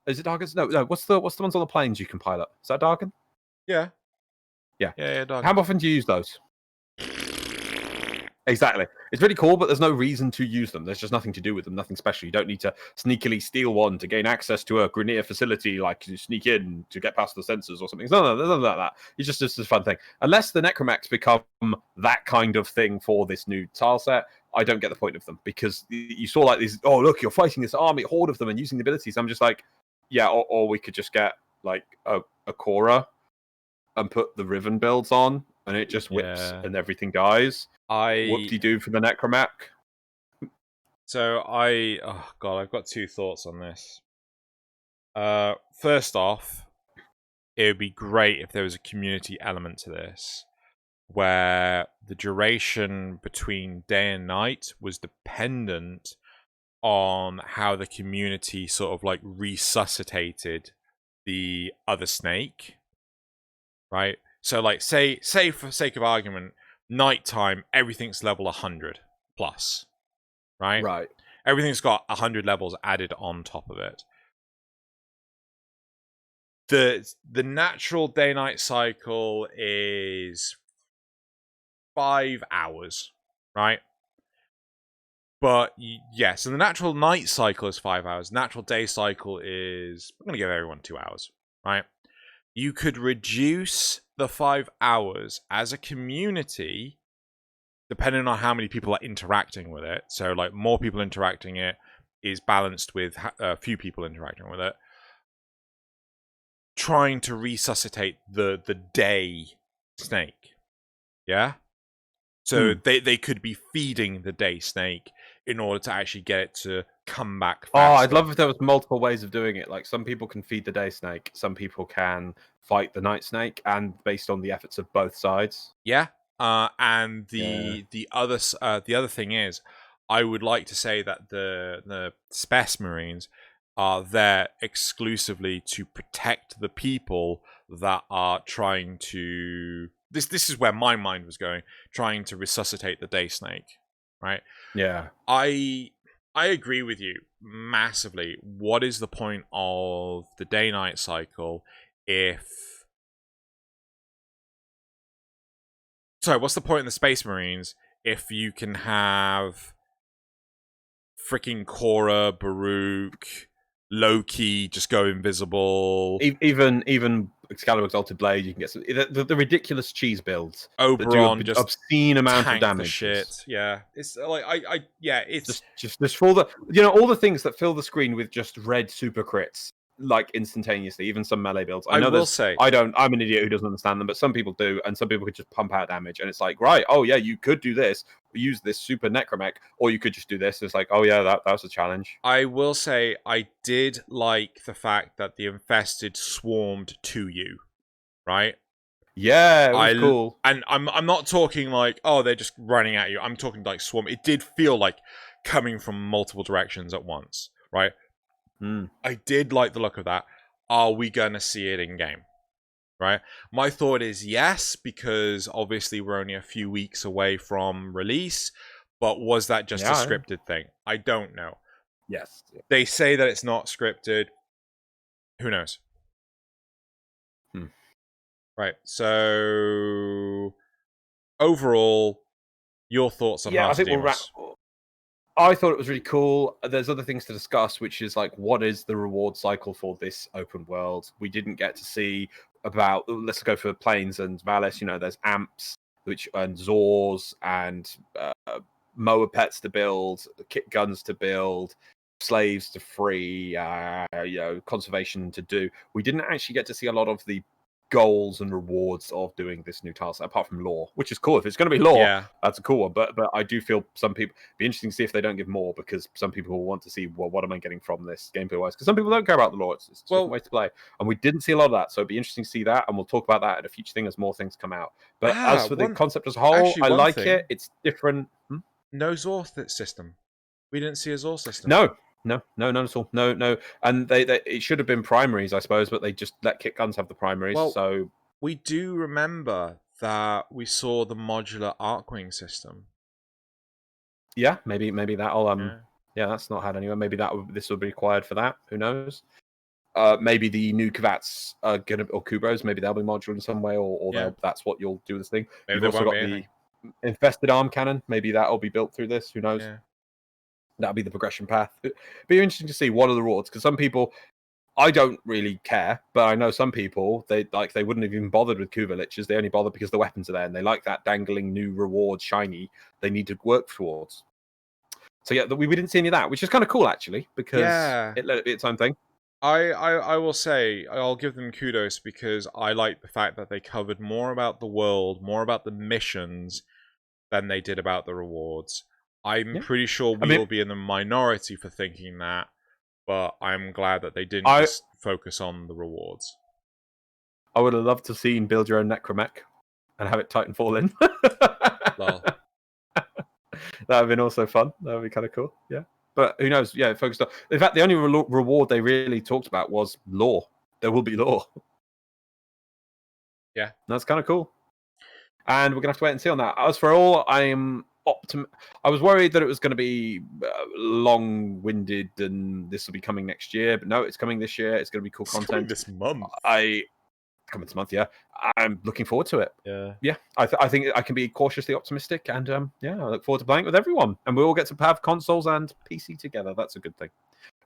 Speaker 1: Is it Dargans? No. What's the ones on the planes you can pilot? Is that Dargan?
Speaker 2: Yeah.
Speaker 1: Dargan. How often do you use those? Exactly. It's really cool, but there's no reason to use them. There's just nothing to do with them, nothing special. You don't need to sneakily steal one to gain access to a Grineer facility, like you sneak in to get past the sensors or something. No, nothing like that. It's just a fun thing. Unless the Necromechs become that kind of thing for this new tile set, I don't get the point of them, because you saw like these, oh, look, you're fighting this army, horde of them and using the abilities. I'm just like, yeah, or we could just get like a Korra and put the Riven builds on, and it just whips and everything dies. Whoop-de-doo for the Necromech.
Speaker 2: So I've got two thoughts on this. First off, it would be great if there was a community element to this, where the duration between day and night was dependent on how the community sort of like resuscitated the other snake, right? So like say for sake of argument, nighttime, everything's level 100 plus, right?
Speaker 1: Right.
Speaker 2: Everything's got 100 levels added on top of it. The natural day-night cycle is 5 hours, right? But yeah, so the natural night cycle is 5 hours. Natural day cycle is, I'm going to give everyone 2 hours, right? You could reduce the 5 hours as a community, depending on how many people are interacting with it. So like more people interacting it is balanced with a few people interacting with it. Trying to resuscitate the day snake. Yeah? So they could be feeding the day snake in order to actually get it to come back faster.
Speaker 1: Oh, I'd love if there was multiple ways of doing it. Like some people can feed the day snake, some people can fight the night snake, and based on the efforts of both sides.
Speaker 2: Yeah. And the other thing is, I would like to say that the Spethmarines are there exclusively to protect the people that are trying to. This is where my mind was going, trying to resuscitate the day snake, right?
Speaker 1: Yeah.
Speaker 2: I agree with you massively. What is the point of the day-night cycle what's the point in the Space Marines if you can have freaking Korra, Baruch, Loki just go invisible?
Speaker 1: Even Excalibur Exalted Blade, you can get some the ridiculous cheese builds.
Speaker 2: Oberon,
Speaker 1: just obscene amount of damage.
Speaker 2: Shit, yeah. It's like it's
Speaker 1: just for all the things that fill the screen with just red super crits, like instantaneously. Even some melee builds. I'm an idiot who doesn't understand them, but some people do, and some people could just pump out damage, and it's like, right, oh yeah, you could do this. use this super necromech, or you could just do this. It's like, oh yeah, that was a challenge.
Speaker 2: I will say I did like the fact that the infested swarmed to you, right?
Speaker 1: Yeah, it was cool.
Speaker 2: And I'm not talking like, oh, they're just running at you. I'm talking like swarm. It did feel like coming from multiple directions at once, right? I did like the look of that. Are we going to see it in game? Right? My thought is yes, because obviously we're only a few weeks away from release. But was that just a scripted thing? I don't know.
Speaker 1: Yes.
Speaker 2: They say that it's not scripted. Who knows? Right. So overall, your thoughts on Hearts of Deimos?
Speaker 1: I thought it was really cool. There's other things to discuss, which is like, what is the reward cycle for this open world? We didn't get to see about. Let's go for Plains and Valis. You know, there's amps, and Zors and mower pets to build, kit guns to build, slaves to free, conservation to do. We didn't actually get to see a lot of the goals and rewards of doing this new tile set, apart from lore, which is cool. If it's going to be lore, that's a cool one. But I do feel some people be interesting to see if they don't give more, because some people will want to see, well, what am I getting from this gameplay wise? Because some people don't care about the lore. It's just a way to play, and we didn't see a lot of that. So it'd be interesting to see that, and we'll talk about that at a future thing as more things come out. But as for the concept as a whole, I like it. It's different.
Speaker 2: No Zor system. We didn't see a Zor system.
Speaker 1: No, none at all. No. And they it should have been primaries, I suppose, but they just let kit guns have the primaries. Well, so
Speaker 2: we do remember that we saw the modular Archwing system.
Speaker 1: Yeah, maybe that'll that's not had anywhere. Maybe this will be required for that. Who knows? Maybe the new Kavats are gonna, or Kubros, maybe they'll be modular in some way, or that's what you'll do this thing.
Speaker 2: Maybe
Speaker 1: you've also got the infested arm cannon. Maybe that'll be built through this. Who knows? That'll be the progression path. It'd be interesting to see what are the rewards, because some people, I don't really care, but I know some people they wouldn't have even bothered with Kuva Liches. They only bothered because the weapons are there, and they like that dangling new reward shiny they need to work towards. So yeah, we didn't see any of that, which is kind of cool actually, because it let it be its own thing.
Speaker 2: I will say, I'll give them kudos, because I like the fact that they covered more about the world, more about the missions, than they did about the rewards. I'm pretty sure we will be in the minority for thinking that, but I'm glad that they didn't just focus on the rewards.
Speaker 1: I would have loved to see build your own necromech and have it Titanfall in.
Speaker 2: Well,
Speaker 1: that would have been also fun. That would be kind of cool. Yeah. But who knows? Yeah, focused on. In fact, the only reward they really talked about was lore. There will be lore.
Speaker 2: Yeah.
Speaker 1: That's kind of cool. And we're going to have to wait and see on that. As for all, I'm I was worried that it was going to be long-winded and this will be coming next year, but no, it's coming this year. It's going to be cool content.
Speaker 2: This month.
Speaker 1: Coming this month, yeah. I'm looking forward to it.
Speaker 2: Yeah.
Speaker 1: I think I can be cautiously optimistic, and I look forward to playing with everyone, and we all get to have consoles and PC together. That's a good thing.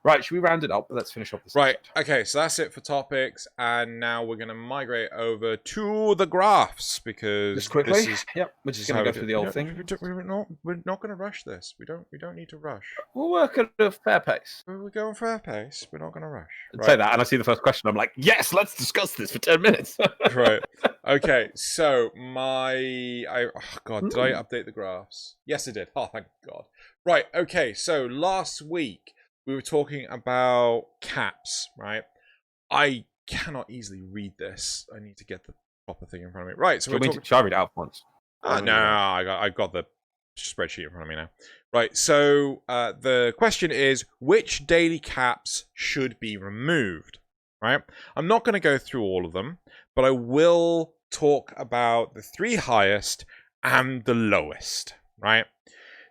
Speaker 1: Right, should we round it up? Let's finish off this.
Speaker 2: Right, okay, so that's it for topics, and now we're going to migrate over to the graphs, because
Speaker 1: just quickly, we're just going to go through the old thing.
Speaker 2: We're not going to rush this. We don't need to rush.
Speaker 1: We'll work at a fair pace.
Speaker 2: We're going fair pace. We're not going to rush.
Speaker 1: Right. Say that, and I see the first question. I'm like, yes, let's discuss this for 10 minutes.
Speaker 2: Right. Okay, so did I update the graphs? Yes, I did. Oh, thank God. Right, okay, so last week we were talking about caps, right? I cannot easily read this. I need to get the proper thing in front of me. Right, so
Speaker 1: shall I read it out once?
Speaker 2: No, I got the spreadsheet in front of me now. Right, so the question is, which daily caps should be removed? Right? I'm not going to go through all of them, but I will talk about the 3 highest and the lowest, right?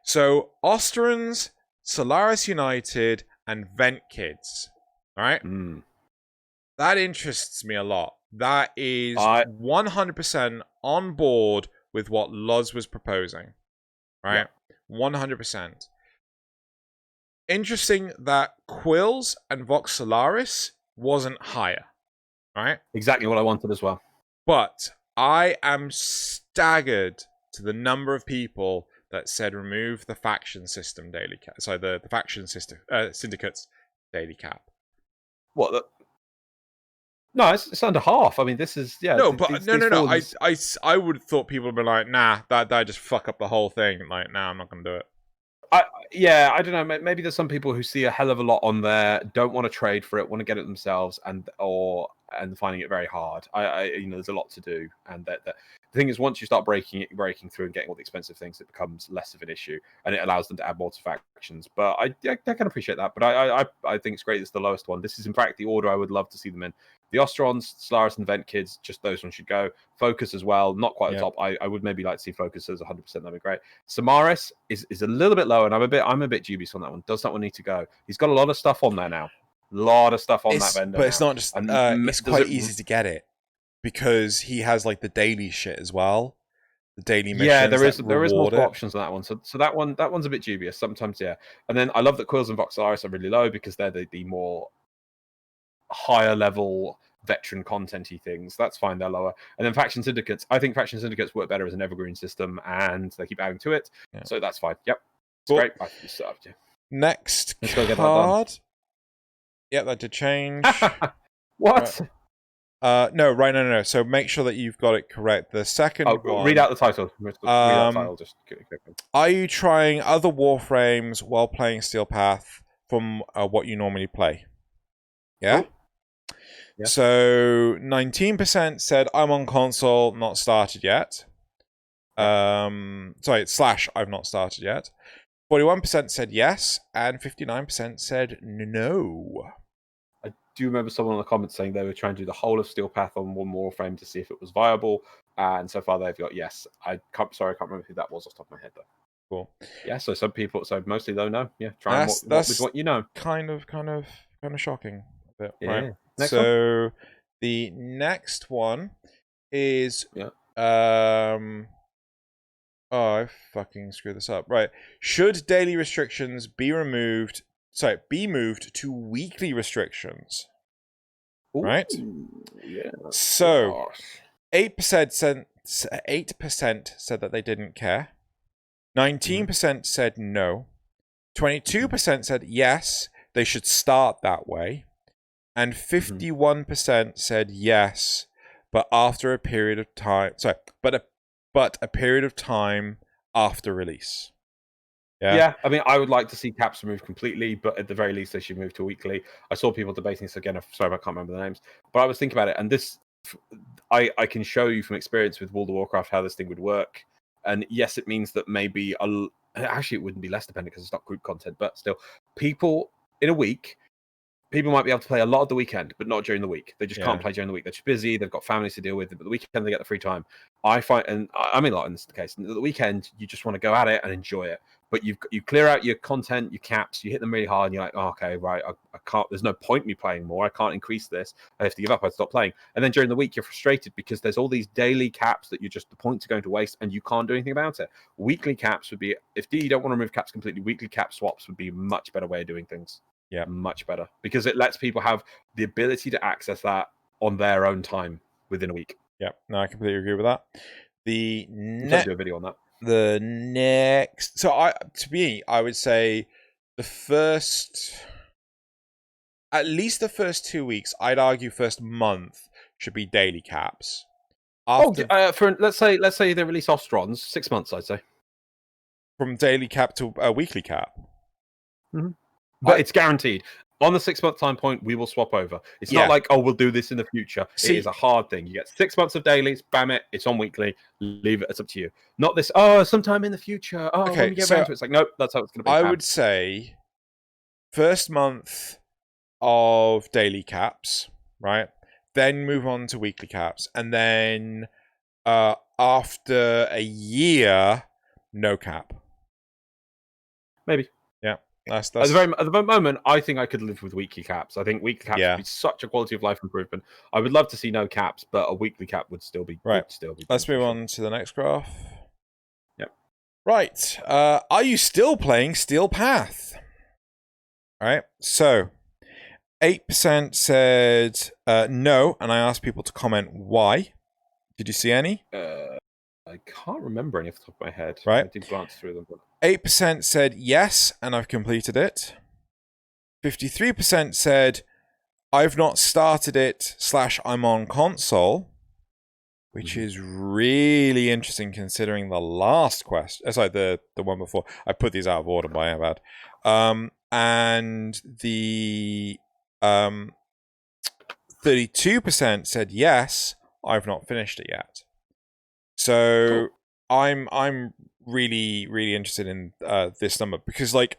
Speaker 2: So, Osterans, Solaris United, and Vent Kids, right? That interests me a lot. That is 100% on board with what Loz was proposing, right? 100%. Interesting that Quills and Vox Solaris wasn't higher, right?
Speaker 1: Exactly what I wanted as well.
Speaker 2: But I am staggered to the number of people that said remove the faction system daily cap. So the faction system syndicates daily cap.
Speaker 1: What? No, it's under half. I mean, this is
Speaker 2: No, but no. I would have thought people would be like, nah, that just fuck up the whole thing. Like, nah, I'm not gonna do it.
Speaker 1: I don't know. Maybe there's some people who see a hell of a lot on there, don't want to trade for it, want to get it themselves, and finding it very hard. There's a lot to do, and the thing is, once you start breaking through and getting all the expensive things, it becomes less of an issue, and it allows them to add more to factions. But I can appreciate that. But I think it's great. It's the lowest one. This is in fact the order I would love to see them in. The Ostrons, Stellaris, and Vent Kids, just those ones should go. Focus as well, not quite at the top. I would maybe like to see Focus as 100%. That'd be great. Samaris is a little bit low, and I'm a bit dubious on that one. Does that one need to go? He's got a lot of stuff on there now. A lot of stuff on that vendor.
Speaker 2: But it's not just. It's quite easy to get it because he has like the daily shit as well. The daily missions.
Speaker 1: Yeah, there is multiple options on that one. So that one's a bit dubious sometimes. Yeah, and then I love that Quills and Voxaris are really low because they're the more higher level veteran content-y things. That's fine, they're lower. And then Faction Syndicates. I think Faction Syndicates work better as an evergreen system, and they keep adding to it. Yeah. So that's fine. Yep. It's great.
Speaker 2: Next Let's go get that done. Yeah, that did change.
Speaker 1: What?
Speaker 2: Right. No. So make sure that you've got it correct. The second one...
Speaker 1: Read out the title. Read out the title. Just
Speaker 2: are you trying other Warframes while playing Steel Path from what you normally play? Yeah? Yeah. So 19% said I'm on console, not started yet. Sorry, / I've not started yet. 41% said yes, and 59% said no.
Speaker 1: I do remember someone in the comments saying they were trying to do the whole of Steel Path on one Warframe to see if it was viable, and so far they've got yes. I can't remember who that was off the top of my head though.
Speaker 2: Cool.
Speaker 1: Yeah, so some people, mostly though, no. Yeah, try with what you know.
Speaker 2: Kind of shocking. Bit,
Speaker 1: yeah.
Speaker 2: Right?
Speaker 1: Next
Speaker 2: one? The next one is oh, I fucking screwed this up. Right. Should daily restrictions be moved to weekly restrictions?
Speaker 1: Ooh,
Speaker 2: right?
Speaker 1: Yeah.
Speaker 2: So 8% said that they didn't care. 19% said no. 22% said yes, they should start that way. And 51% said yes, but after a period of time. Sorry, but a period of time after release.
Speaker 1: Yeah, I mean, I would like to see caps removed completely, but at the very least, they should move to weekly. I saw people debating this again. Sorry, I can't remember the names, but I was thinking about it, and this, I can show you from experience with World of Warcraft how this thing would work. And yes, it means that maybe actually it wouldn't be less dependent because it's not group content, but still, people in a week. People might be able to play a lot of the weekend, but not during the week. They just can't play during the week. They're too busy. They've got families to deal with. But the weekend, they get the free time. I find, and I mean a lot in this case, the weekend, you just want to go at it and enjoy it. But you clear out your content, your caps, you hit them really hard, and you're like, oh, okay, right, I can't, there's no point in me playing more. I can't increase this. I have to give up. I stop playing. And then during the week, you're frustrated because there's all these daily caps that the points are going to waste, and you can't do anything about it. Weekly caps would be, if you don't want to remove caps completely, weekly cap swaps would be a much better way of doing things.
Speaker 2: Yeah,
Speaker 1: much better because it lets people have the ability to access that on their own time within a week.
Speaker 2: Yeah, no, I completely agree with that.
Speaker 1: Do a video on that.
Speaker 2: The next, so I would say at least the first 2 weeks. I'd argue first month should be daily caps.
Speaker 1: For let's say they release Ostrons 6 months, I'd say
Speaker 2: from daily cap to a weekly cap.
Speaker 1: Mm-hmm. But it's guaranteed. On the 6 month time point, we will swap over. It's not like, oh, we'll do this in the future. It is a hard thing. You get 6 months of dailies, bam it, it's on weekly, leave it, it's up to you. Not this, sometime in the future, when we get around to it. It's like, nope, that's how it's going to be.
Speaker 2: I would say first month of daily caps, right? Then move on to weekly caps. And then after a year, no cap.
Speaker 1: Maybe.
Speaker 2: Yeah. That's...
Speaker 1: At the moment, I think I could live with weekly caps. I think weekly caps would be such a quality of life improvement. I would love to see no caps, but a weekly cap would still be
Speaker 2: right. Let's move on to the next graph. Yep. Right. Are you still playing Steel Path? All right. So 8% said no, and I asked people to comment why. Did you see any?
Speaker 1: I can't remember any off the top of my head.
Speaker 2: Right.
Speaker 1: I did glance through them. But...
Speaker 2: 8% said yes, and I've completed it. 53% said I've not started it / I'm on console, which is really interesting considering the last question. Sorry, the one before. I put these out of order by bad. And the 32% said yes, I've not finished it yet. So cool. I'm really, really interested in this number because like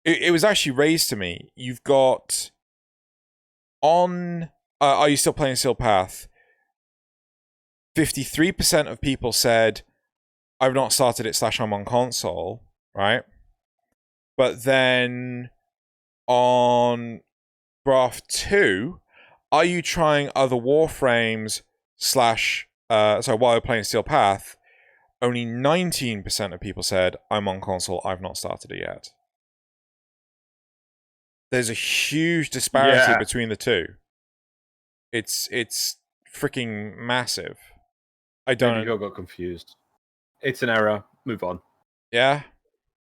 Speaker 2: it was actually raised to me. You've got on Are You Still Playing Steel Path? 53% of people said I've not started it / I'm on console, right? But then on graph 2, are you trying other Warframes while you're playing Steel Path? Only 19% of people said I'm on console, I've not started it yet. There's a huge disparity between the two. It's freaking massive. I don't.
Speaker 1: Maybe you got confused. It's an error. Move on.
Speaker 2: Yeah.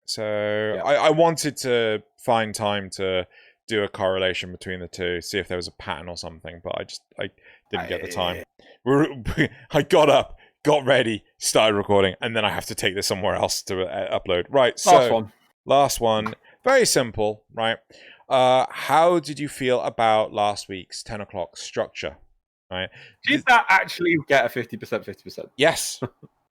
Speaker 2: So yeah. I wanted to find time to do a correlation between the two, see if there was a pattern or something, but I didn't get the time. I got up, got ready, started recording, and then I have to take this somewhere else to upload. Right. So last one. Very simple. Right. How did you feel about last week's 10 o'clock structure? Right.
Speaker 1: Did that actually get a 50%, 50%?
Speaker 2: Yes.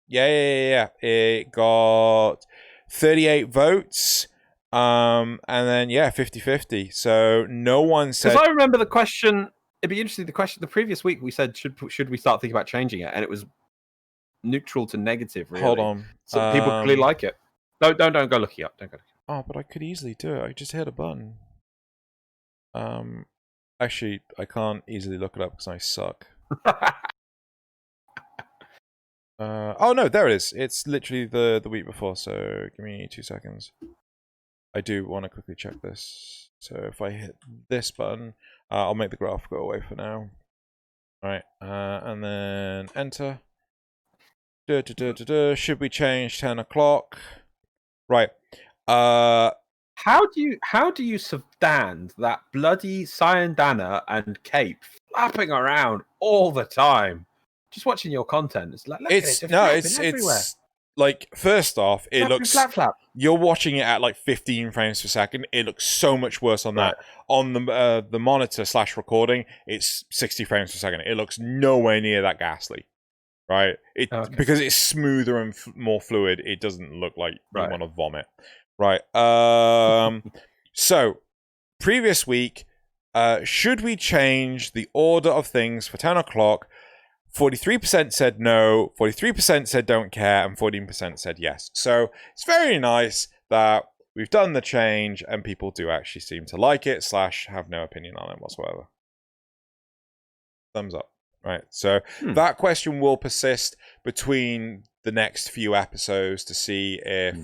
Speaker 2: Yeah. It got 38 votes. And then 50-50. So no one said.
Speaker 1: Because I remember the question. It'd be interesting. The previous week we said should we start thinking about changing it, and it was neutral to negative. Really.
Speaker 2: Hold on.
Speaker 1: So people clearly like it. Don't go looking up. Don't go.
Speaker 2: Oh, but I could easily do it. I just hit a button. Actually, I can't easily look it up because I suck. Oh no, there it is. It's literally the week before. So give me 2 seconds. I do want to quickly check this. So if I hit this button, I'll make the graph go away for now. All right, and then enter. Should we change 10 o'clock? Right.
Speaker 1: How do you stand that bloody Syandana and Cape flapping around all the time? Just watching your content, it's like
Speaker 2: it's like, first off, it looks
Speaker 1: flap.
Speaker 2: You're watching it at like 15 frames per second. It looks so much worse on that. On the monitor / recording, it's 60 frames per second. It looks nowhere near that ghastly, right? Because it's smoother and more fluid. It doesn't look like you want to vomit, right? So previous week, should we change the order of things for 10 o'clock? 43% said no, 43% said don't care, and 14% said yes. So it's very nice that we've done the change and people do actually seem to like it / have no opinion on it whatsoever. Thumbs up. Right. So that question will persist between the next few episodes to see if,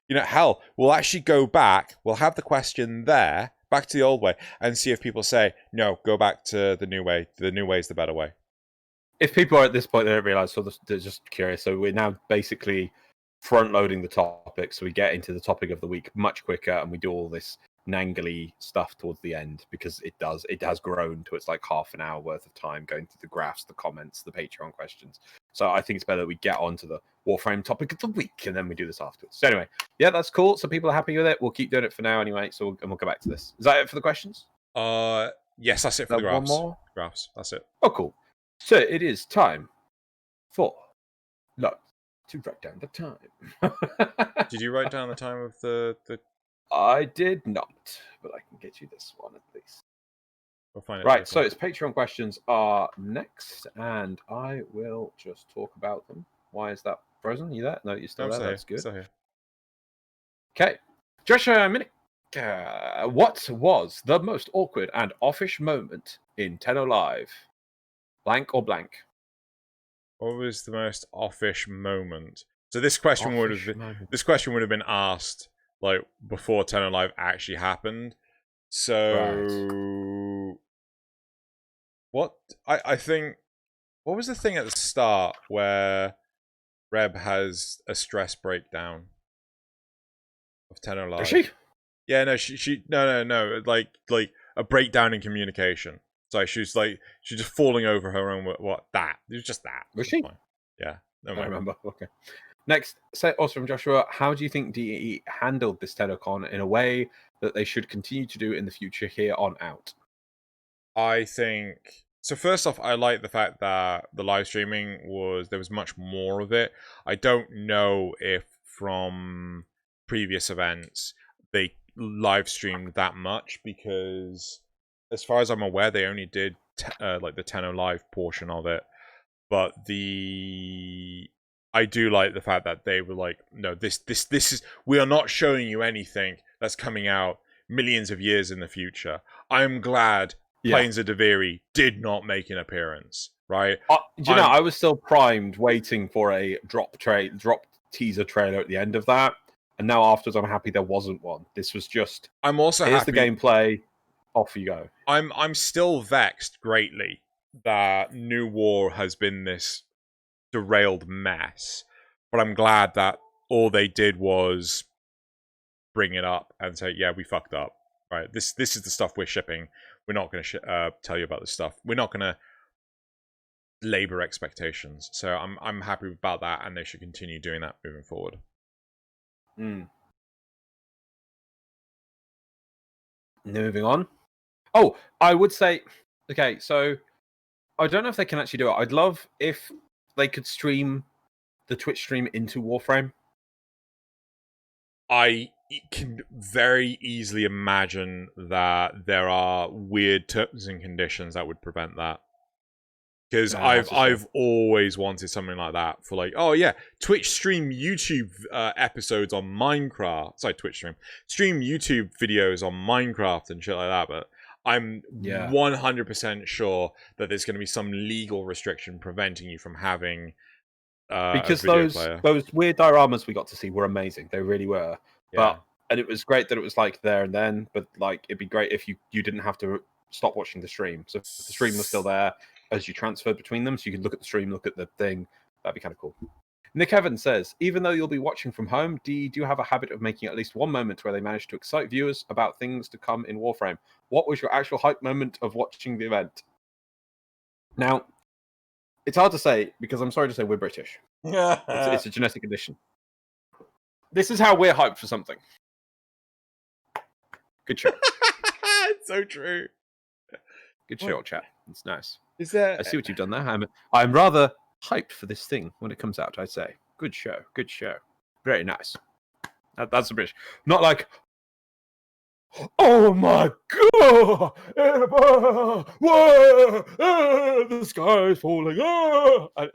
Speaker 2: hell, we'll actually go back. We'll have the question there, back to the old way, and see if people say, no, go back to the new way. The new way is the better way.
Speaker 1: If people are at this point, they don't realize, so they're just curious. So we're now basically front-loading the topic, so we get into the topic of the week much quicker, and we do all this nangly stuff towards the end because it has grown to it's like half an hour worth of time going through the graphs, the comments, the Patreon questions. So I think it's better that we get on to the Warframe topic of the week, and then we do this afterwards. So anyway, that's cool. So people are happy with it. We'll keep doing it for now anyway. So we'll go back to this. Is that it for the questions?
Speaker 2: Yes, that's it for the graphs.
Speaker 1: One more?
Speaker 2: Graphs. That's it.
Speaker 1: Oh, cool. So it is time for Lux to write down the time.
Speaker 2: Did you write down the time of the...
Speaker 1: I did not, but I can get you this one at least.
Speaker 2: We'll find it.
Speaker 1: Right, so its Patreon questions are next, and I will just talk about them. Why is that frozen? You there? No, you're still there. That's good.
Speaker 2: Still here.
Speaker 1: Okay. Joshua Minik, what was the most awkward and offish moment in Tenno Live? Blank or blank?
Speaker 2: What was the most offish moment? So this question would have been asked like before Tenno Live actually happened. So what I think, what was the thing at the start where Reb has a stress breakdown of Tenno Live?
Speaker 1: Does she?
Speaker 2: Yeah, no, she no. Like a breakdown in communication. So she's just falling over her own. What that? It was just that.
Speaker 1: Was she?
Speaker 2: Yeah. No,
Speaker 1: I remember. Okay. Next, also from Joshua, how do you think DE handled this TennoCon in a way that they should continue to do in the future here on out?
Speaker 2: I think so. First off, I like the fact that the live streaming there was much more of it. I don't know if from previous events they live streamed that much, because as far as I'm aware, they only did like the Tenno Live portion of it. But I do like the fact that they were like, no, this is, we are not showing you anything that's coming out millions of years in the future. I'm glad Plains of Deviri did not make an appearance, right?
Speaker 1: Do you know, I was still primed waiting for a drop teaser trailer at the end of that, and now afterwards I'm happy there wasn't one. This was just,
Speaker 2: I'm also
Speaker 1: here's
Speaker 2: happy
Speaker 1: the gameplay, off you go.
Speaker 2: I'm still vexed greatly that New War has been this derailed mess, but I'm glad that all they did was bring it up and say, yeah, we fucked up, right? This is the stuff we're shipping. We're not going to tell you about this stuff. We're not going to labor expectations. So I'm happy about that, and they should continue doing that moving forward.
Speaker 1: Moving on. Oh, I would say, okay, so I don't know if they can actually do it. I'd love if they could stream the Twitch stream into Warframe.
Speaker 2: I can very easily imagine that there are weird terms and conditions that would prevent that. Because I've always wanted something like that for, like, oh yeah, Twitch stream YouTube episodes on Minecraft. Sorry, Twitch stream YouTube videos on Minecraft and shit like that. But I'm 100% sure that there's going to be some legal restriction preventing you from having
Speaker 1: because those weird dioramas we got to see were amazing. They really were.
Speaker 2: Yeah.
Speaker 1: And it was great that it was like there and then. But like, it'd be great if you didn't have to stop watching the stream. So if the stream was still there as you transferred between them, so you could look at the stream, look at the thing. That'd be kind of cool. Nick Evans says, even though you'll be watching from home, do you have a habit of making at least one moment where they manage to excite viewers about things to come in Warframe? What was your actual hype moment of watching the event? Now, it's hard to say, because I'm sorry to say we're British. It's a genetic condition. This is how we're hyped for something. Good show.
Speaker 2: It's so true.
Speaker 1: Good show, chat. It's nice.
Speaker 2: Is there...
Speaker 1: I see what you've done there. I'm rather hyped for this thing when it comes out, I'd say. Good show. Good show. Very nice. That's the British. Not like, oh my god! The sky is falling.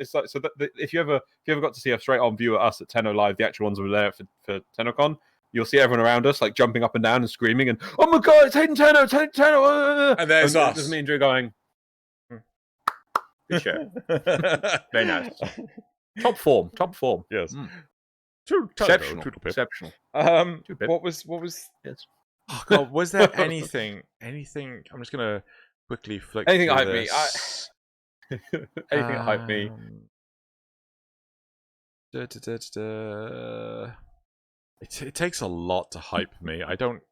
Speaker 1: It's like, so that if you ever got to see a straight on view at us at Tenno Live, the actual ones that were there for TennoCon, you'll see everyone around us like jumping up and down and screaming and, oh my god, it's Hayden Tenno, Tenno!
Speaker 2: And there's us.
Speaker 1: There's me and Drew going, good show. Very nice. Top form.
Speaker 2: Yes.
Speaker 1: Exceptional.
Speaker 2: What was? Yes. Oh god, was there anything? I'm just gonna quickly flick.
Speaker 1: Anything that hyped me? Anything that hyped me?
Speaker 2: It takes a lot to hype me. I don't.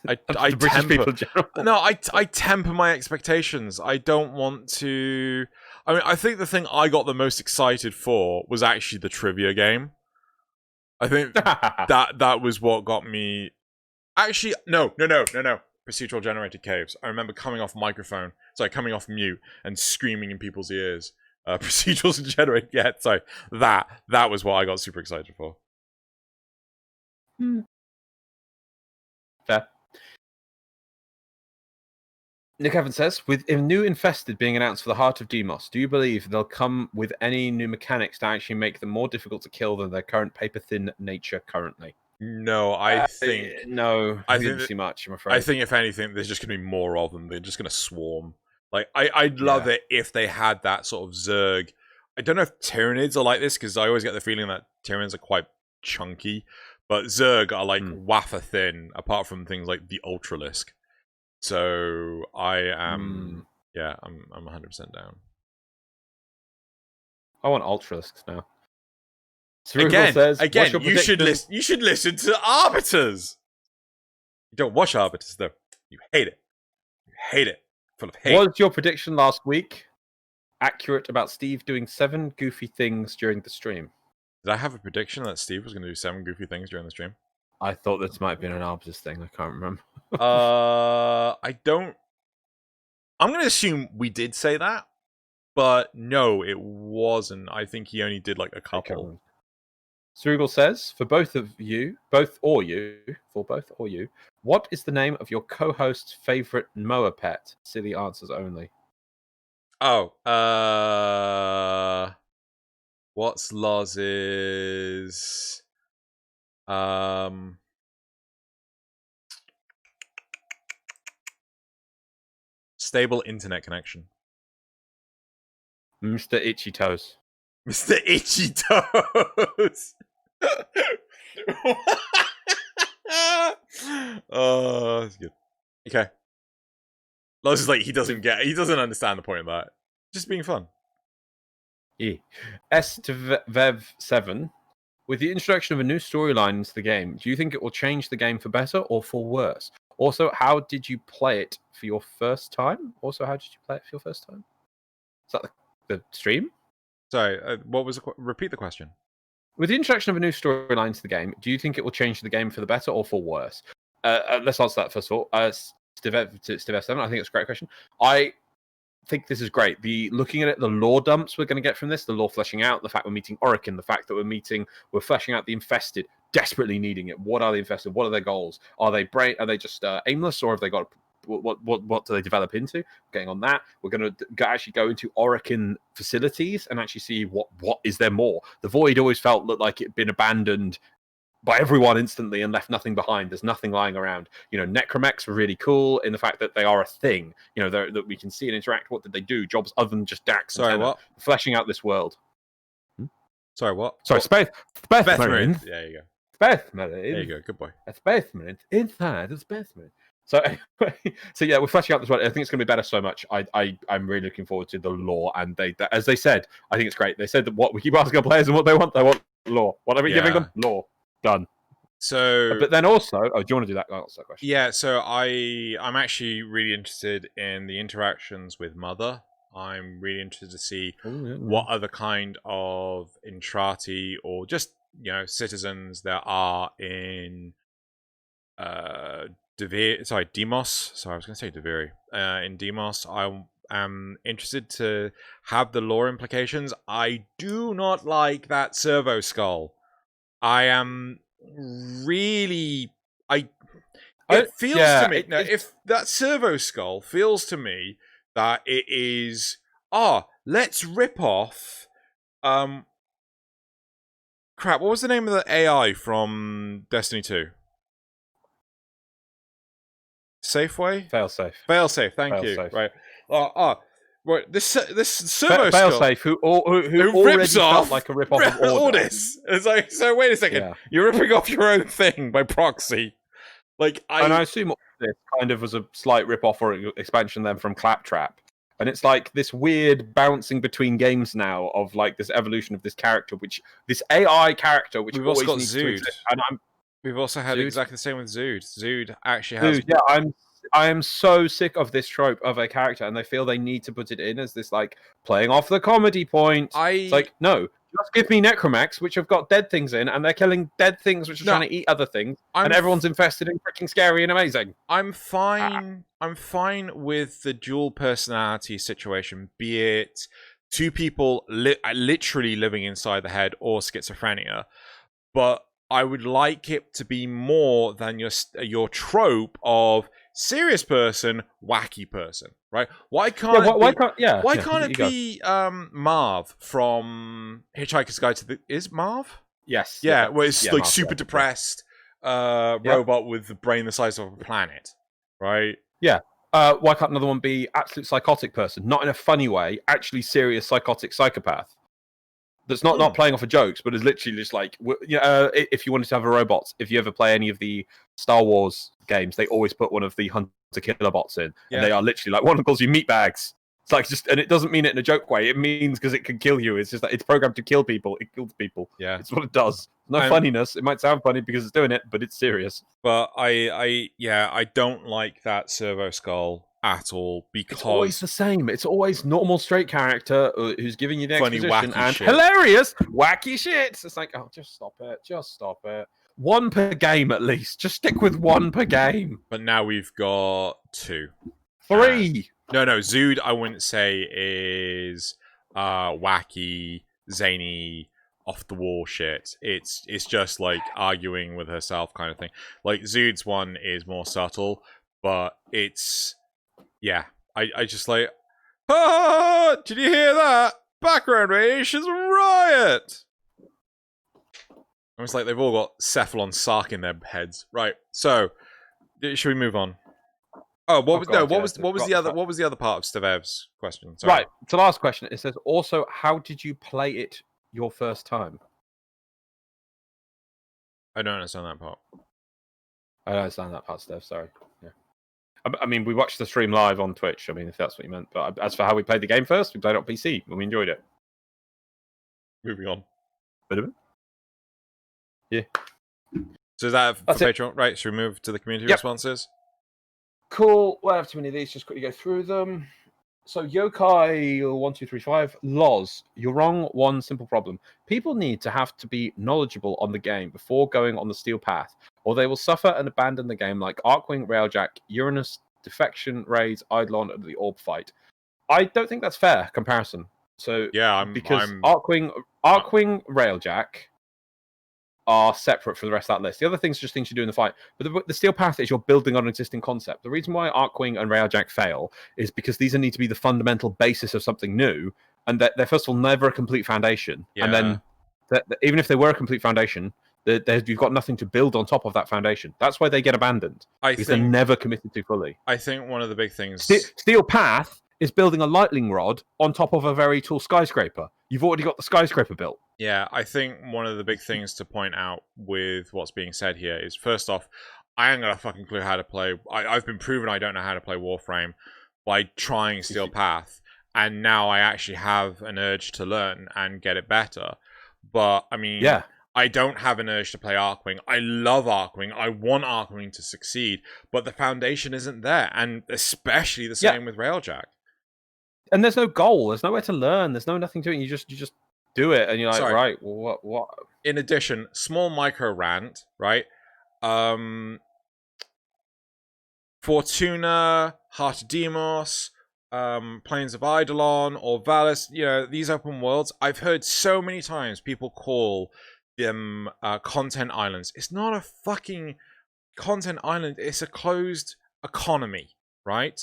Speaker 2: I
Speaker 1: British people in general.
Speaker 2: No, I temper my expectations. I don't want to. I mean, I think the thing I got the most excited for was actually the trivia game. I think that was what got me. Actually, no. Procedural generated caves. I remember coming off mute and screaming in people's ears. Procedurals generated. Yeah, sorry. That was what I got super excited for.
Speaker 1: Fair. Nick Evans says, with a new Infested being announced for the Heart of Demos, do you believe they'll come with any new mechanics to actually make them more difficult to kill than their current paper-thin nature currently?
Speaker 2: No, I think...
Speaker 1: No, I didn't see much, I'm afraid.
Speaker 2: I think, if anything, there's just going to be more of them. They're just going to swarm. Like, I'd love it if they had that sort of Zerg. I don't know if Tyranids are like this, because I always get the feeling that Tyranids are quite chunky. But Zerg are like wafer thin, apart from things like the Ultralisk. So I am, I'm 100% down.
Speaker 1: I want Ultralisks now.
Speaker 2: Again, you should listen to Arbiters. You don't watch Arbiters though. You hate it. Hate it. Full of hate.
Speaker 1: Was your prediction last week accurate about Steve doing 7 goofy things during the stream?
Speaker 2: Did I have a prediction that Steve was going to do 7 goofy things during the stream?
Speaker 1: I thought this might have been an Arbs thing. I can't remember.
Speaker 2: I don't. I'm going to assume we did say that, but no, it wasn't. I think he only did like a couple.
Speaker 1: Strugal says, for both you, what is the name of your co-host's favorite Moa pet? Silly answers only.
Speaker 2: Oh, what's Loz's? Stable internet connection.
Speaker 1: Mr. Itchy Toes.
Speaker 2: Mr. Itchy Toes. Oh, that's good. Okay. Loz is like, he doesn't understand the point of that. Just being fun.
Speaker 1: S2Vev7. With the introduction of a new storyline into the game, do you think it will change the game for better or for worse? Also, how did you play it for your first time? Is that the stream?
Speaker 2: Sorry, what was repeat the question?
Speaker 1: With the introduction of a new storyline to the game, do you think it will change the game for the better or for worse? Let's answer that first of all. Steve7, I think it's a great question. I think this is great. Looking at it, the lore dumps we're going to get from this, the lore fleshing out, the fact we're meeting Orokin, the fact that we're fleshing out the infested, desperately needing it. What are the infested? What are their goals? Are they just aimless, or have they got what do they develop into? Getting on that, we're going to actually go into Orokin facilities and actually see what is there more. The Void always looked like it had been abandoned by everyone instantly and left nothing behind. There's nothing lying around. Necromechs were really cool in the fact that they are a thing. That we can see and interact. What did they do? Jobs other than just Dax.
Speaker 2: Sorry, what?
Speaker 1: Fleshing out this world.
Speaker 2: Sorry, what?
Speaker 1: Sorry, Space Marine.
Speaker 2: Yeah, there you go.
Speaker 1: Space Marine.
Speaker 2: There you go. Good boy.
Speaker 1: A Space Marine inside a Space Marine. So anyway, yeah, we're fleshing out this world. I think it's going to be better so much. I'm really looking forward to the lore, and as they said, I think it's great. They said that what we keep asking our players and what they want lore. What are we giving them? Lore. Done.
Speaker 2: So,
Speaker 1: but then also, do you want to do that? Answer that question.
Speaker 2: Yeah. So I'm actually really interested in the interactions with Mother. I'm really interested to see what other kind of Intrati or just citizens there are in Demos. Sorry, I was going to say Deviri. In Demos, I am interested to have the lore implications. I do not like that servo skull. I am really... It feels to me... if that servo skull feels to me that it is... let's rip off... crap, what was the name of the AI from Destiny 2? Safeway?
Speaker 1: Failsafe.
Speaker 2: Thank you. Right. Right. This servo
Speaker 1: Failsafe, who already
Speaker 2: rips off,
Speaker 1: felt like a rip-off of
Speaker 2: Ordis. It's like, so wait a second. Yeah. You're ripping off your own thing by proxy.
Speaker 1: And I assume this kind of was a slight rip-off or expansion then from Claptrap. And it's like this weird bouncing between games now of like this evolution of this character, this AI character, which
Speaker 2: we've also got
Speaker 1: Zood.
Speaker 2: We've also had exactly the same with Zood. Zood actually has...
Speaker 1: I am so sick of this trope of a character, and they feel they need to put it in as this like playing off the comedy point. It's like, no, just give me Necromechs, which have got dead things in, and they're killing dead things which are trying to eat other things, and everyone's infested and freaking scary and amazing.
Speaker 2: I'm fine. I'm fine with the dual personality situation, be it two people literally living inside the head or schizophrenia, but I would like it to be more than your trope of serious person, wacky person, right? Why can't it be Marv from Hitchhiker's Guide to the... Is Marv?
Speaker 1: Yes.
Speaker 2: Yeah, where it's like Marv, super depressed robot with the brain the size of a planet, right?
Speaker 1: Yeah. Why can't another one be absolute psychotic person? Not in a funny way, actually serious psychotic psychopath. That's not playing off of jokes, but is literally just like, if you wanted to have a robot, if you ever play any of the Star Wars games, they always put one of the hunter-killer bots in. Yeah. And they are literally like, one of them calls you meatbags. It's like and it doesn't mean it in a joke way. It means because it can kill you. It's just that it's programmed to kill people. It kills people.
Speaker 2: Yeah.
Speaker 1: It's what it does. No funniness. It might sound funny because it's doing it, but it's serious.
Speaker 2: But I don't like that servo skull at all because
Speaker 1: it's always the same. It's always normal straight character who's giving you the
Speaker 2: funny,
Speaker 1: exposition
Speaker 2: wacky
Speaker 1: and
Speaker 2: shit.
Speaker 1: hilarious wacky shit. It's like, oh, just stop it. One per game at least. Just stick with one per game.
Speaker 2: But now we've got 2.
Speaker 1: 3.
Speaker 2: No, Zood I wouldn't say is wacky, zany, off the wall shit. It's just like arguing with herself kind of thing. Like Zood's one is more subtle, but it's I just like, did you hear that? Background radiation's a riot. It's like they've all got Cephalon Sark in their heads. Right. So, should we move on? Oh, what was the other part of Stevev's question? Sorry.
Speaker 1: Right. The last question. It says also, how did you play it your first time?
Speaker 2: I don't understand that part.
Speaker 1: I don't understand that part, Stev. Sorry. Yeah. I mean, we watched the stream live on Twitch. I mean, if that's what you meant. But as for how we played the game first, we played it on PC and we enjoyed it.
Speaker 2: Moving on.
Speaker 1: Bit of it. Yeah.
Speaker 2: So is that for Patreon? Right. Should we move to the community responses?
Speaker 1: Cool. Well, I have too many of these. Just quickly go through them. So Yokai1235 Loz, you're wrong. One simple problem: people need to have to be knowledgeable on the game before going on the steel path, or they will suffer and abandon the game, like Arkwing, Railjack, Uranus, Defection, Raids, Eidolon, and the Orb fight. I don't think that's fair comparison. So because Arkwing, Railjack are separate from the rest of that list. The other things are just things you do in the fight. But the steel path is you're building on an existing concept. The reason why Arkwing and Railjack fail is because these need to be the fundamental basis of something new, and that they're first of all never a complete foundation. Yeah. And then even if they were a complete foundation, you've got nothing to build on top of that foundation. That's why they get abandoned. Because they're never committed to fully.
Speaker 2: I think one of the big things...
Speaker 1: Steel path is building a lightning rod on top of a very tall skyscraper. You've already got the skyscraper built.
Speaker 2: Yeah, I think one of the big things to point out with what's being said here is, first off, I ain't got a fucking clue how to play. I've been proven I don't know how to play Warframe by trying Steel Path, and now I actually have an urge to learn and get it better. But, I mean, I don't have an urge to play Arkwing. I love Arkwing. I want Arkwing to succeed, but the foundation isn't there, and especially the same with Railjack.
Speaker 1: And there's no goal. There's nowhere to learn. There's nothing to it. You just do it, and you're like, right, well, what?
Speaker 2: In addition, small micro rant, right? Fortuna, Heart of Deimos, Plains of Eidolon, or Valis, these open worlds, I've heard so many times people call them content islands. It's not a fucking content island. It's a closed economy, right?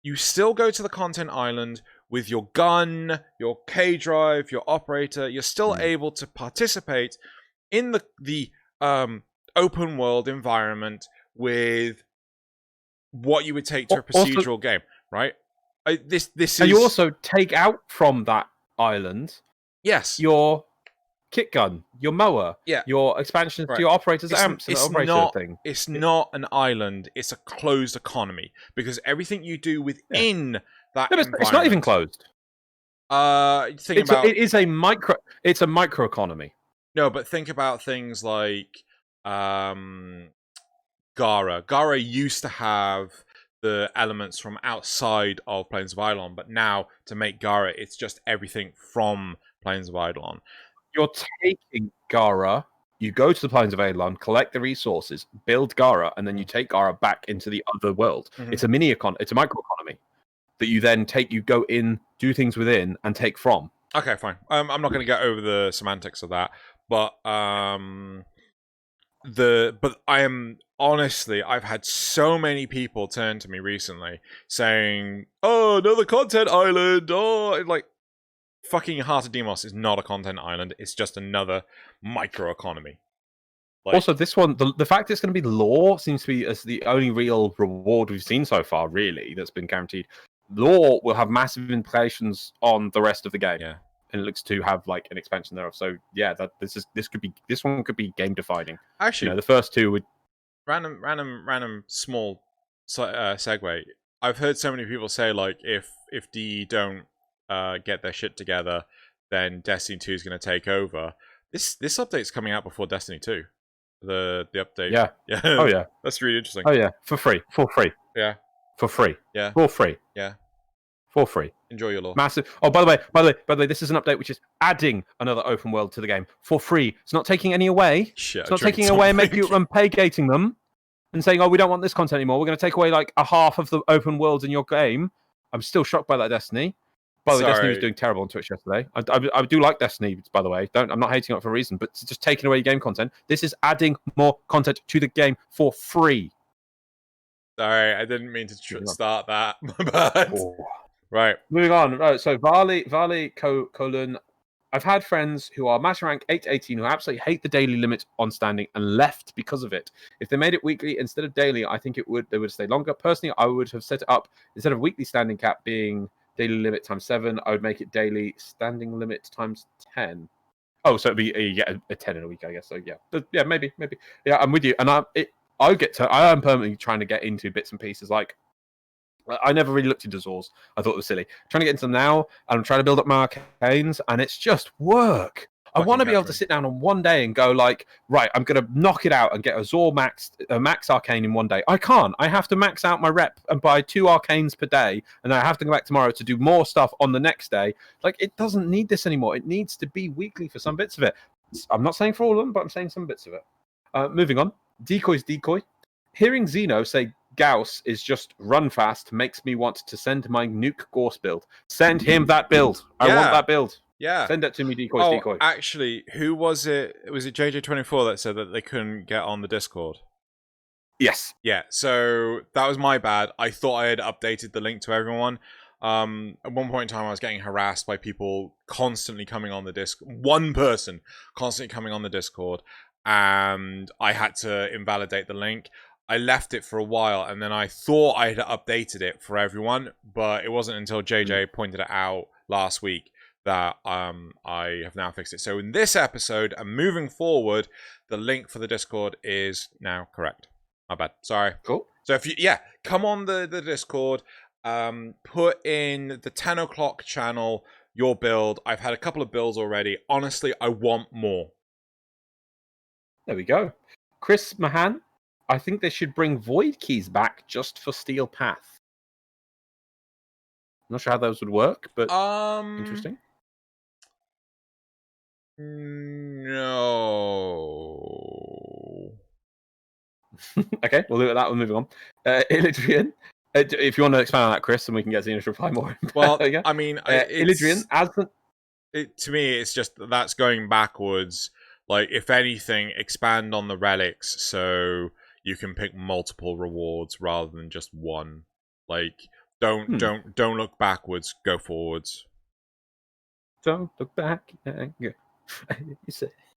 Speaker 2: You still go to the content island with your gun, your K-drive, your operator. You're still able to participate in the open world environment with what you would take to a procedural game, right? This is...
Speaker 1: And you also take out from that island, your kit gun, your mower, your expansions to your operators' amps, and operator thing.
Speaker 2: It's not an island. It's a closed economy because everything you do within that environment...
Speaker 1: It's not even closed. It's a micro economy.
Speaker 2: No, but think about things like Gara. Gara used to have the elements from outside of Plains of Eidolon, but now to make Gara, it's just everything from Plains of Eidolon.
Speaker 1: You're taking Gara, you go to the Plains of Eidolon, collect the resources, build Gara, and then you take Gara back into the other world. Mm-hmm. It's a it's a micro economy that you then take, you go in, do things within, and take from.
Speaker 2: Okay, fine. I'm not going to get over the semantics of that, but I am honestly, I've had so many people turn to me recently saying, "Oh, another content island!" Oh, like. Fucking Heart of Deimos is not a content island. It's just another micro economy.
Speaker 1: Also, this one, the fact it's going to be lore seems to be as the only real reward we've seen so far, really, that's been guaranteed. Lore will have massive implications on the rest of the game.
Speaker 2: Yeah.
Speaker 1: And it looks to have like an expansion thereof. So yeah, this one could be game defining.
Speaker 2: Actually,
Speaker 1: the first two would
Speaker 2: random small segue. I've heard so many people say like if DE don't get their shit together, then Destiny 2 is going to take over. This update's coming out before Destiny 2. The update.
Speaker 1: Yeah. Oh yeah.
Speaker 2: That's really interesting.
Speaker 1: Oh yeah. For free.
Speaker 2: Yeah.
Speaker 1: For free.
Speaker 2: Yeah.
Speaker 1: For free.
Speaker 2: Yeah.
Speaker 1: For free.
Speaker 2: Enjoy your law.
Speaker 1: Massive. Oh, by the way, this is an update which is adding another open world to the game for free. It's not taking any away.
Speaker 2: Shit,
Speaker 1: it's not taking away and making you pay gating them and saying, "Oh, we don't want this content anymore. We're going to take away like a half of the open worlds in your game." I'm still shocked by that, Destiny. By the way, Destiny was doing terrible on Twitch yesterday. I do like Destiny, by the way. I'm not hating on it for a reason, but it's just taking away game content. This is adding more content to the game for free.
Speaker 2: Sorry, I didn't mean to start that. But... Right.
Speaker 1: Moving on. Right. So Varley colon. I've had friends who are master rank 8 to 18 who absolutely hate the daily limit on standing and left because of it. If they made it weekly instead of daily, I think they would stay longer. Personally, I would have set it up instead of weekly standing cap being daily limit times 7. I would make it daily standing limit times 10. Oh, so it'd be a 10 in a week, I guess. So yeah, but yeah, maybe. Yeah, I'm with you. And I am permanently trying to get into bits and pieces like. I never really looked into Zors. I thought it was silly. I'm trying to get into them now, and I'm trying to build up my arcanes, and it's just work. I want to be able to sit down on one day and go like, right, I'm going to knock it out and get a Zor max arcane in one day. I can't. I have to max out my rep and buy 2 arcanes per day, and I have to go back tomorrow to do more stuff on the next day. Like, it doesn't need this anymore. It needs to be weekly for some bits of it. I'm not saying for all of them, but I'm saying some bits of it. Moving on. Decoy's decoy. Hearing Zeno say Gauss is just run fast makes me want to send my Nuke Gorse build. Send him that build. I want that build.
Speaker 2: Yeah.
Speaker 1: Send it to me, Decoy.
Speaker 2: Actually, who was it? Was it JJ24 that said that they couldn't get on the Discord?
Speaker 1: Yes.
Speaker 2: Yeah, so that was my bad. I thought I had updated the link to everyone. At one point in time, I was getting harassed by people constantly coming on the Discord. One person constantly coming on the Discord, and I had to invalidate the link. I left it for a while, and then I thought I had updated it for everyone, but it wasn't until JJ pointed it out last week that I have now fixed it. So in this episode, and moving forward, the link for the Discord is now correct. My bad. Sorry.
Speaker 1: Cool.
Speaker 2: So if you, come on the Discord, put in the 10 o'clock channel, your build. I've had a couple of builds already. Honestly, I want more.
Speaker 1: There we go. Chris Mahan. I think they should bring Void Keys back just for Steel Path. I'm not sure how those would work, but interesting.
Speaker 2: No.
Speaker 1: Okay, we'll do it that. We're moving on. Illidrian. If you want to expand on that, Chris, and we can get Xenos to reply more.
Speaker 2: Well, I mean,
Speaker 1: Illidrian,
Speaker 2: to me, it's just that's going backwards. Like, if anything, expand on the relics so you can pick multiple rewards rather than just one. Like, don't look backwards, go forwards.
Speaker 1: Don't look back.
Speaker 2: I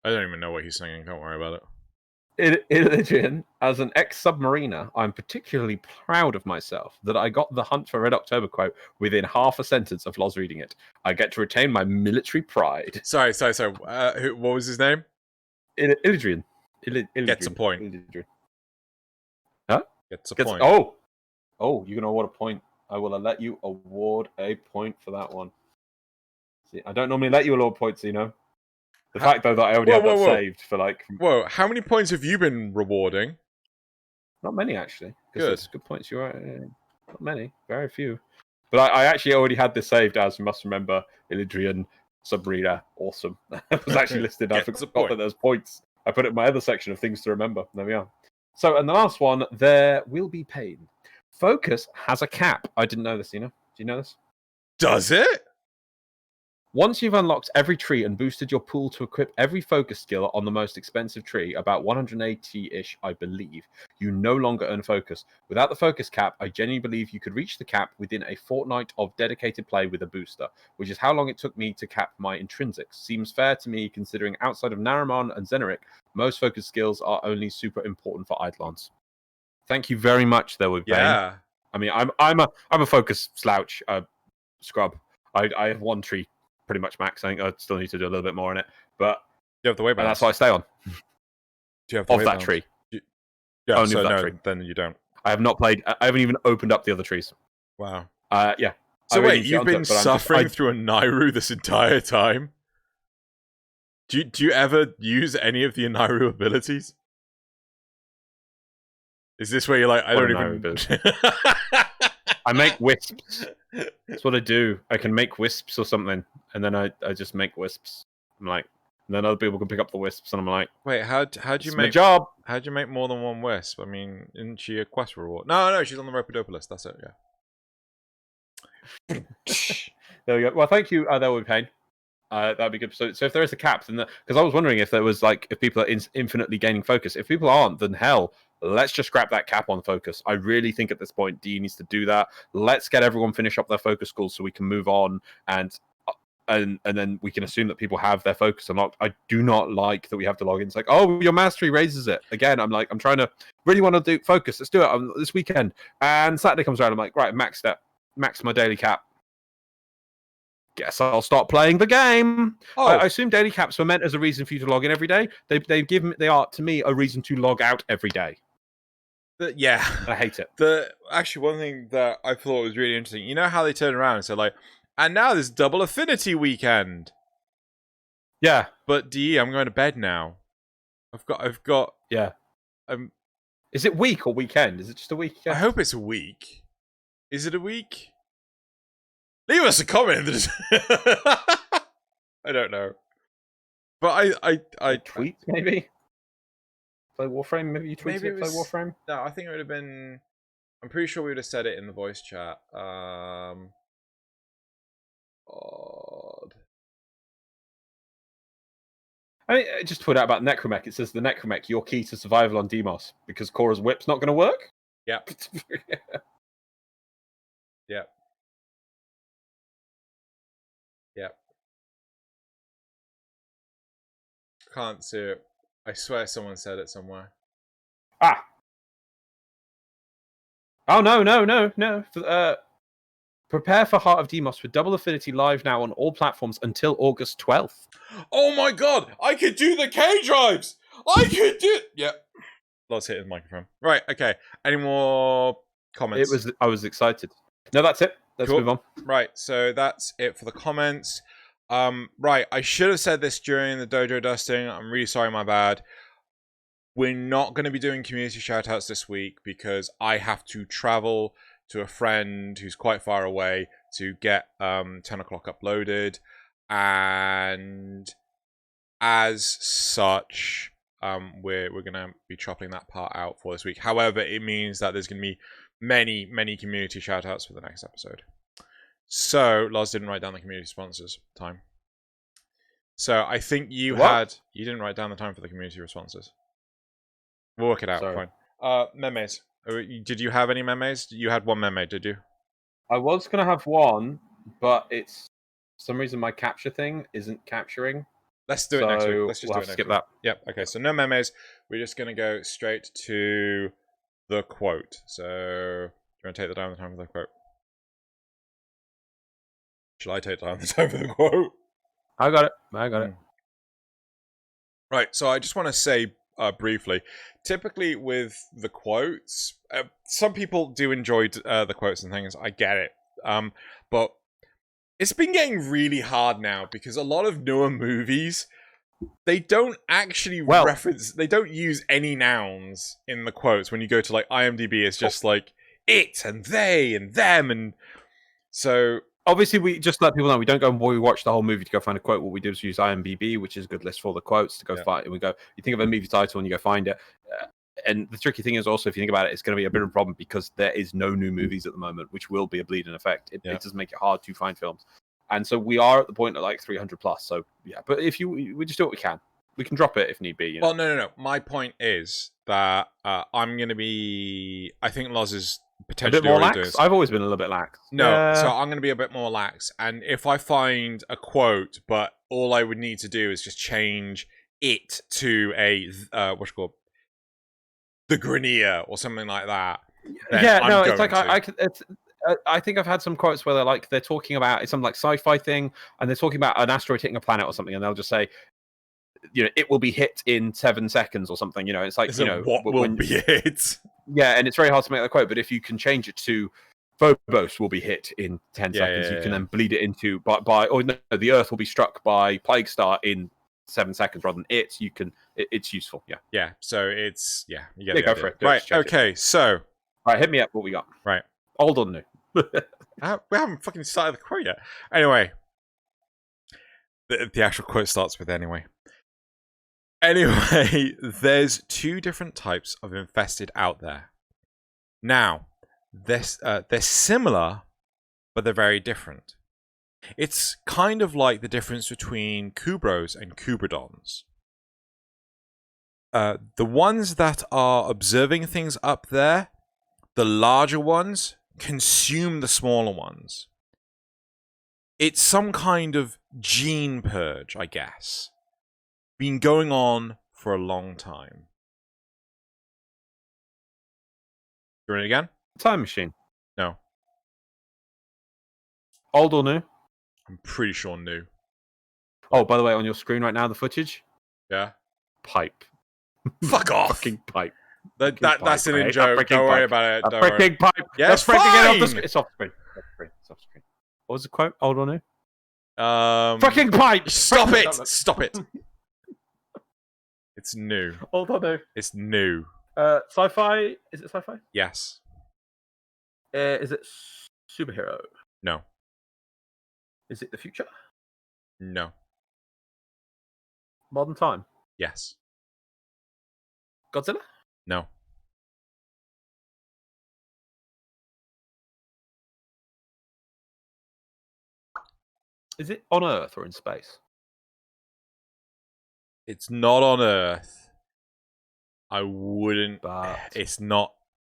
Speaker 2: don't even know what he's singing, don't worry about it.
Speaker 1: Illidrian, as an ex-submariner, I'm particularly proud of myself that I got the Hunt for Red October quote within half a sentence of Loz reading it. I get to retain my military pride.
Speaker 2: Sorry. What was his name?
Speaker 1: Illidrian.
Speaker 2: Gets a point.
Speaker 1: Illidrian. Huh?
Speaker 2: Gets a point.
Speaker 1: Oh, you're going to award a point. I will let you award a point for that one. See, I don't normally let you award points, you know. The fact, though, that I already have that saved for, like...
Speaker 2: Whoa, how many points have you been rewarding?
Speaker 1: Not many, actually. Good points. You're right. Not many. Very few. But I actually already had this saved as, you must remember, Illidrian, Submariner, awesome. It was actually listed. I forgot that there's points. I put it in my other section of things to remember. There we are. So, and the last one, there will be pain. Focus has a cap. I didn't know this, you know? Do you know this?
Speaker 2: Does it?
Speaker 1: Once you've unlocked every tree and boosted your pool to equip every focus skill on the most expensive tree, about 180-ish, I believe, you no longer earn focus. Without the focus cap, I genuinely believe you could reach the cap within a fortnight of dedicated play with a booster, which is how long it took me to cap my intrinsics. Seems fair to me, considering outside of Naramon and Xeneric, most focus skills are only super important for Eidolons. Thank you very much, there would be.
Speaker 2: Yeah.
Speaker 1: I mean, I'm a focus slouch, scrub. I have one tree pretty much max. I think I still need to do a little bit more in it, but
Speaker 2: you have the way balance.
Speaker 1: And that's what I stay on.
Speaker 2: Do you have the
Speaker 1: of that tree?
Speaker 2: Yeah, only so that tree. Then you don't.
Speaker 1: I have not played. I haven't even opened up the other trees.
Speaker 2: Wow.
Speaker 1: Yeah.
Speaker 2: So wait, you've been suffering through a Nairu this entire time? Do you ever use any of the Nairu abilities? Is this where you're like, I don't even...
Speaker 1: I make wisps. That's what I do. I can make wisps or something, and then I just make wisps. I'm like, and then other people can pick up the wisps, and I'm like,
Speaker 2: wait, how'd you make
Speaker 1: my job?
Speaker 2: How'd you make more than one wisp? I mean, isn't she a quest reward? No, she's on the Rhodopolis. That's it. Yeah.
Speaker 1: There we go. Well, thank you. That would be pain. That'd be good. So if there is a cap, then because I was wondering if there was like if people are infinitely gaining focus. If people aren't, then hell, let's just scrap that cap on focus. I really think at this point, D needs to do that. Let's get everyone finish up their focus schools so we can move on and then we can assume that people have their focus unlocked. I do not like that we have to log in. It's like, oh, your mastery raises it again. I'm like, I'm trying to really want to do focus. Let's do it this weekend. And Saturday comes around. I'm like, right, max my daily cap. Guess I'll stop playing the game. Oh. I assume daily caps were meant as a reason for you to log in every day. They are to me a reason to log out every day.
Speaker 2: Yeah,
Speaker 1: I hate it.
Speaker 2: Actually, one thing that I thought was really interesting. You know how they turn around and say like, and now there's double affinity weekend.
Speaker 1: Yeah,
Speaker 2: but DE, I'm going to bed now. I've got.
Speaker 1: Yeah. Is it week or weekend? Is it just a weekend?
Speaker 2: I hope it's a week. Is it a week? Leave us a comment. I don't know. But I
Speaker 1: tweet maybe. Play Warframe. Maybe you tweeted it. Play Warframe.
Speaker 2: No, I think it would have been. I'm pretty sure we would have said it in the voice chat. Odd.
Speaker 1: I mean, just put out about Necromech. It says the Necromech, your key to survival on Demos, because Korra's whip's not going to work.
Speaker 2: Yep. Yep. Yep. Can't see it. I swear someone said it somewhere.
Speaker 1: Ah. Oh, no. Prepare for Heart of Demos with Double Affinity live now on all platforms until August 12th.
Speaker 2: Oh my god! I could do the K-Drives! I could do... Yep. Let's hit the microphone. Right, okay. Any more comments?
Speaker 1: I was excited. No, that's it. Let's move on.
Speaker 2: Right, so that's it for the comments. Right, I should have said this during the dojo dusting. I'm really sorry, my bad. We're not going to be doing community shoutouts this week because I have to travel to a friend who's quite far away to get 10 o'clock uploaded. And as such, we're going to be chopping that part out for this week. However, it means that there's going to be many community shoutouts for the next episode. So, Lars didn't write down the community sponsors time. So, I think you didn't write down the time for the community responses. We'll work it out. Sorry. Fine. Memes. Did you have any memes? You had one meme, did you?
Speaker 1: I was going to have one, but it's for some reason my capture thing isn't capturing.
Speaker 2: Let's do it next week. Let's just
Speaker 1: skip that.
Speaker 2: Yep. Okay. So no memes. We're just going to go straight to the quote. So do you want to take down the time for the quote? Shall I take down the time for the quote?
Speaker 1: I got it.
Speaker 2: Right. So I just want to say briefly, typically with the quotes, some people do enjoy the quotes and things. I get it. But it's been getting really hard now because a lot of newer movies, they don't actually reference, they don't use any nouns in the quotes. When you go to like IMDb, it's just like it and they and them. And so
Speaker 1: obviously, we just let people know we don't go and watch the whole movie to go find a quote. What we do is use IMDb, which is a good list for the quotes to go find. And we go, you think of a movie title and you go find it. And the tricky thing is also, if you think about it, it's going to be a bit of a problem because there is no new movies at the moment, which will be a bleeding effect. It does make it hard to find films. And so we are at the point of like 300 plus. So yeah, but we just do what we can. We can drop it if need be. You know?
Speaker 2: Well, no. My point is that I'm going to be. I think Loz is potentially
Speaker 1: a bit more lax. I've always been a little bit lax.
Speaker 2: No, so I'm going to be a bit more lax. And if I find a quote, but all I would need to do is just change it to a what's it called, the Grenier or something like that.
Speaker 1: Yeah, no, it's like I think I've had some quotes where they're talking about it's some like sci-fi thing, and they're talking about an asteroid hitting a planet or something, and they'll just say, you know, it will be hit in 7 seconds or something. You know, it's like,
Speaker 2: what will be hit?
Speaker 1: Yeah, and it's very hard to make that quote, but if you can change it to Phobos will be hit in 10 seconds, you can then bleed it into the Earth will be struck by Plague Star in 7 seconds rather than it. You can it's useful. Yeah.
Speaker 2: So it's you get
Speaker 1: go for it.
Speaker 2: Right. Okay. So
Speaker 1: right, hit me up. What we got?
Speaker 2: Right.
Speaker 1: Old or new?
Speaker 2: We haven't fucking started the quote yet. Anyway, the actual quote starts with anyway. Anyway, there's 2 different types of infested out there. Now, they're similar, but they're very different. It's kind of like the difference between Kubrows and Kubradons. The ones that are observing things up there, the larger ones, consume the smaller ones. It's some kind of gene purge, I guess. Been going on for a long time. You ready again?
Speaker 1: Time machine.
Speaker 2: No.
Speaker 1: Old or new?
Speaker 2: I'm pretty sure new.
Speaker 1: Oh, by the way, on your screen right now, the footage?
Speaker 2: Yeah?
Speaker 1: Pipe.
Speaker 2: Fuck off!
Speaker 1: Fucking pipe.
Speaker 2: That's an in-joke. Don't worry about it.
Speaker 1: A freaking pipe.
Speaker 2: Yeah, it's
Speaker 1: fine! Get off the
Speaker 2: screen.
Speaker 1: It's off screen. It's off screen. What was the quote? Old or new?
Speaker 2: Fucking
Speaker 1: pipe!
Speaker 2: Stop it! Stop it! It's new.
Speaker 1: Old or new?
Speaker 2: It's new.
Speaker 1: Sci-fi? Is it sci-fi?
Speaker 2: Yes.
Speaker 1: Is it superhero?
Speaker 2: No.
Speaker 1: Is it the future?
Speaker 2: No.
Speaker 1: Modern time?
Speaker 2: Yes.
Speaker 1: Godzilla?
Speaker 2: No.
Speaker 1: Is it on Earth or in space?
Speaker 2: It's not on Earth. I wouldn't...
Speaker 1: But
Speaker 2: It's not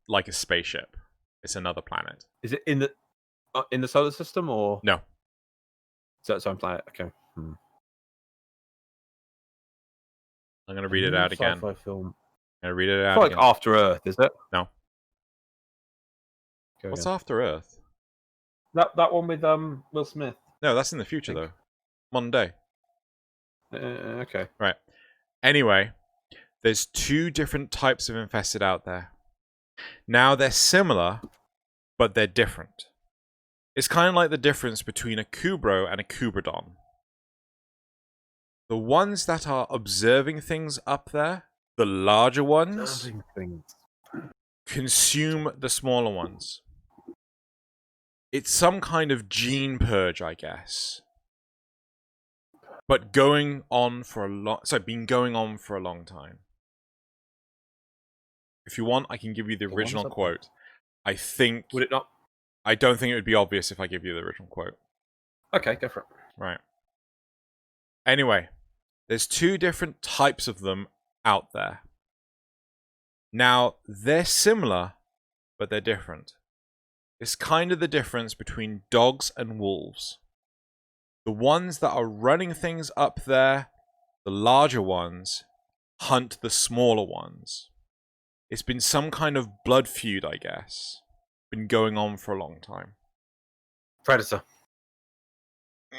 Speaker 2: like a spaceship. It's another planet.
Speaker 1: is it in the solar system or
Speaker 2: No.
Speaker 1: So it's own planet? Okay.
Speaker 2: I'm gonna read it out again.
Speaker 1: Sci-fi film.
Speaker 2: I'm gonna read it
Speaker 1: I
Speaker 2: out
Speaker 1: feel
Speaker 2: again.
Speaker 1: like After Earth, is it?
Speaker 2: No.
Speaker 1: Go
Speaker 2: What's
Speaker 1: again.
Speaker 2: After Earth?
Speaker 1: That one with Will Smith.
Speaker 2: No, that's in the future though. Modern day.
Speaker 1: Okay.
Speaker 2: Right. Anyway, there's 2 different types of infested out there. Now they're similar, but they're different. It's kind of like the difference between a Kubrow and a Kubradon. The ones that are observing things up there, the larger ones, consume the smaller ones. It's some kind of gene purge, I guess. But going on for been going on for a long time. If you want, I can give you the original quote. I think...
Speaker 1: Would it not?
Speaker 2: I don't think it would be obvious if I give you the original quote.
Speaker 1: Okay, go for it.
Speaker 2: Right. Anyway, there's 2 different types of them out there. Now, they're similar, but they're different. It's kind of the difference between dogs and wolves. The ones that are running things up there, the larger ones, hunt the smaller ones. It's been some kind of blood feud, I guess. Been going on for a long time.
Speaker 1: Predator. Is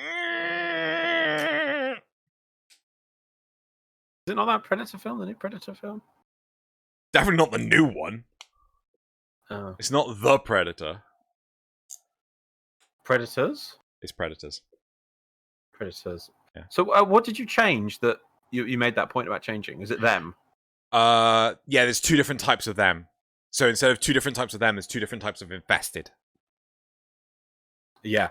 Speaker 1: it not that Predator film? The new Predator film?
Speaker 2: Definitely not the new one.
Speaker 1: Oh.
Speaker 2: It's not The Predator.
Speaker 1: Predators?
Speaker 2: It's Predators.
Speaker 1: Predators.
Speaker 2: Yeah.
Speaker 1: So what did you change that you made that point about changing? Is it them?
Speaker 2: Yeah, there's 2 different types of them. So instead of 2 different types of them, there's 2 different types of infested.
Speaker 1: Yeah.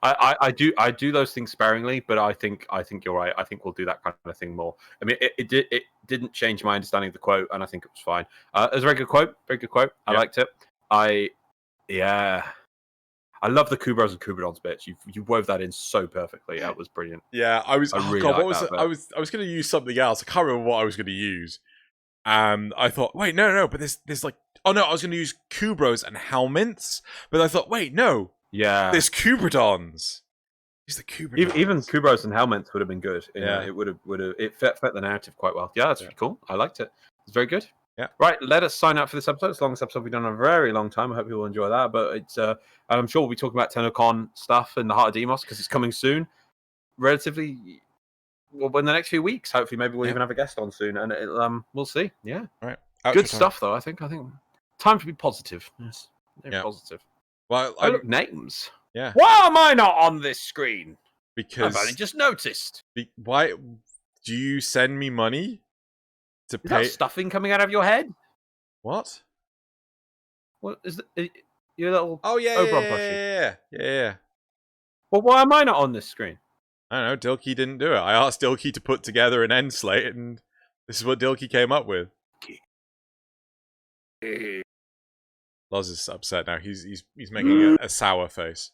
Speaker 1: I do those things sparingly, but I think you're right. I think we'll do that kind of thing more. I mean, it didn't change my understanding of the quote, and I think it was fine. It was a very good quote. Very good quote. I liked it. I love the Kubrows and Kubradons bits. You wove that in so perfectly. That was brilliant.
Speaker 2: Yeah, I was.
Speaker 1: I really
Speaker 2: God, what
Speaker 1: liked
Speaker 2: was
Speaker 1: that
Speaker 2: it? I was going to use something else. I can't remember what I was going to use. And I thought, wait, no, but there's like, oh no, I was going to use Kubrows and Helminths, but I thought, wait, no,
Speaker 1: Yeah,
Speaker 2: there's Kubradons. Use the Kubradons.
Speaker 1: even Kubrows and Helminths would have been good.
Speaker 2: Yeah.
Speaker 1: It would have it fit the narrative quite well. Yeah, that's really cool. I liked it. It's very good.
Speaker 2: Yeah.
Speaker 1: Right, let us sign up for this episode. It's the longest episode we've done in a very long time. I hope you will enjoy that. But it's I'm sure we'll be talking about TennoCon stuff in the Heart of Demos because it's coming soon. Relatively, well, in the next few weeks. Hopefully, maybe we'll even have a guest on soon, and we'll see. Yeah.
Speaker 2: All right.
Speaker 1: Good stuff, though. I think time to be positive. Yes.
Speaker 2: Yeah.
Speaker 1: Positive.
Speaker 2: Well,
Speaker 1: look, names.
Speaker 2: Yeah.
Speaker 1: Why am I not on this screen?
Speaker 2: Because
Speaker 1: I've only just noticed.
Speaker 2: Why do you send me money to
Speaker 1: Is
Speaker 2: pay?
Speaker 1: that stuffing coming out of your head?
Speaker 2: What?
Speaker 1: What is You little
Speaker 2: Oh yeah,
Speaker 1: Oberon
Speaker 2: yeah.
Speaker 1: Well, why am I not on this screen?
Speaker 2: I don't know. Dilkey didn't do it. I asked Dilkey to put together an end slate, and this is what Dilkey came up with. Loz is upset now. He's making a sour face.